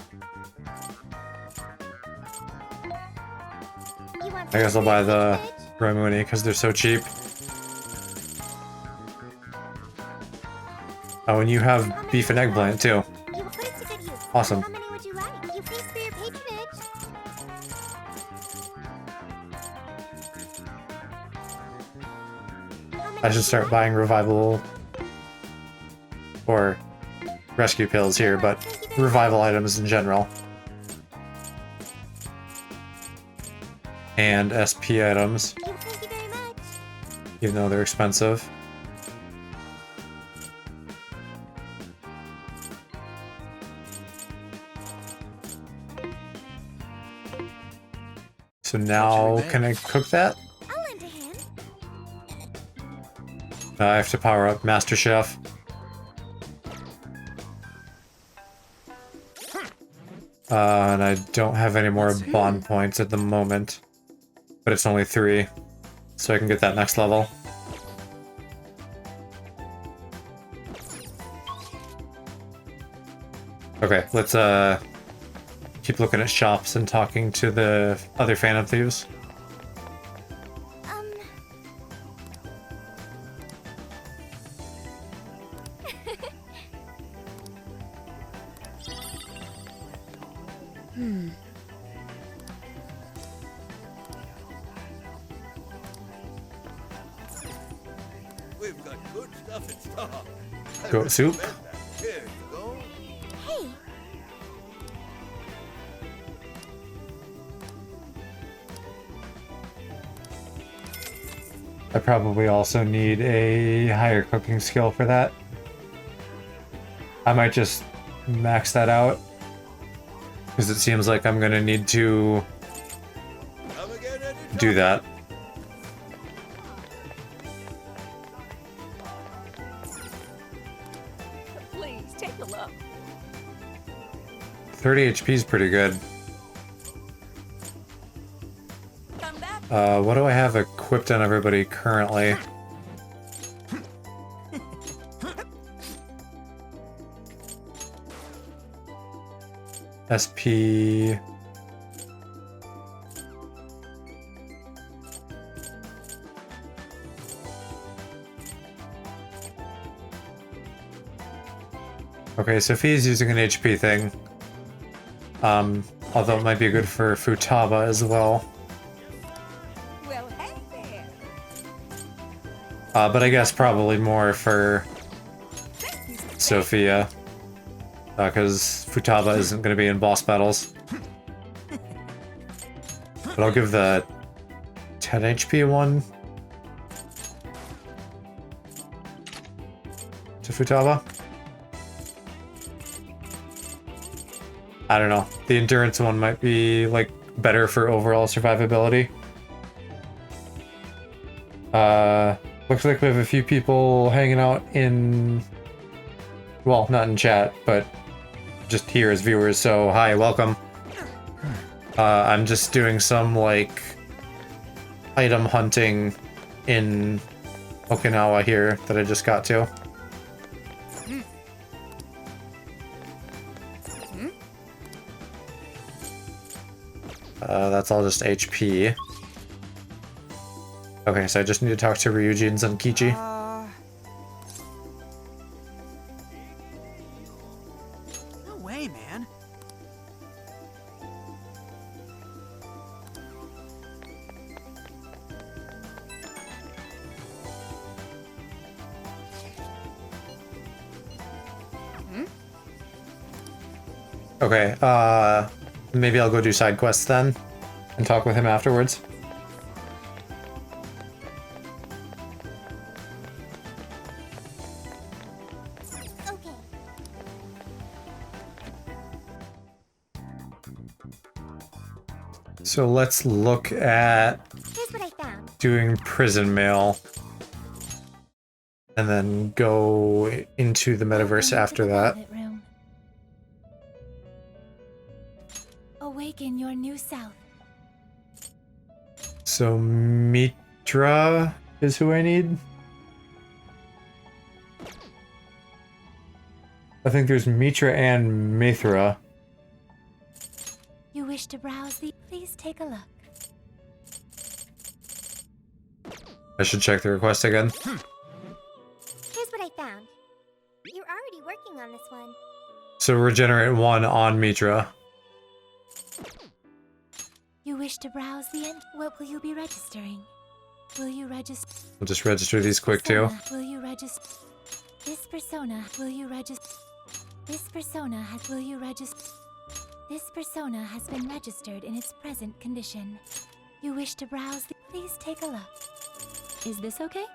You want I guess I'll buy the Remuni because they're so cheap. Oh, and you have beef and eggplant too. You will put it to good use. Awesome. How many would you like? You feast for your patronage. How I should start buying revival or rescue pills here, but revival items in general. And SP items, Thank you very much. even though they're expensive. So now, can I cook that? I'll lend a hand. I have to power up Master Chef. And I don't have any more bond points at the moment. But it's only 3. So I can get that next level. Okay, let's keep looking at shops and talking to the other Phantom Thieves. We've got good stuff in stock. Goat soup. Here you go. Hey, I probably also need a higher cooking skill for that. I might just max that out, because it seems like I'm gonna need to do that. Please take a look. 30 HP is pretty good. What do I have equipped on everybody currently? SP... Okay, so if he's using an HP thing, although it might be good for Futaba as well. Well, hey there. But I guess probably more for Sophia, because Futaba isn't going to be in boss battles. But I'll give the 10 HP one to Futaba. I don't know. The endurance one might be like better for overall survivability. Looks like we have a few people hanging out in, well, not in chat, but just here as viewers. So hi, welcome. I'm just doing some like item hunting in Okinawa here that I just got to. That's all just HP. Okay, so I just need to talk to Ryuji and Zankichi. No way, man. Okay, maybe I'll go do side quests then, and talk with him afterwards. okay. So let's look at Here's what I found. doing prison mail, and then go into the metaverse after that. Room. Awaken your new self. So Mitra is who I need. I think there's Mitra and Mithra. You wish to browse the... Please take a look. I should check the request again. Here's what I found. You're already working on this one. So regenerate 1 on Mitra. You wish to browse the end? What will you be registering? Will you register? We'll just register these quick too. Will you register? This persona. Will you register? This persona has. Will you register? This persona has been registered in its present condition. You wish to browse? Please take a look. Is this okay?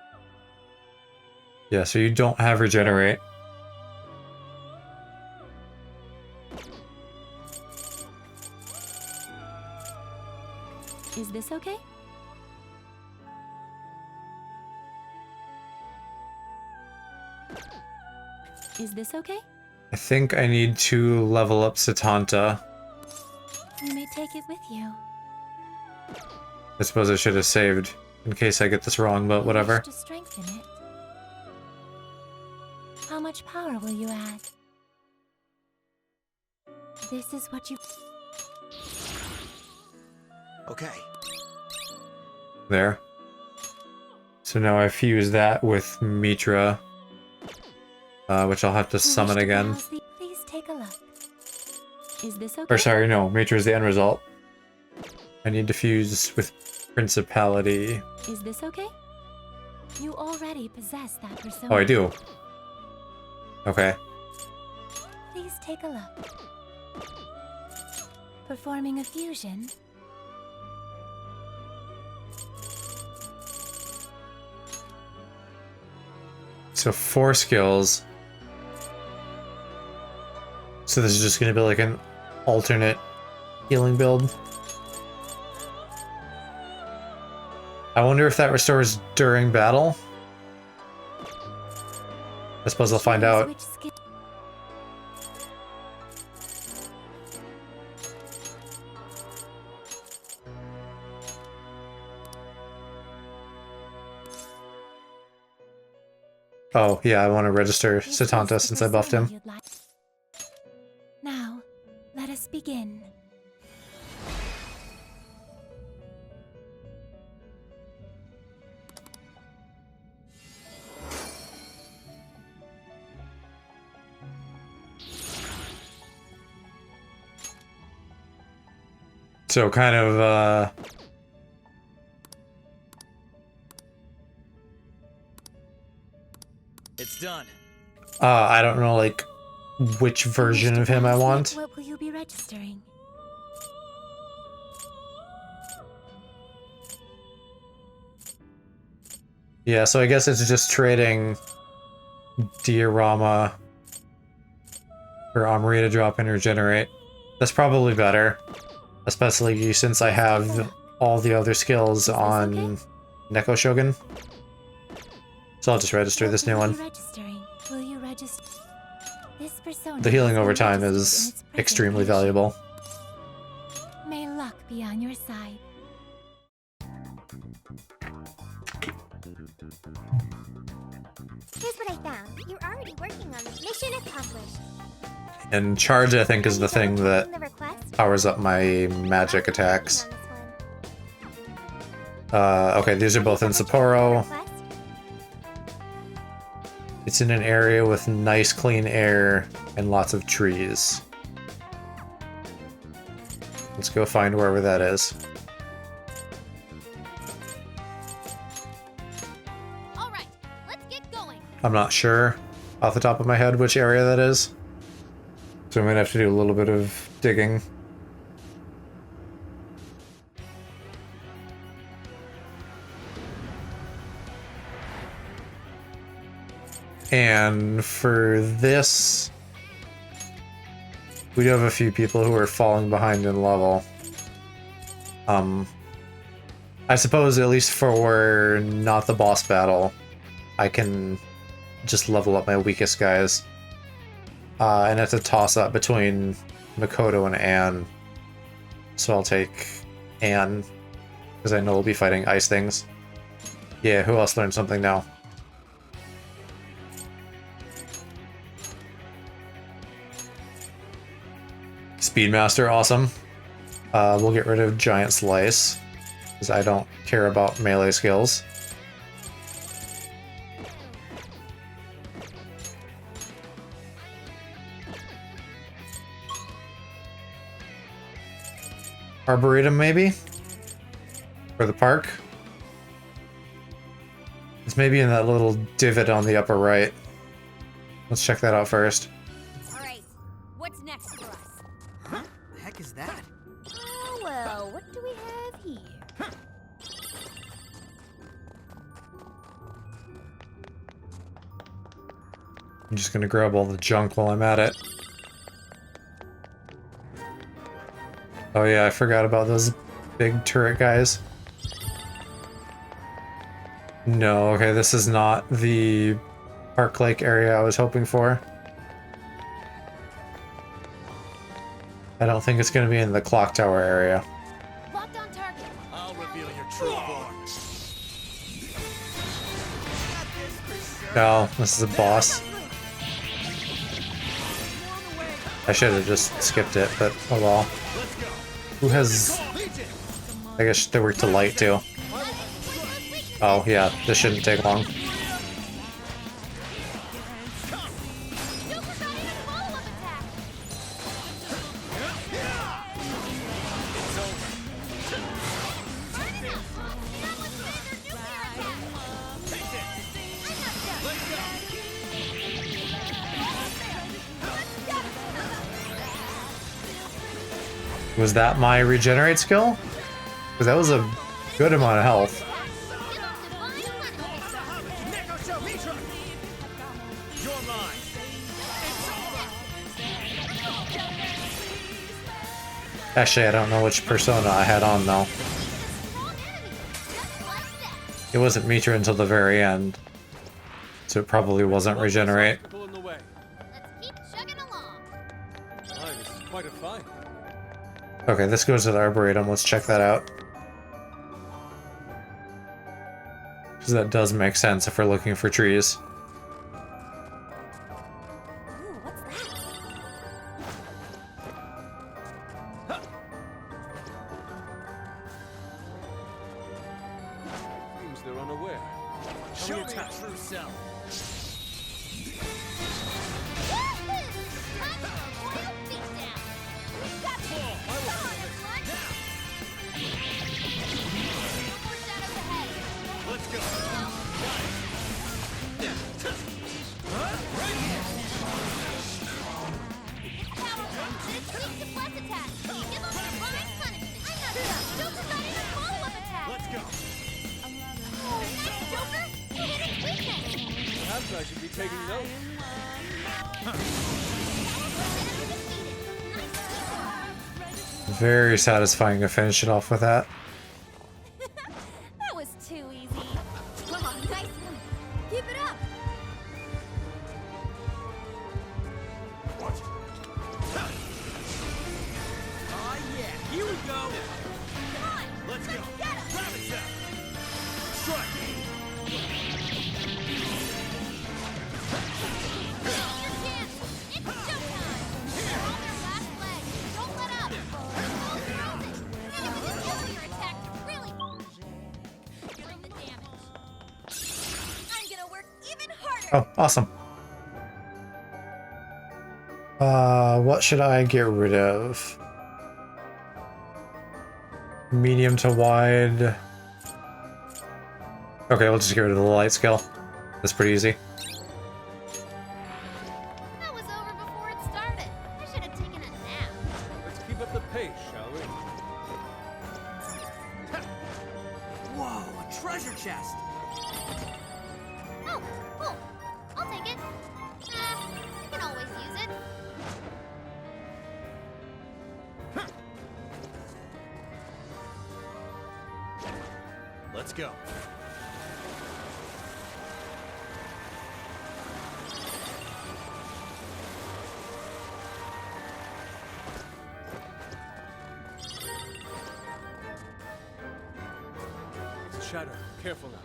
Yeah, so you don't have regenerate. Is this okay? Is this okay? I think I need to level up Satanta. You may take it with you. I suppose I should have saved in case I get this wrong, but whatever. To strengthen it. How much power will you add? This is what you... Okay. There. So now I fuse that with Mitra, which I'll have to summon again. Please take a look. Is this okay? Or sorry, no, Mitra is the end result. I need to fuse with Principality. Is this okay? You already possess that persona. Oh, I do. Okay. Please take a look. Performing a fusion. So 4 skills. So this is just going to be like an alternate healing build. I wonder if that restores during battle. I suppose I'll find out. Oh, yeah, I want to register Satanta since I buffed him. Now, let us begin. So kind of, It's done. I don't know, like, which version of him I want. What will you be registering? Yeah, so I guess it's just trading Diorama for Omri to drop in or generate. That's probably better. Especially since I have all the other skills on Neko Shogun. So I'll just register this new one. Will you register? This persona The healing over time is extremely valuable. May luck be on your side. Here's what I found. You're already working on it. Mission accomplished. And charge, I think, is the thing that powers up my magic attacks. Okay, these are both in Sapporo. It's in an area with nice clean air and lots of trees. Let's go find wherever that is. All right, let's get going. I'm not sure off the top of my head which area that is. So I'm gonna have to do a little bit of digging. And for this, we do have a few people who are falling behind in level. I suppose at least for not the boss battle, I can just level up my weakest guys. And it's a toss-up between Makoto and Anne. So I'll take Anne, because I know we'll be fighting ice things. Yeah, who else learned something now? Speedmaster, awesome. We'll get rid of Giant Slice, because I don't care about melee skills. Arboretum, maybe? For the park? maybe in that little divot on the upper right. Let's check that out first. Alright, what's next for us? Huh? The heck is that? Oh, well, what do we have here? I'm just gonna grab all the junk while I'm at it. Oh yeah, I forgot about those big turret guys. No, okay, this is not the Park Lake area I was hoping for. I don't think it's gonna be in the clock tower area. Locked on target. I'll reveal your true form. No, this is a boss. I should have just skipped it, but oh well. Who has... I guess they work to light too. Oh yeah, this shouldn't take long. Was that my regenerate skill? Because that was a good amount of health. Actually, I don't know which persona I had on though. It wasn't Mitra until the very end. So it probably wasn't regenerate. Okay, this goes to the Arboretum. Let's check that out. Because that does make sense if we're looking for trees. Seems they're unaware. Show me your true self. Perhaps I should be taking notes. Very satisfying to finish it off with that. That was too easy. Come on, nice one. Keep it up. Oh yeah, here we go. Come on. Let's go. Get him. Grab it, Seth. Strike. It's showtime. They're on their last leg. Don't let up. Use your attack to really bring the damage. I'm gonna work even harder. Oh, awesome. What should I get rid of? Medium to wide. Okay, we'll just get rid of the light skill. That's pretty easy. That was over before it started. I should have taken a nap. Let's keep up the pace, shall we? Whoa, a treasure chest. Oh, cool. I'll take it. I can always use it. Let's go. It's a shadow. Careful now.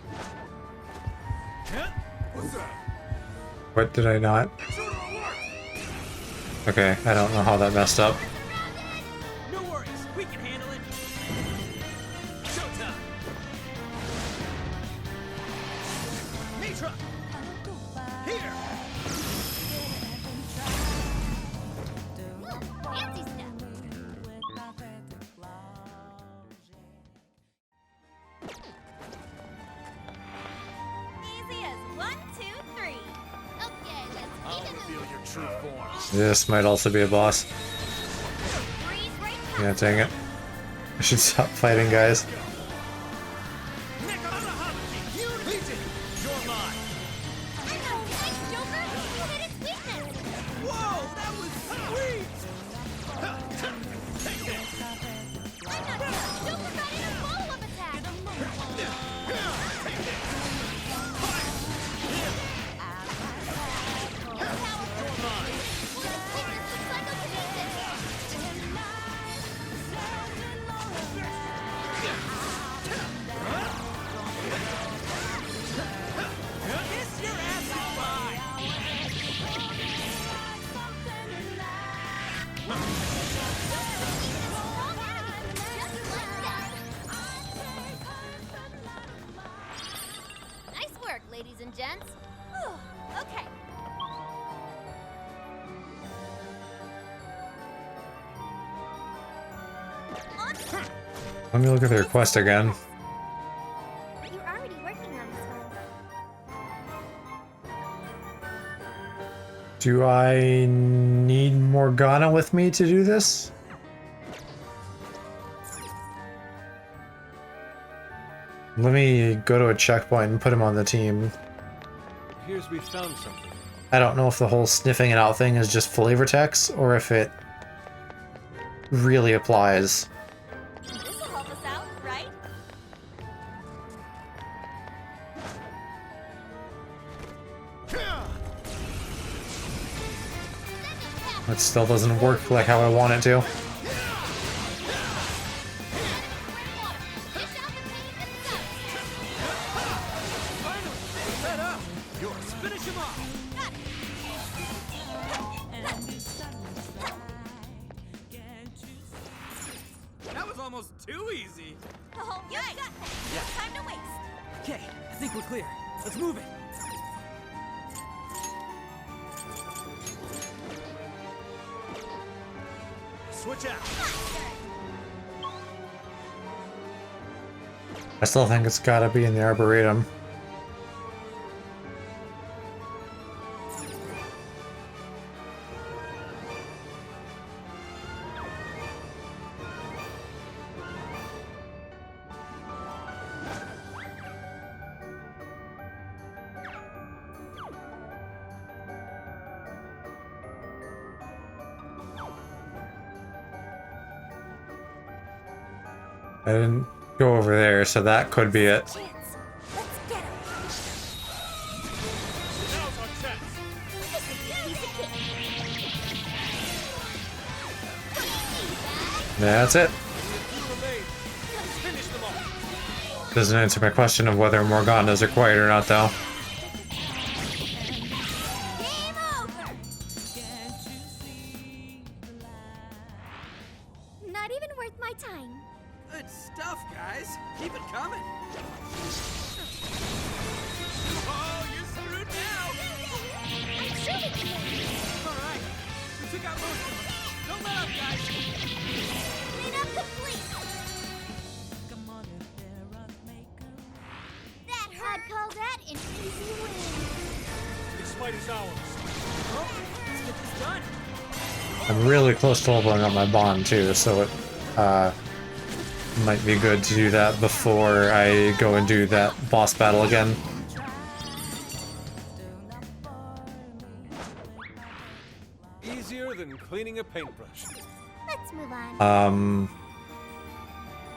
What's that? What did I not? Okay, I don't know how that messed up. No worries, we can handle it. Showtime. Mitra. Here. Fancy stuff. These your true form. This might also be a boss. Yeah, dang it. I should stop fighting, guys. Nice work, ladies and gents. Whew, okay. Let me look at the request again. You're already working on this one. Do I need Morgana with me to do this? Let me go to a checkpoint and put him on the team. Appears we found something. I don't know if the whole sniffing it out thing is just flavor text or if it really applies. This'll help us out, right? It still doesn't work like how I want it to. That was almost too easy. Oh, right. No time to waste. Okay, I think we're clear. Let's move it. Switch out. I still think it's gotta be in the Arboretum. I didn't go over there, so that could be it. That's it. Doesn't answer my question of whether Morgana is required or not, though. Not even worth my time. Good stuff, guys. Keep it coming. Oh, you're screwed now. I'm sure we can win. All right. We took out most of them. Don't let up, guys. Cleanup complete. That hurt. I'd call that an easy win. It's Spidey's ours. Well, let's get this done. I'm really close to leveling up my bond, too, so it might be good to do that before I go and do that boss battle again. Easier than cleaning a paintbrush. Let's move on.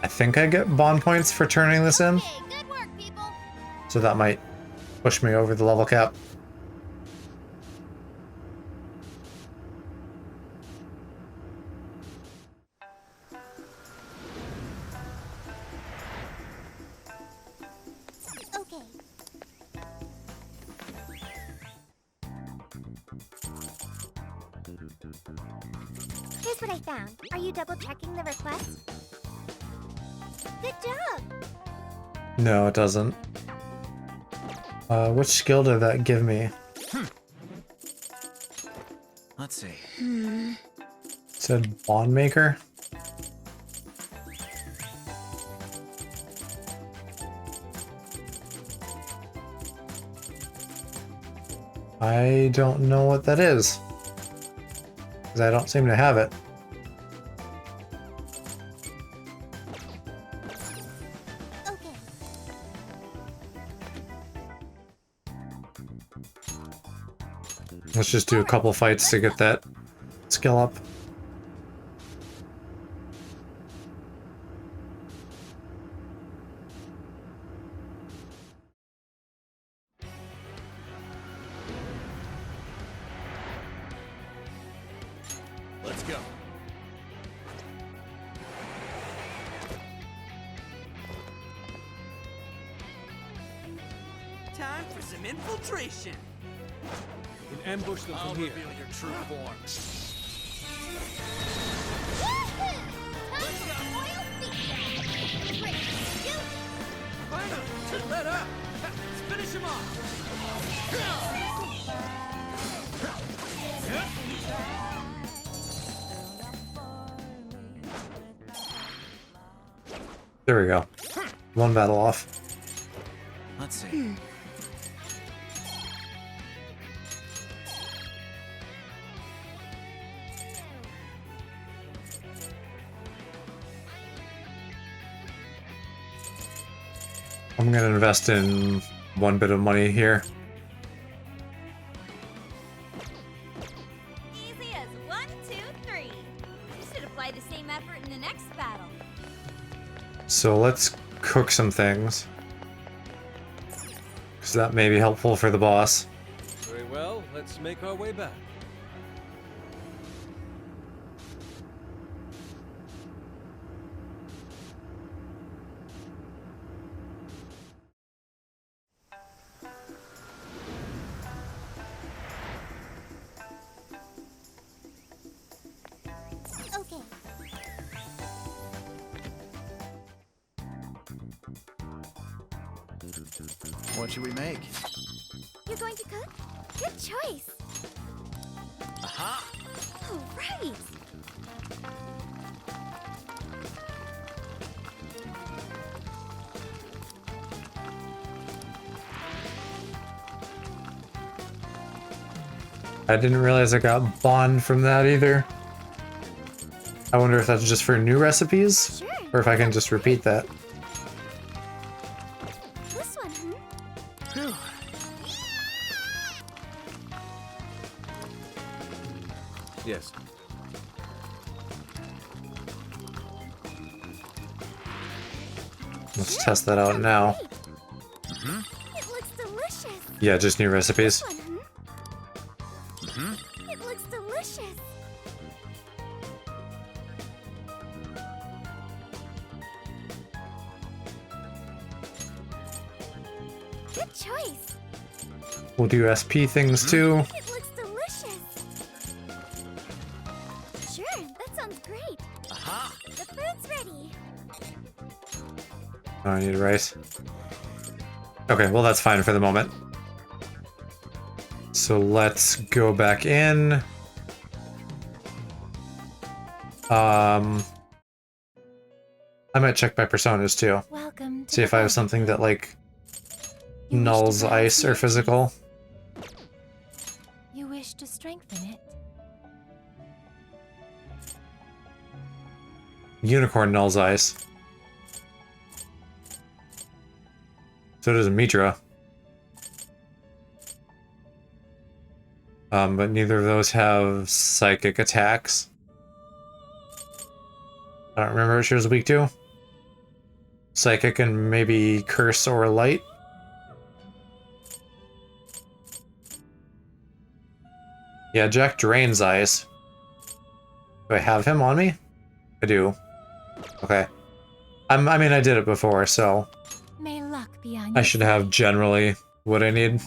I think I get bond points for turning this in. Hey, good work, people. So that might push me over the level cap. Okay. Here's what I found. Are you double checking the request? Good job. No, it doesn't. Which skill did that give me? Let's see. It said bond maker. I don't know what that is. Because I don't seem to have it. Okay. Let's just do a couple fights to get that skill up. Let's go. Time for some infiltration. You can ambush them I'll from here. reveal your true form. Finally, let up. Let's finish him off. There we go. One battle off. Let's see. I'm gonna invest in one bit of money here. Easy as 1, 2, 3. You should apply the same effort in the next battle. So let's cook some things. Because that may be helpful for the boss. Very well, let's make our way back. Okay. What should we make? You're going to cook? Good choice. Aha! Oh, right. I didn't realize I got bond from that either. I wonder if that's just for new recipes? Sure. Or if I can just repeat that. This one, Phew. Yes. Let's test that out now. It looks delicious. Yeah, just new recipes. This one, It looks delicious. Good choice. We'll do SP things too. It looks delicious. Sure, that sounds great. Aha! The food's ready. Oh, I need rice. Okay, well that's fine for the moment. So let's go back in. I might check my personas too. Welcome to See if I have something that like nulls ice or physical. You wish to strengthen it. Unicorn nulls ice. So does Mitra. But neither of those have psychic attacks. I don't remember what she was weak to. Psychic and maybe curse or light. Yeah, Jack drains ice. Do I have him on me? I do. Okay. I mean, I did it before, so May luck be on I your should have generally what I need.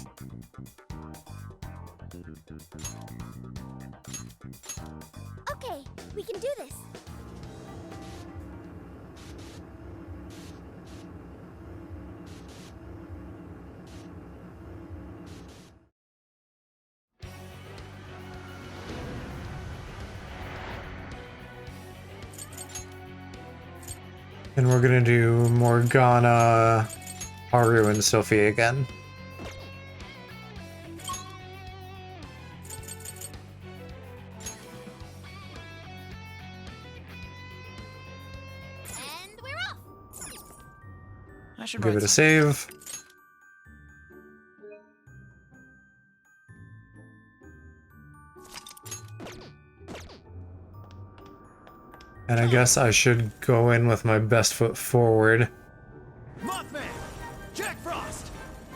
Okay, we can do this. And we're gonna do Morgana, Haru, and Sophie again. I should Give write it a something. save. And I guess I should go in with my best foot forward. Mothman, Jack Frost,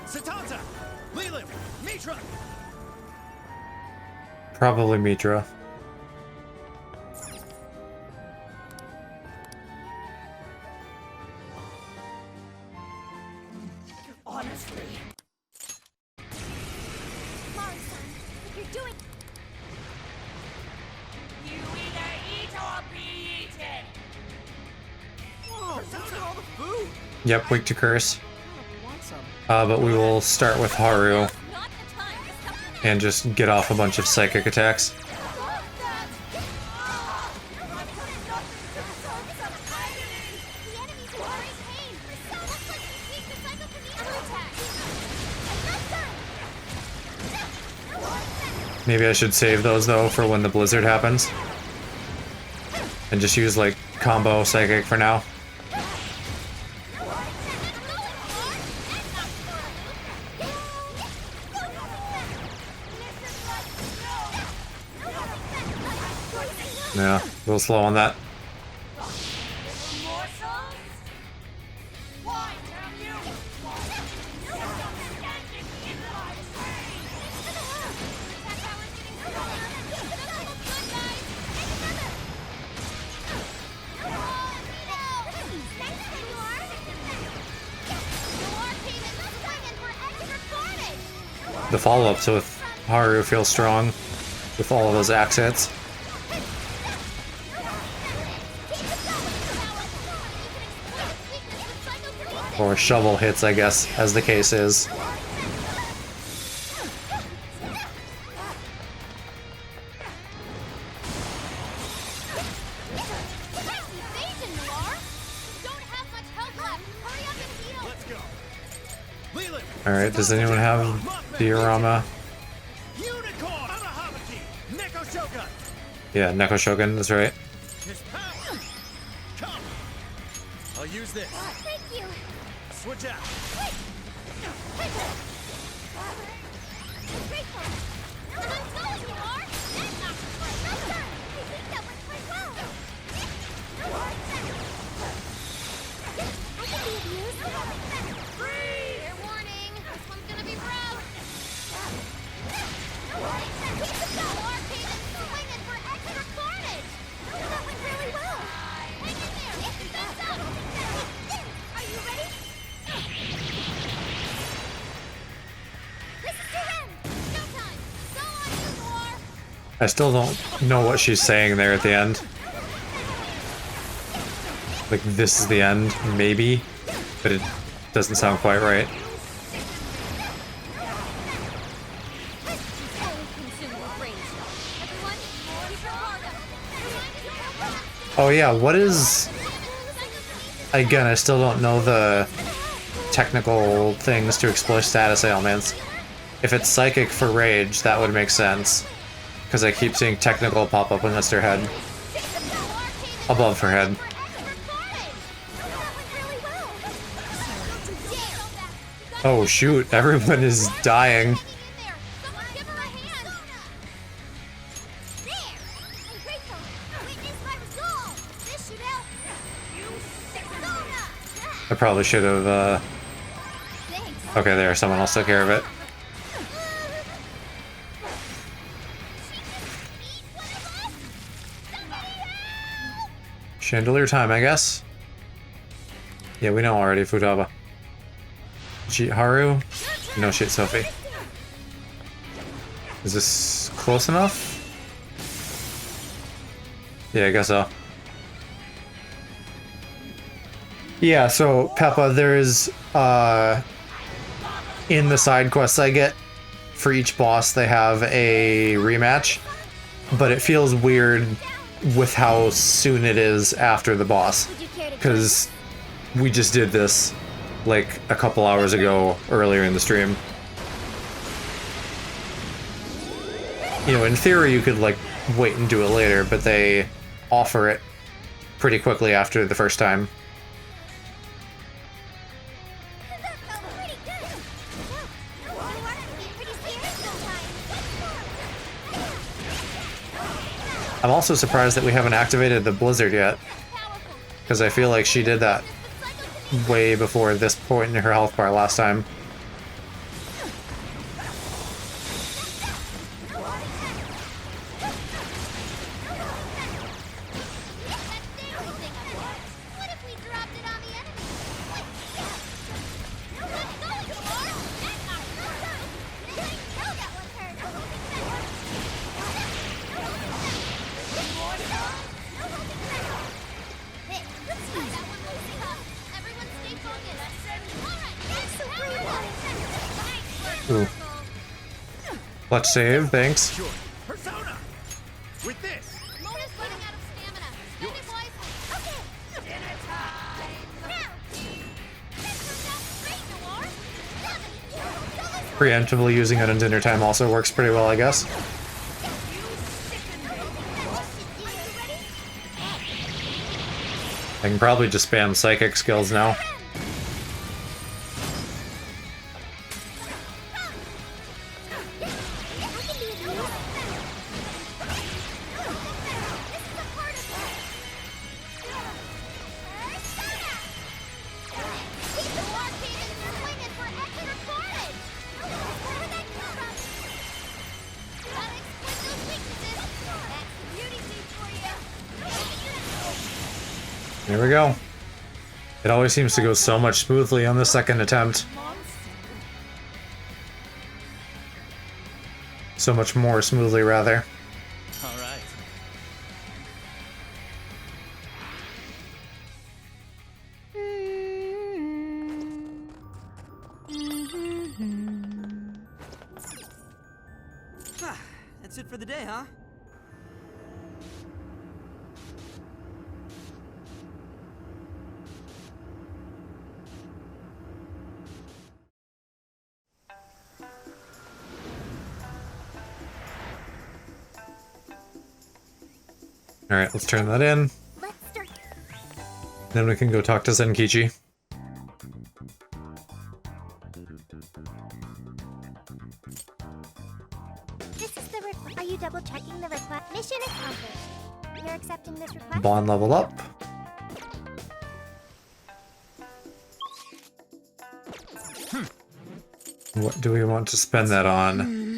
Satanta, Leland, Mitra. Probably Mitra. Honestly. Mari-san, you're doing. You either eat or be eaten. Whoa, look at all the food. Yep, weak to curse. But we will start with Haru and just get off a bunch of psychic attacks. Maybe I should save those though for when the blizzard happens. And just use like combo psychic for now. Yeah, a little slow on that. The follow-ups with Haru feels strong with all of those axe hits. Or shovel hits, I guess, as the case is. Alright, does anyone have diorama? Yeah, Neko Shogun, that's right. I'll use this. Thank you. Switch out. I still don't know what she's saying there at the end. Like, this is the end, maybe, but it doesn't sound quite right. Oh yeah, what is... Again, I still don't know the technical things to explore status ailments. If it's psychic for rage, that would make sense. Because I keep seeing technical pop up against her head. Above her head. Oh shoot, everyone is dying. I probably should have, Okay, there, someone else took care of it. Chandelier time, I guess. Yeah, we know already, Futaba. Cheat Haru? No shit, Sophie. Is this close enough? Yeah, I guess so. Yeah, so Peppa, there's in the side quests I get for each boss, they have a rematch, but it feels weird with how soon it is after the boss, because we just did this like a couple hours ago earlier in the stream. You know, in theory you could like wait and do it later, but they offer it pretty quickly after the first time. I'm also surprised that we haven't activated the blizzard yet, because I feel like she did that way before this point in her health bar last time. Ooh. Clutch save, thanks. Persona! With this! Mona's running out of stamina. Spend it wisely. Okay. Dinner time! Now! This worked out great, Noir. Preemptively using it in dinner time also works pretty well, I guess. I can probably just spam psychic skills now. There we go. It always seems to go so much smoothly on the second attempt. So much more smoothly, rather. All right. That's it for the day, huh? Alright, let's turn that in. Then we can go talk to Zenkichi. This is the request. Are you double checking the request? Mission accomplished. You're accepting this request? Bond level up. What do we want to spend that on?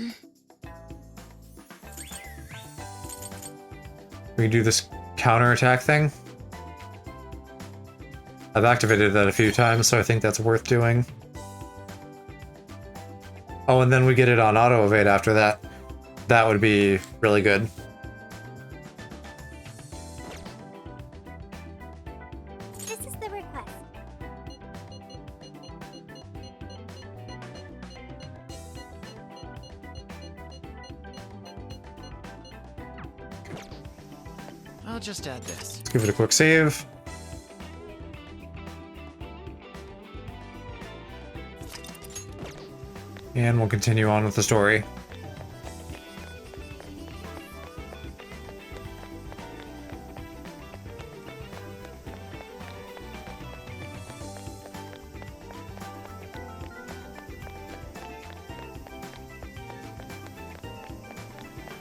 We can do this counterattack thing. I've activated that a few times, so I think that's worth doing. Oh, and then we get it on auto evade after that. That would be really good. This is the request. I'll just add this. Let's give it a quick save. And we'll continue on with the story.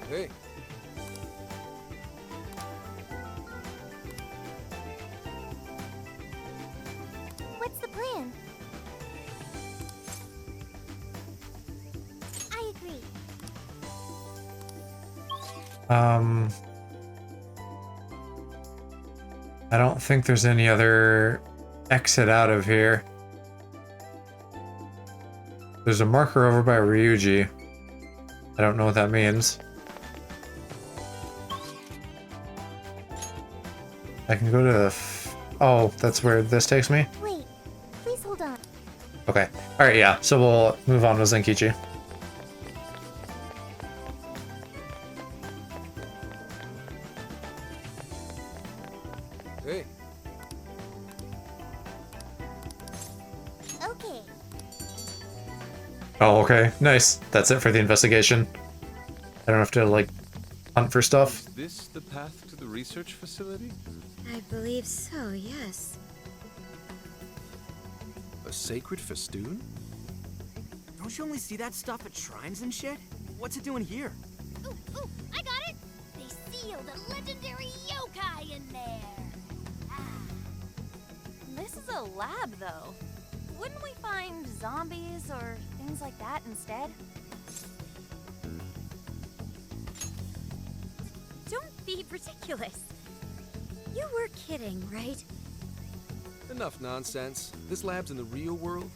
Hey. What's the plan? I agree. I don't think there's any other exit out of here. There's a marker over by Ryuji. I don't know what that means. I can go to the oh, that's where this takes me? Wait, please hold on. Okay. Alright, yeah. So we'll move on with Zenkichi. Hey. Okay. Oh, okay. Nice. That's it for the investigation. I don't have to, like, hunt for stuff. Is this the path to the research facility? I believe so, yes. A sacred festoon? Don't you only see that stuff at shrines and shit? What's it doing here? Ooh, I got it! They sealed a a lab, though. Wouldn't we find zombies or things like that instead? Don't be ridiculous. You were kidding, right? Enough nonsense. This lab's in the real world.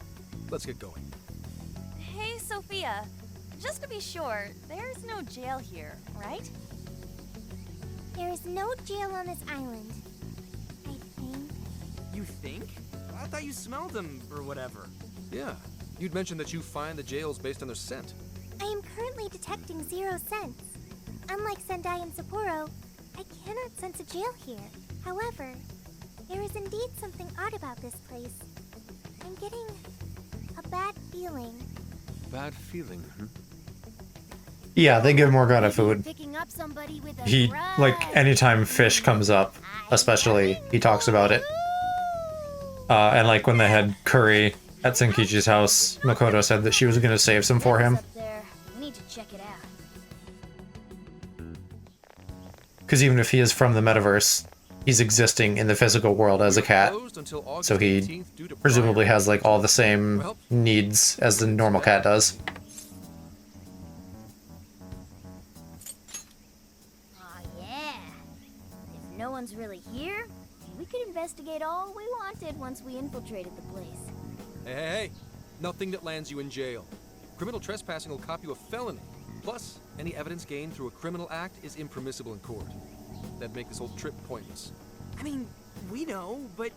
Let's get going. Hey, Sophia. Just to be sure, there's no jail here, right? There is no jail on this island, I think. You think? I thought you smelled them or whatever. Yeah, you'd mentioned that you find the jails based on their scent. I am currently detecting 0 scents. Unlike Sendai and Sapporo, I cannot sense a jail here. However, there is indeed something odd about this place. I'm getting a bad feeling. Bad feeling, Yeah, they give Morgana food. Picking up somebody with a He, like, anytime fish comes up, especially, he talks about it. And like when they had curry at Senkichi's house, Makoto said that she was going to save some for him. We need to check it out. Because even if he is from the metaverse, he's existing in the physical world as a cat. So he presumably has like all the same needs as the normal cat does. Aw, yeah. If no one's really here, we could investigate all we wanted once we infiltrated the place. Hey, nothing that lands you in jail. Criminal trespassing will cop you a felony. Plus, any evidence gained through a criminal act is impermissible in court. That'd make this whole trip pointless. I mean, we know, but...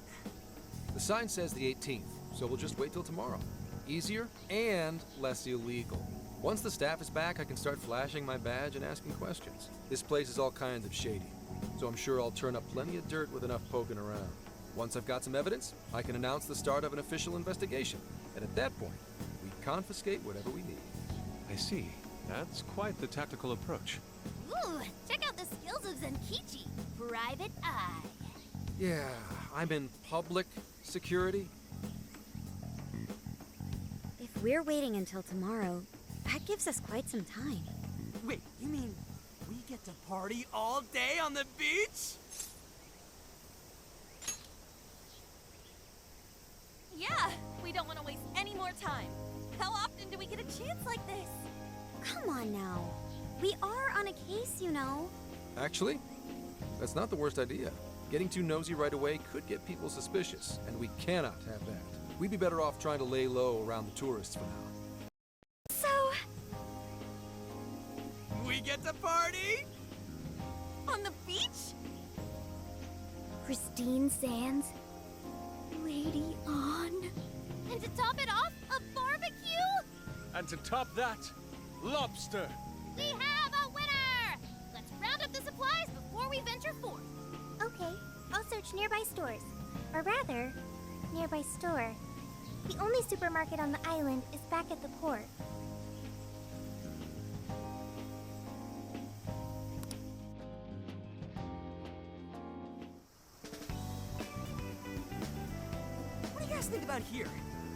The sign says the 18th, so we'll just wait till tomorrow. Easier and less illegal. Once the staff is back, I can start flashing my badge and asking questions. This place is all kinds of shady, so I'm sure I'll turn up plenty of dirt with enough poking around. Once I've got some evidence, I can announce the start of an official investigation, and at that point, we confiscate whatever we need. I see. That's quite the tactical approach. Ooh, check out the skills of Zenkichi. Private Eye. Yeah, I'm in public security. If we're waiting until tomorrow, that gives us quite some time. Wait, you mean we get to party all day on the beach? Yeah, we don't want to waste any more time. How often do we get a chance like this? Come on now. We are on a case, you know. Actually, that's not the worst idea. Getting too nosy right away could get people suspicious, and we cannot have that. We'd be better off trying to lay low around the tourists for now. So... We get to party? on the beach? Christine Sands. Lady on. And to top it off, a barbecue? And to top that, lobster! We have a winner! Let's round up the supplies before we venture forth. Okay, I'll search nearby stores. Or rather, nearby store. The only supermarket on the island is back at the port. What do you guys think about here?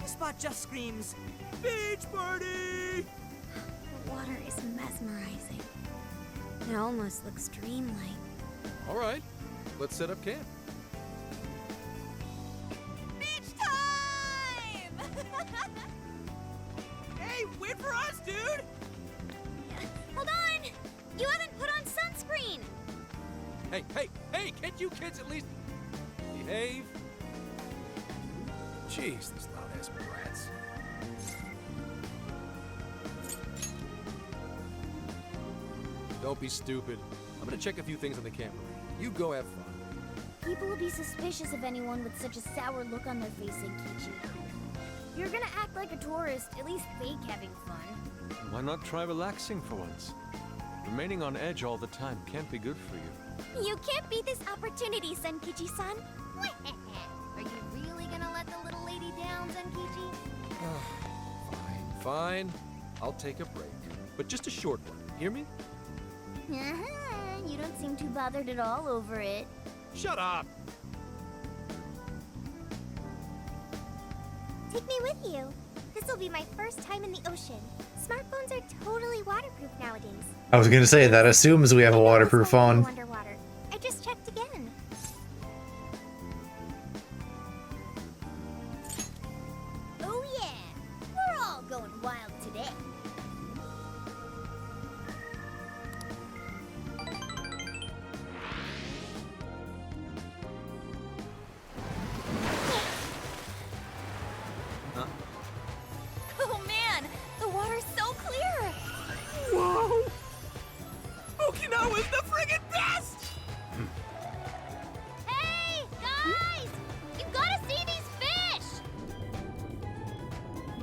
This spot just screams, beach party! The water is mesmerizing. It almost looks dreamlike. All right, let's set up camp. Beach time! Hey, wait for us, dude! Hold on! You haven't put on sunscreen! Hey, can't you kids at least behave? Jeez, these loud-ass brats. Don't be stupid. I'm gonna check a few things on the camera. You go have fun. People will be suspicious of anyone with such a sour look on their face, Senkichi. You're gonna act like a tourist, at least fake having fun. Why not try relaxing for once? Remaining on edge all the time can't be good for you. You can't beat this opportunity, Senkichi-san. Are you really gonna let the little lady down, Zenkichi? Fine. I'll take a break. But just a short one. Hear me? You don't seem too bothered at all over it. Shut up! Take me with you. This will be my first time in the ocean. Smartphones are totally waterproof nowadays. I was gonna say, that assumes we have a waterproof phone. Underwater. I just checked again.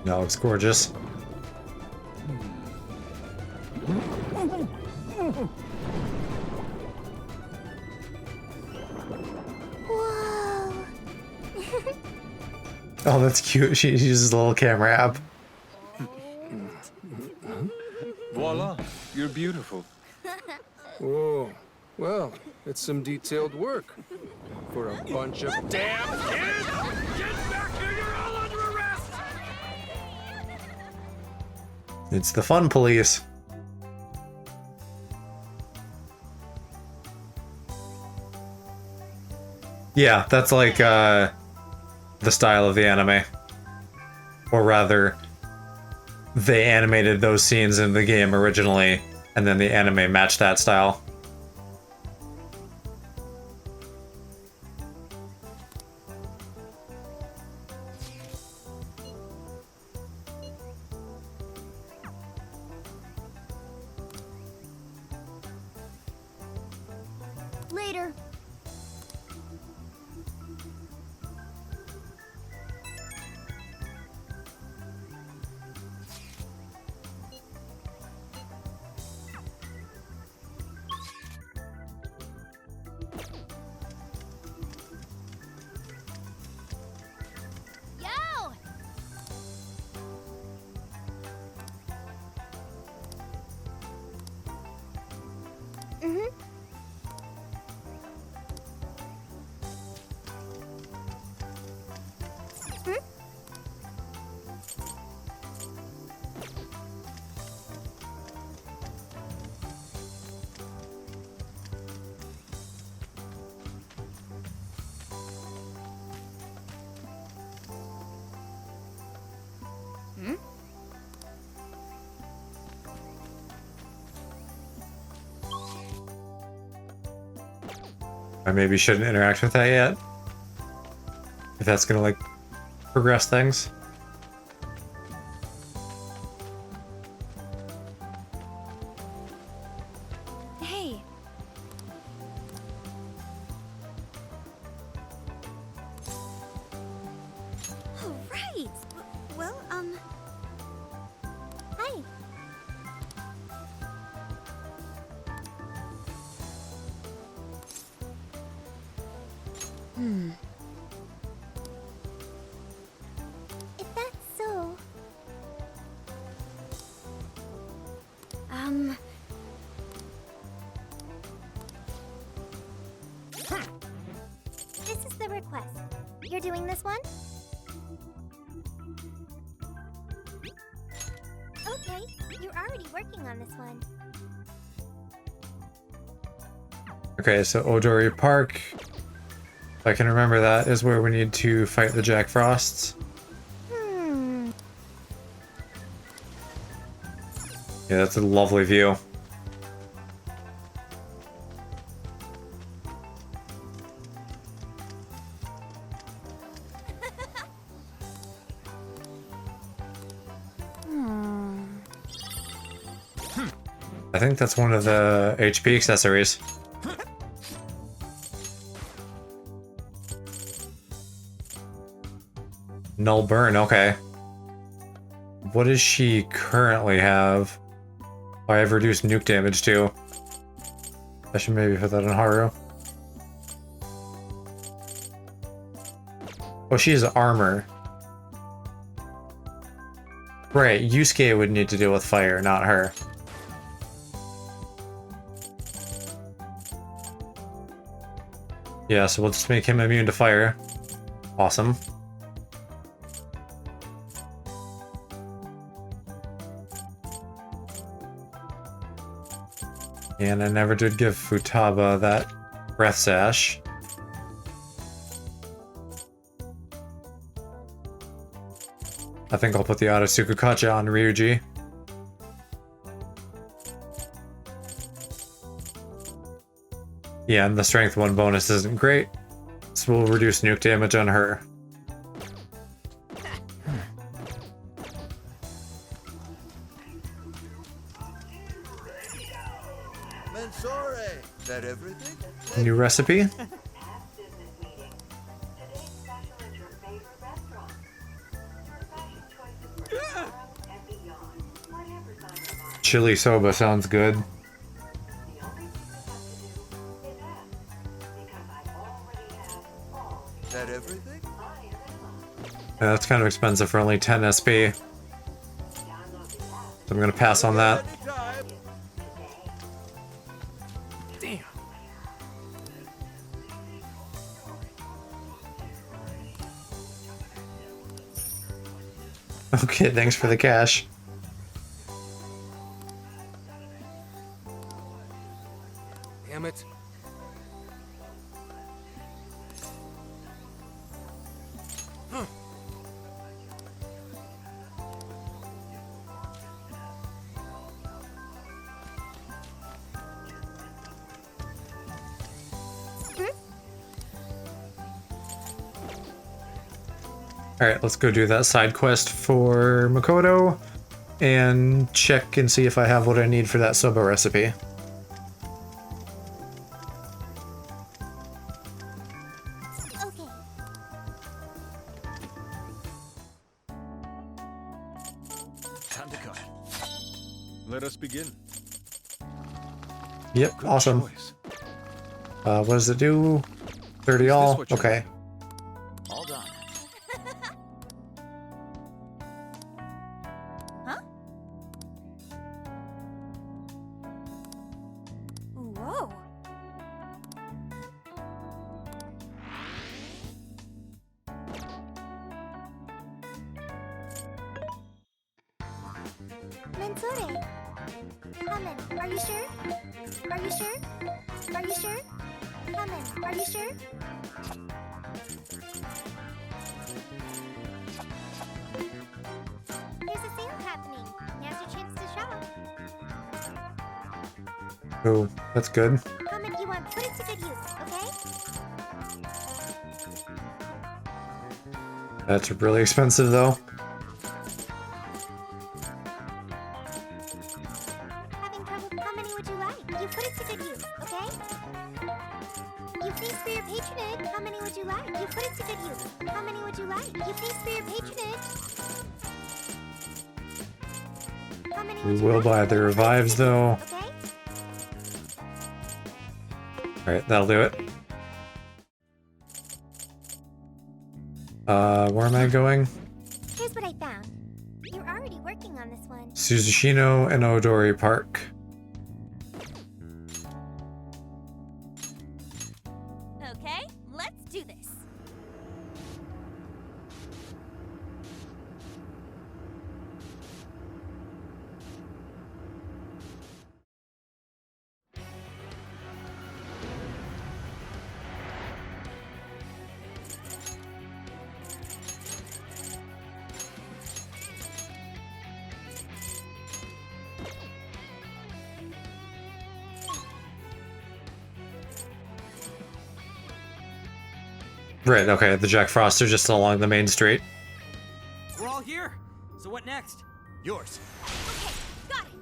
That looks gorgeous. Whoa. Oh, that's cute. She uses a little camera app. Voila, you're beautiful. Whoa. Well, it's some detailed work. For a bunch of damn kids! Get back here! You're all under arrest! It's the fun police. Yeah, that's like the style of the anime. Or rather, they animated those scenes in the game originally, and then the anime matched that style. Later. Yo! Mm-hmm. Hmm? I maybe shouldn't interact with that yet. If that's gonna, like, progress things. Hey. Oh, right. Well, Hi. If that's so, this is the request. You're doing this one? Okay, you're already working on this one. Okay, so Odori Park, if I can remember that, is where we need to fight the Jack Frosts. Yeah, that's a lovely view. I think that's one of the HP accessories. Null burn, okay. What does she currently have? I have reduced nuke damage too. I should maybe put that in Haru. Oh, she has armor. Right, Yusuke would need to deal with fire, not her. Yeah, so we'll just make him immune to fire. Awesome. And I never did give Futaba that breath sash. I think I'll put the Aratsuka Kacha on Ryuji. Yeah, and the strength 1 bonus isn't great, so we'll reduce nuke damage on her. Mensore! Is that everything? New recipe? chili soba sounds good. Is that everything? Yeah, that's kind of expensive for only 10 SP. So I'm gonna pass on that. Damn. Okay, thanks for the cash. Damn it. Huh. Alright, let's go do that side quest for Makoto and check and see if I have what I need for that soba recipe. Okay. Time to cut. Let us begin. Yep, Good awesome. choice. What does it do? 30 Is this all? what you Okay. All done. Whoa. Mensore. Kamen, are you sure? Are you sure? Are you sure? Kamen, are you sure? There's a sale happening. Now's your chance to shop. Oh, that's good. Kamen, you want put it to good use, okay? That's really expensive though. Having trouble? How many would you like? You put it to good use, okay? You please for your patronage. How many would you like? You put it to good use. How many would you like? You please for your patronage. How many We would you will like? buy the revives though. Okay? Alright, that'll do it. Where am I going? Here's what I found. You're already working on this one. Suzushino and Odori Park. Okay, let's do this. Right, okay, the Jack Frost are just along the main street. We're all here. So what next? Yours. Okay, got it.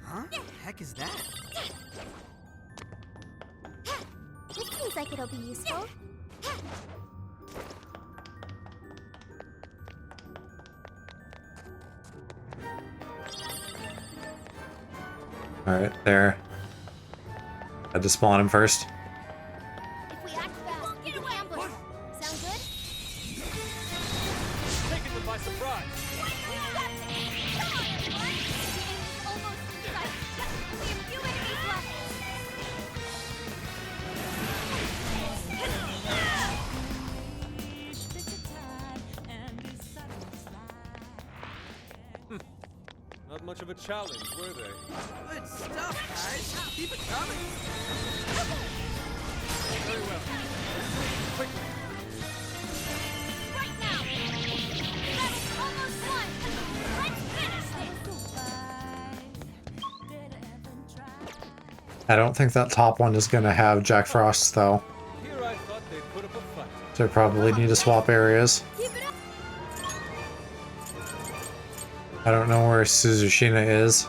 Huh? The heck is that? This seems like it'll be useful. Alright, there. Had to spawn him first. If we act fast, we can ambush. Sound good? Taking them by surprise. Not much of a challenge, were they? Good stuff, guys. Keep it coming. Very well. Quickly. Right now! Battle's almost won! Let's finish this! I don't think that top one is gonna have Jack Frost though. Here I thought they'd put up a fight. So I probably need to swap areas. Keep it up! I don't know where Suzushina is.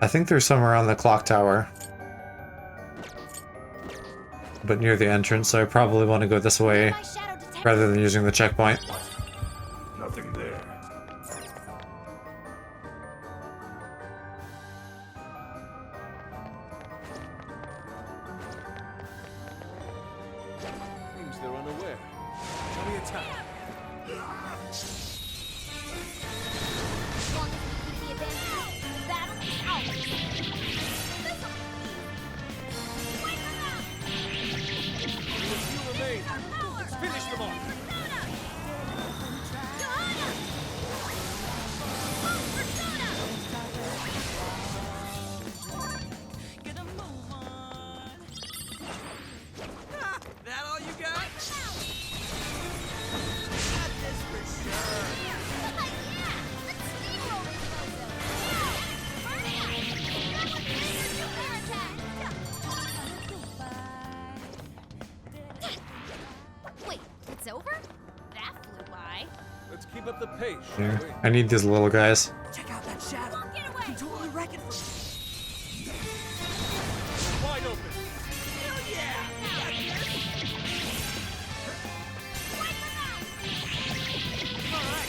I think they're somewhere on the clock tower. But near the entrance, so I probably want to go this way rather than using the checkpoint. Nothing there. they're unaware. Enemy attack. As long as we keep the advantage, the battle is ours. Wipe them out! Only a few remain. Let's finish them off. That all you got? Got this for sure. Wait, it's over? That flew by. Let's keep up the pace, shall Here. we? I need these little guys. Check out that shadow. Get away! Can totally wreck it for Wide open. Hell yeah! Alright,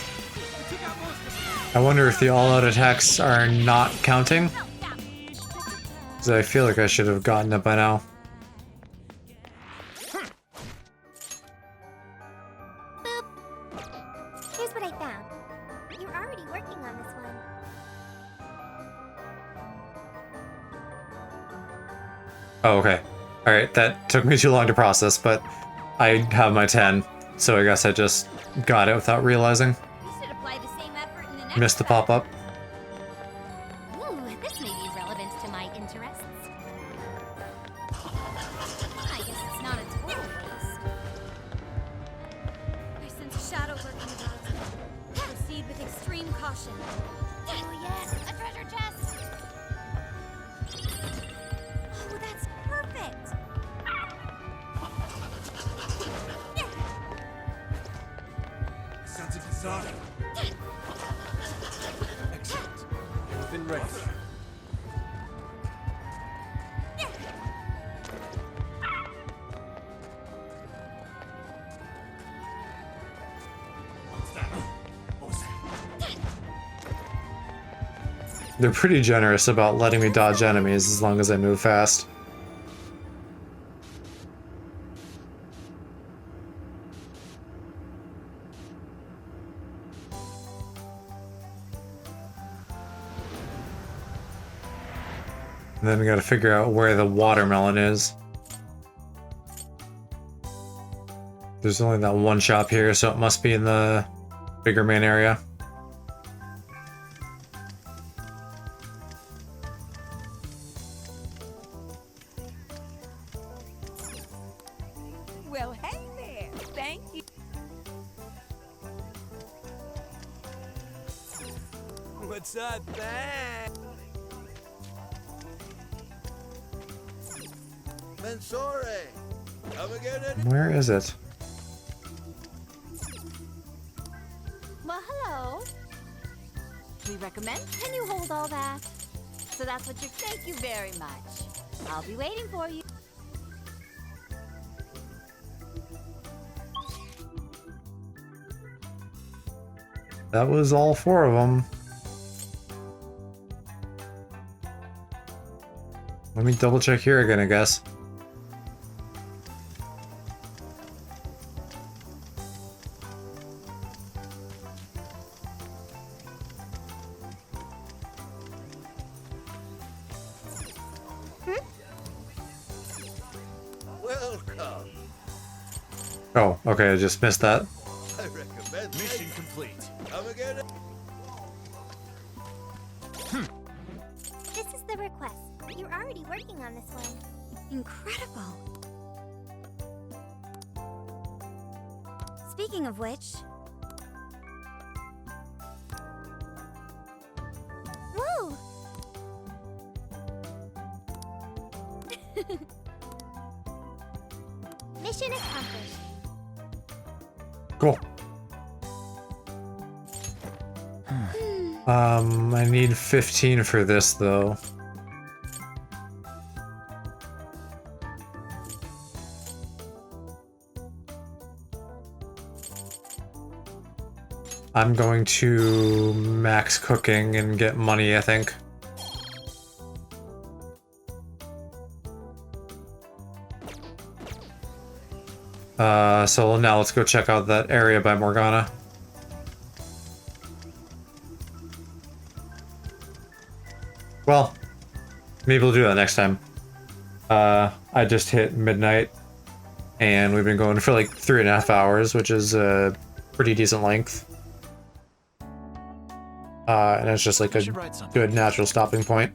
we took out most of them. I wonder if the all-out attacks are not counting. Because I feel like I should have gotten it by now. Boop. Here's what I found. You're already working on this one. Oh, okay. Alright, that took me too long to process, but I have my 10, so I guess I just got it without realizing. We should apply the same effort in the next Missed the battle. pop-up. Ooh, this may be relevant to my interests. I guess it's not a total waste. I sense a shadow lurking about. Proceed with extreme caution. Oh yes, a treasure chest! Oh, that's perfect. Sounds exotic. Excellent. Within range. What's that? What was that? They're pretty generous about letting me dodge enemies as long as I move fast. And then we gotta figure out where the watermelon is. There's only that one shop here, so it must be in the bigger main area. Well, hey there. Thank you. What's up, man? Mensore! Come again? Where is it? Well, hello. We recommend. Can you hold all that? So that's what you're. Thank you very much. I'll be waiting for you. That was all 4 of them. Let me double check here again, I guess. Welcome. Oh, okay, I just missed that. I recommend Mission complete. Come again? This is the request. You're already working on this one. Incredible. Speaking of which, Woo! Mission accomplished. Cool. I need 15 for this, though. I'm going to max cooking and get money, I think. So now let's go check out that area by Morgana. Well, maybe we'll do that next time. I just hit midnight, and we've been going for like 3.5 hours, which is a pretty decent length. And it's just like a good natural stopping point.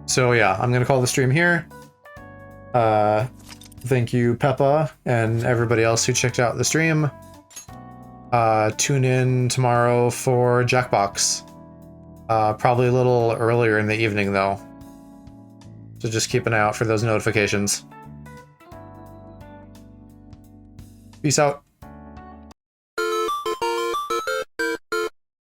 So yeah, I'm gonna call the stream here. Thank you, Peppa, and everybody else who checked out the stream. Tune in tomorrow for Jackbox. Probably a little earlier in the evening, though. So just keep an eye out for those notifications. Peace out.